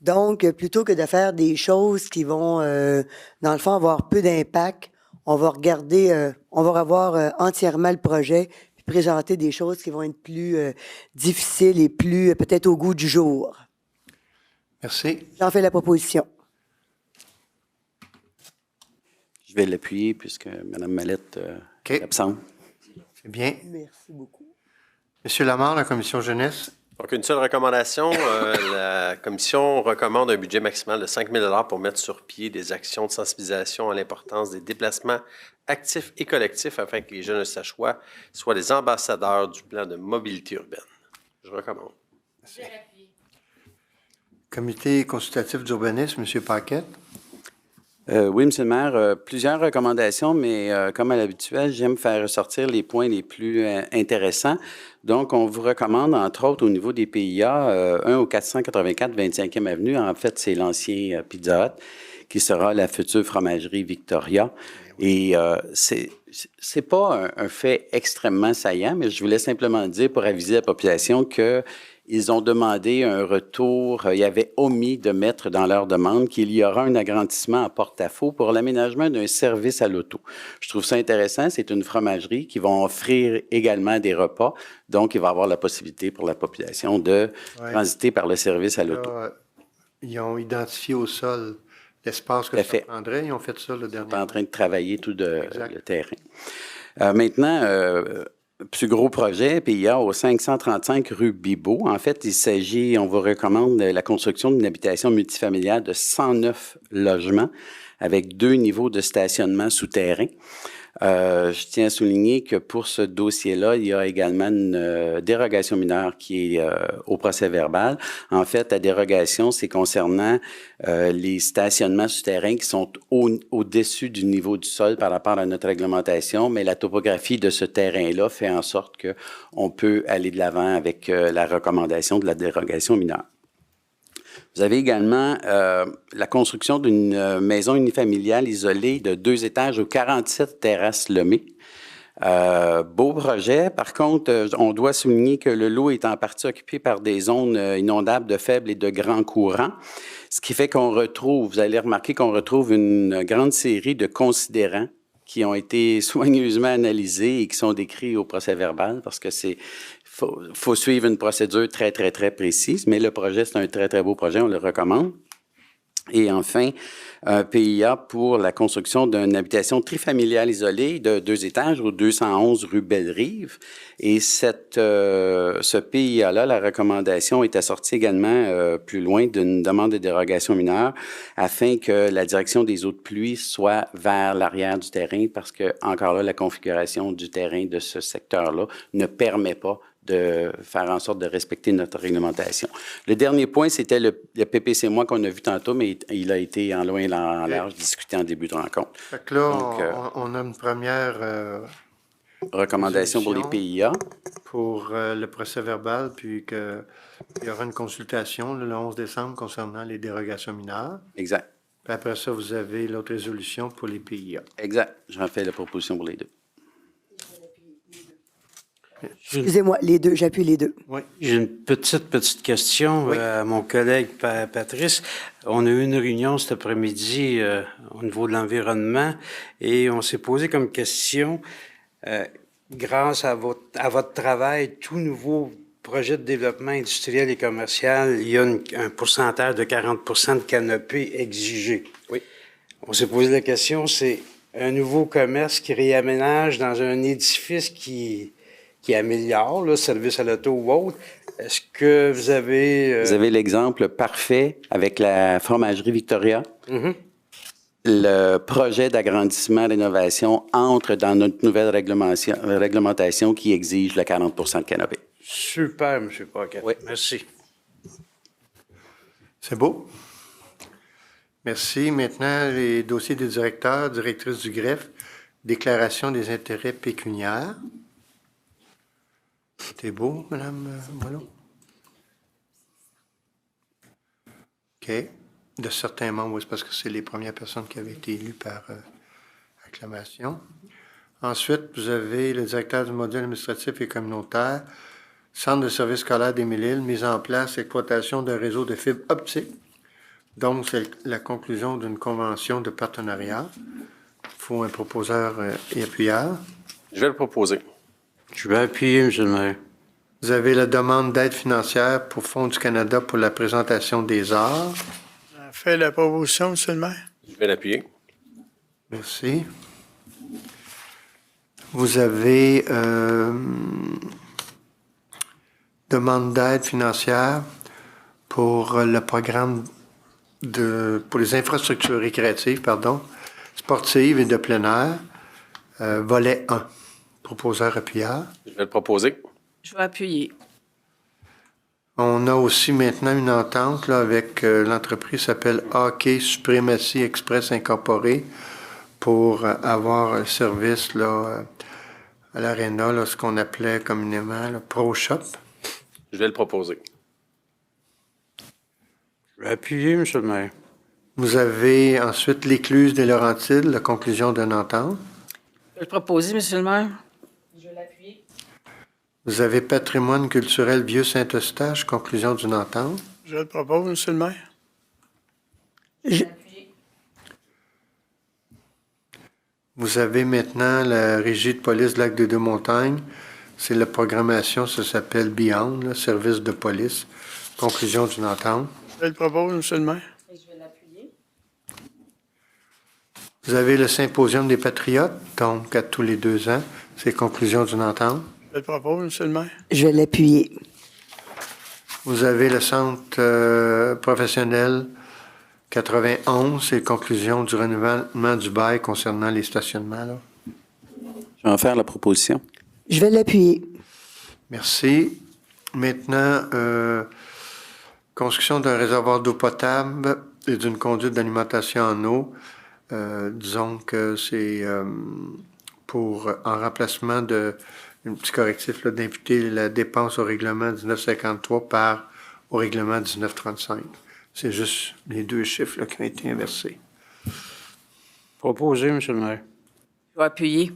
B: Donc, plutôt que de faire des choses qui vont, dans le fond, avoir peu d'impact, on va regarder, on va revoir entièrement le projet puis présenter des choses qui vont être plus difficiles et plus peut-être au goût du jour.
A: Merci.
B: J'en fais la proposition.
D: Je vais l'appuyer puisque Mme Mallette est absente.
A: C'est bien.
B: Merci beaucoup.
A: Monsieur Lamar, la commission jeunesse.
L: Donc, une seule recommandation. La commission recommande un budget maximal de 5 000 pour mettre sur pied des actions de sensibilisation à l'importance des déplacements actifs et collectifs afin que les jeunes eustachois soient les ambassadeurs du plan de mobilité urbaine. Je recommande.
A: Comité consultatif d'urbanisme, M. Paquette.
D: Oui, M. le maire, plusieurs recommandations, mais comme à l'habituel, j'aime faire ressortir les points les plus intéressants. Donc, on vous recommande, entre autres, au niveau des PIA, un au 484 25e Avenue. En fait, c'est l'ancien Pizza Hut, qui sera la future fromagerie Victoria. Et c'est pas un fait extrêmement saillant, mais je voulais simplement dire, pour aviser la population, que ils ont demandé un retour, ils avaient omis de mettre dans leur demande qu'il y aura un agrandissement à porte-à-faux pour l'aménagement d'un service à l'auto. Je trouve ça intéressant, c'est une fromagerie qui va offrir également des repas, donc il va y avoir la possibilité pour la population de transiter par le service à l'auto.
A: Ils ont identifié au sol l'espace que ça prendrait, ils ont fait ça le dernier.
D: Ils sont en train de travailler tout le terrain. Maintenant, plus gros projet, PIA au 535 rue Bibeau. En fait, il s'agit, on vous recommande la construction d'une habitation multifamiliale de 109 logements avec 2 niveaux de stationnement souterrain. Je tiens à souligner que pour ce dossier-là, il y a également une dérogation mineure qui est au procès-verbal. En fait, la dérogation, c'est concernant les stationnements souterrains qui sont au-dessus du niveau du sol par rapport à notre réglementation, mais la topographie de ce terrain-là fait en sorte qu'on peut aller de l'avant avec la recommandation de la dérogation mineure. Vous avez également la construction d'une maison unifamiliale isolée de 2 étages aux 47 terrasses Lemay. Beau projet. Par contre, on doit souligner que le lot est en partie occupé par des zones inondables de faibles et de grands courants, ce qui fait qu'on retrouve, vous allez remarquer qu'on retrouve une grande série de considérants qui ont été soigneusement analysés et qui sont décrits au procès-verbal parce que faut suivre une procédure très, très, très précise, mais le projet, c'est un très, très beau projet, on le recommande. Et enfin, un PIA pour la construction d'une habitation trifamiliale isolée de 2 étages au 211 rue Bellerive. Et ce PIA-là, la recommandation est assortie également plus loin d'une demande de dérogation mineure afin que la direction des eaux de pluie soit vers l'arrière du terrain parce que, encore là, la configuration du terrain de ce secteur-là ne permet pas de faire en sorte de respecter notre réglementation. Le dernier point, c'était le PPC-moi qu'on a vu tantôt, mais il a été en loin et en large discuté en début de rencontre.
A: Fait que là, donc, on a une première
D: recommandation pour les PIA.
A: Pour le procès-verbal, puis qu'il y aura une consultation le 11 décembre concernant les dérogations mineures.
D: Exact.
A: Puis après ça, vous avez l'autre résolution pour les PIA.
D: Exact. J'en fais la proposition pour les 2.
B: Excusez-moi, les 2, j'appuie les 2.
E: Oui, j'ai une petite question à mon collègue Patrice. On a eu une réunion cet après-midi au niveau de l'environnement et on s'est posé comme question, grâce à votre travail, tout nouveau projet de développement industriel et commercial, il y a un pourcentage de 40% de canopée exigé. Oui. On s'est posé la question, c'est un nouveau commerce qui réaménage dans un édifice qui améliore, là, service à l'auto ou autre. Est-ce que vous avez...
D: Vous avez l'exemple parfait avec la fromagerie Victoria. Mm-hmm. Le projet d'agrandissement, rénovation entre dans notre nouvelle réglementation qui exige le 40% de canopée.
E: Super, M. Paquette.
D: Oui.
E: Merci.
A: C'est beau. Merci. Maintenant, les dossiers des directeurs, directrices du greffe, déclaration des intérêts pécuniaires. C'était beau, Mme Boileau? OK. De certains membres, oui, c'est parce que c'est les premières personnes qui avaient été élues par acclamation. Ensuite, vous avez le directeur du module administratif et communautaire, Centre de services scolaires d'Émile-Île, mise en place, exploitation d'un réseau de fibres optiques. Donc, c'est la conclusion d'une convention de partenariat. Il faut un proposeur et appuyeur.
L: Je vais le proposer.
E: Je vais appuyer, M. le maire.
A: Vous avez la demande d'aide financière pour Fonds du Canada pour la présentation des arts.
H: Fait la proposition, M. le maire.
L: Je vais l'appuyer.
A: Merci. Vous avez demande d'aide financière pour le programme pour les infrastructures récréatives, sportives et de plein air, volet 1. Proposeur appuyeur.
L: Je vais le proposer.
N: Je vais appuyer.
A: On a aussi maintenant une entente là, avec l'entreprise qui s'appelle Hockey Supremacy Express Incorporé pour avoir un service là, à l'Arena, là, ce qu'on appelait communément le Pro Shop.
L: Je vais le proposer.
E: Je vais appuyer, M. le maire.
A: Vous avez ensuite l'Écluse des Laurentides, la conclusion d'une entente.
N: Je vais le proposer, M. le maire.
A: Vous avez Patrimoine culturel Vieux-Saint-Eustache, conclusion d'une entente.
H: Je le propose, M. le maire.
A: Vous avez maintenant la Régie de police de Lac-des-Deux-Montagnes. C'est la programmation, ça s'appelle Beyond, le service de police. Conclusion d'une entente.
H: Je le propose, M. le maire.
A: Vous avez le Symposium des Patriotes, donc à tous les 2 ans. C'est conclusion d'une entente.
H: Je le propose, M. le maire.
B: Je vais l'appuyer.
A: Vous avez le Centre professionnel 91, c'est conclusion du renouvellement du bail concernant les stationnements. Là.
D: Je vais en faire la proposition.
B: Je vais l'appuyer.
A: Merci. Maintenant, construction d'un réservoir d'eau potable et d'une conduite d'alimentation en eau. Disons que c'est en remplacement de un petit correctif d'imputer la dépense au règlement 1953 au règlement 1935. C'est juste les 2 chiffres là, qui ont été inversés.
E: Proposé, M. le maire.
N: Je vais appuyer.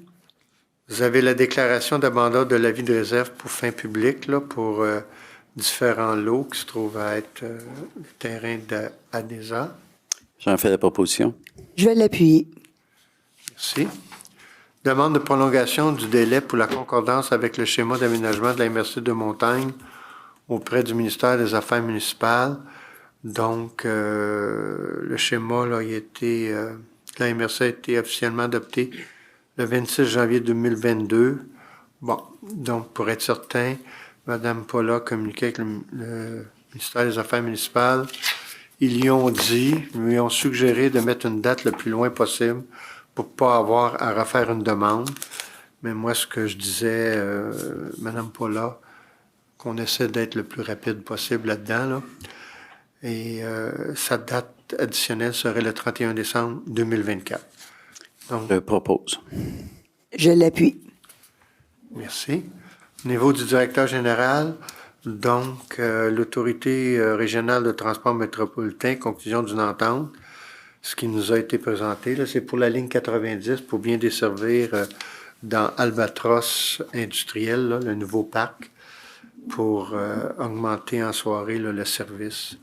A: Vous avez la déclaration d'abandon de l'avis de réserve pour fin publique là, pour différents lots qui se trouvent à être le terrain d'Adesa.
D: J'en fais la proposition.
B: Je vais l'appuyer.
A: Merci. Demande de prolongation du délai pour la concordance avec le schéma d'aménagement de la MRC de Montagne auprès du ministère des Affaires municipales. Donc, le schéma, là, la MRC a été officiellement adopté le 26 janvier 2022. Bon, donc, pour être certain, Mme Paula a communiqué avec le ministère des Affaires municipales. Ils lui ont suggéré de mettre une date le plus loin possible pour ne pas avoir à refaire une demande. Mais moi, ce que je disais, Mme Paula, qu'on essaie d'être le plus rapide possible là-dedans, là. Et sa date additionnelle serait le 31 décembre 2024. Donc,
D: je propose.
B: Je l'appuie.
A: Merci. Au niveau du directeur général, donc, l'Autorité régionale de transport métropolitain, conclusion d'une entente, ce qui nous a été présenté, là, c'est pour la ligne 90, pour bien desservir dans Albatros industriel, là, le nouveau parc, pour augmenter en soirée là, le service.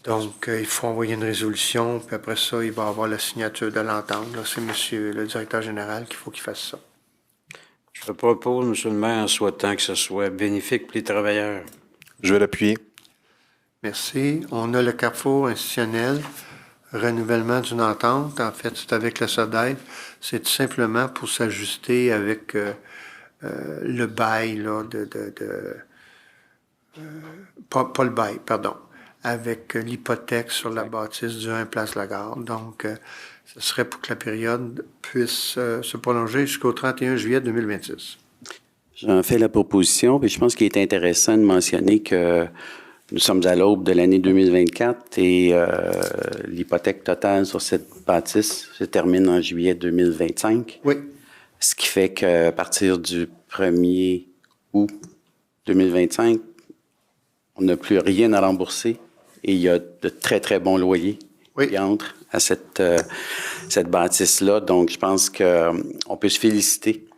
A: Donc, il faut envoyer une résolution, puis après ça, il va y avoir la signature de l'entente. Là. C'est monsieur le directeur général qu'il faut qu'il fasse ça.
E: Je propose, M. le maire, en souhaitant que ce soit bénéfique pour les travailleurs.
M: Je vais l'appuyer.
A: Merci. On a le carrefour institutionnel, renouvellement d'une entente. En fait, c'est avec la SODEF. C'est tout simplement pour s'ajuster avec le bail, là, pas le bail, pardon, avec l'hypothèque sur la bâtisse du 1 Place Lagarde. Donc, ce serait pour que la période puisse se prolonger jusqu'au 31 juillet 2026.
D: J'en fais la proposition, puis je pense qu'il est intéressant de mentionner que nous sommes à l'aube de l'année 2024 et l'hypothèque totale sur cette bâtisse se termine en juillet 2025.
A: Oui.
D: Ce qui fait qu'à partir du 1er août 2025, on n'a plus rien à rembourser et il y a de très, très bons loyers qui entrent à cette bâtisse-là. Donc, je pense qu'on peut se féliciter.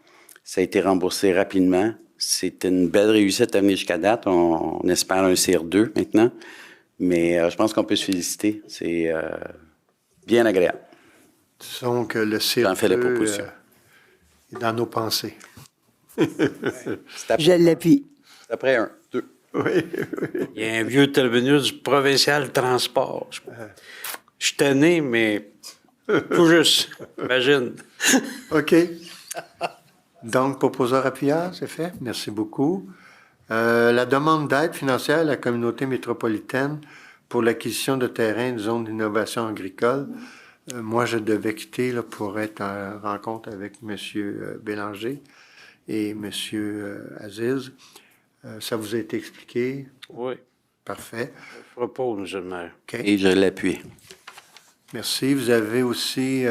D: Ça a été remboursé rapidement. C'est une belle réussite à venir jusqu'à date. On espère un CR2 maintenant. Mais je pense qu'on peut se féliciter. C'est bien agréable.
A: Disons que le CR2
D: J'en fais la proposition.
A: est dans nos pensées.
B: Je l'appuie.
D: C'est après 1, 2.
A: Oui.
E: Il y a un vieux terminus du provincial transport. Je suis tanné, mais tout juste. Imagine.
A: OK. Donc, proposeur appuyeur, c'est fait. Merci beaucoup. La demande d'aide financière à la communauté métropolitaine pour l'acquisition de terrains de zone d'innovation agricole. Moi, je devais quitter là, pour être en rencontre avec M. Bélanger et M. Aziz. Ça vous a été expliqué?
E: Oui.
A: Parfait.
E: Je propose, M. le maire.
A: OK.
D: Et je l'appuie.
A: Merci. Vous avez aussi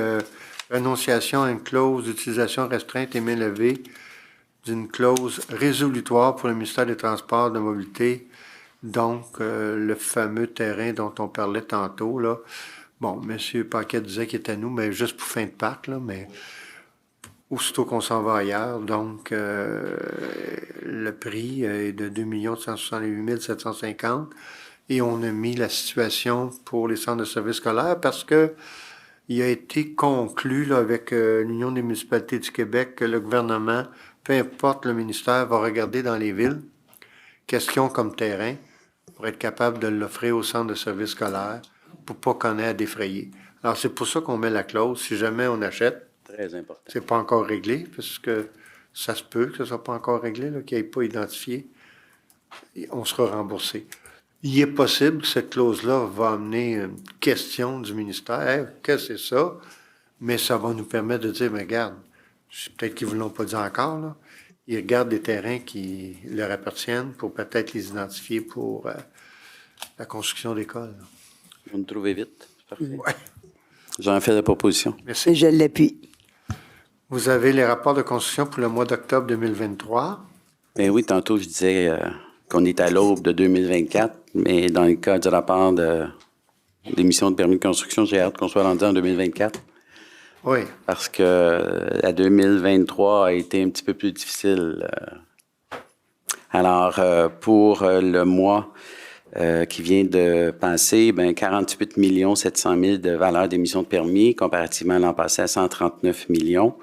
A: renonciation à une clause d'utilisation restreinte et mainlevée d'une clause résolutoire pour le ministère des Transports de mobilité. Donc, le fameux terrain dont on parlait tantôt, là. Bon, M. Paquet disait qu'il était à nous, mais juste pour fin de parc, là, mais aussitôt qu'on s'en va ailleurs. Donc, le prix est de 2 168 750 et on a mis la situation pour les centres de services scolaires parce que il a été conclu là, avec l'Union des municipalités du Québec que le gouvernement, peu importe le ministère, va regarder dans les villes qu'est-ce qu'ils ont comme terrain pour être capable de l'offrir aux centres de services scolaires pour pas qu'on ait à défrayer. Alors, c'est pour ça qu'on met la clause. Si jamais on achète,
D: Très important.
A: c'est pas encore réglé, parce que ça se peut que ce soit pas encore réglé, là, qu'il n'ait pas identifié. Et on sera remboursé. Il est possible que cette clause-là va amener une question du ministère. Hey, qu'est-ce que c'est ça? Mais ça va nous permettre de dire, mais regarde, peut-être qu'ils ne vous l'ont pas dit encore, là. Ils regardent des terrains qui leur appartiennent pour peut-être les identifier pour la construction d'écoles.
D: Vous me trouvez vite. Parfait.
A: Ouais.
D: J'en fais la proposition.
A: Merci.
B: Je l'appuie.
A: Vous avez les rapports de construction pour le mois d'octobre 2023.
D: Ben oui, tantôt, je disais qu'on est à l'aube de 2024, mais dans le cas du rapport d'émission de permis de construction, j'ai hâte qu'on soit rendu en 2024.
A: Oui.
D: Parce que la 2023 a été un petit peu plus difficile. Alors, pour le mois qui vient de passer, 48 700 000 de valeur d'émission de permis, comparativement à l'an passé à 139 millions.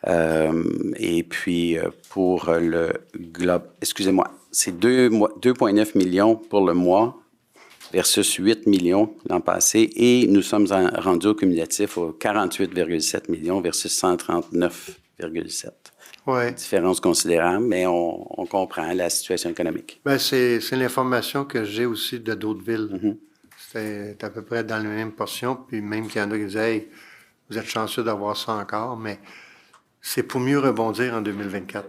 D: Et puis, pour le globe, excusez-moi, c'est 2,9 millions pour le mois versus 8 millions l'an passé. Et nous sommes rendus au cumulatif aux 48,7 millions versus 139,7.
A: Oui.
D: Différence considérable, mais on comprend la situation économique.
A: Ben, c'est l'information que j'ai aussi de d'autres villes.
D: Mm-hmm.
A: C'est à peu près dans la même portion, puis même qu'il y en a qui disaient hey, vous êtes chanceux d'avoir ça encore, mais c'est pour mieux rebondir en 2024.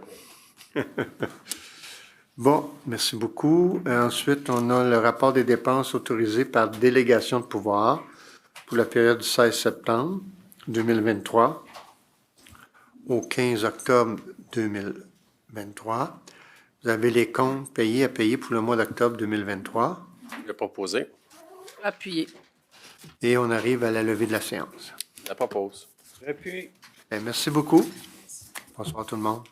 A: Bon, merci beaucoup. Ensuite, on a le rapport des dépenses autorisées par délégation de pouvoir pour la période du 16 septembre 2023 au 15 octobre 2023. Vous avez les comptes payés à payer pour le mois d'octobre 2023.
L: Le proposer.
N: Appuyé.
A: Et on arrive à la levée de la séance.
L: La propose.
E: Et puis,
A: Bien, merci beaucoup. Bonsoir tout le monde.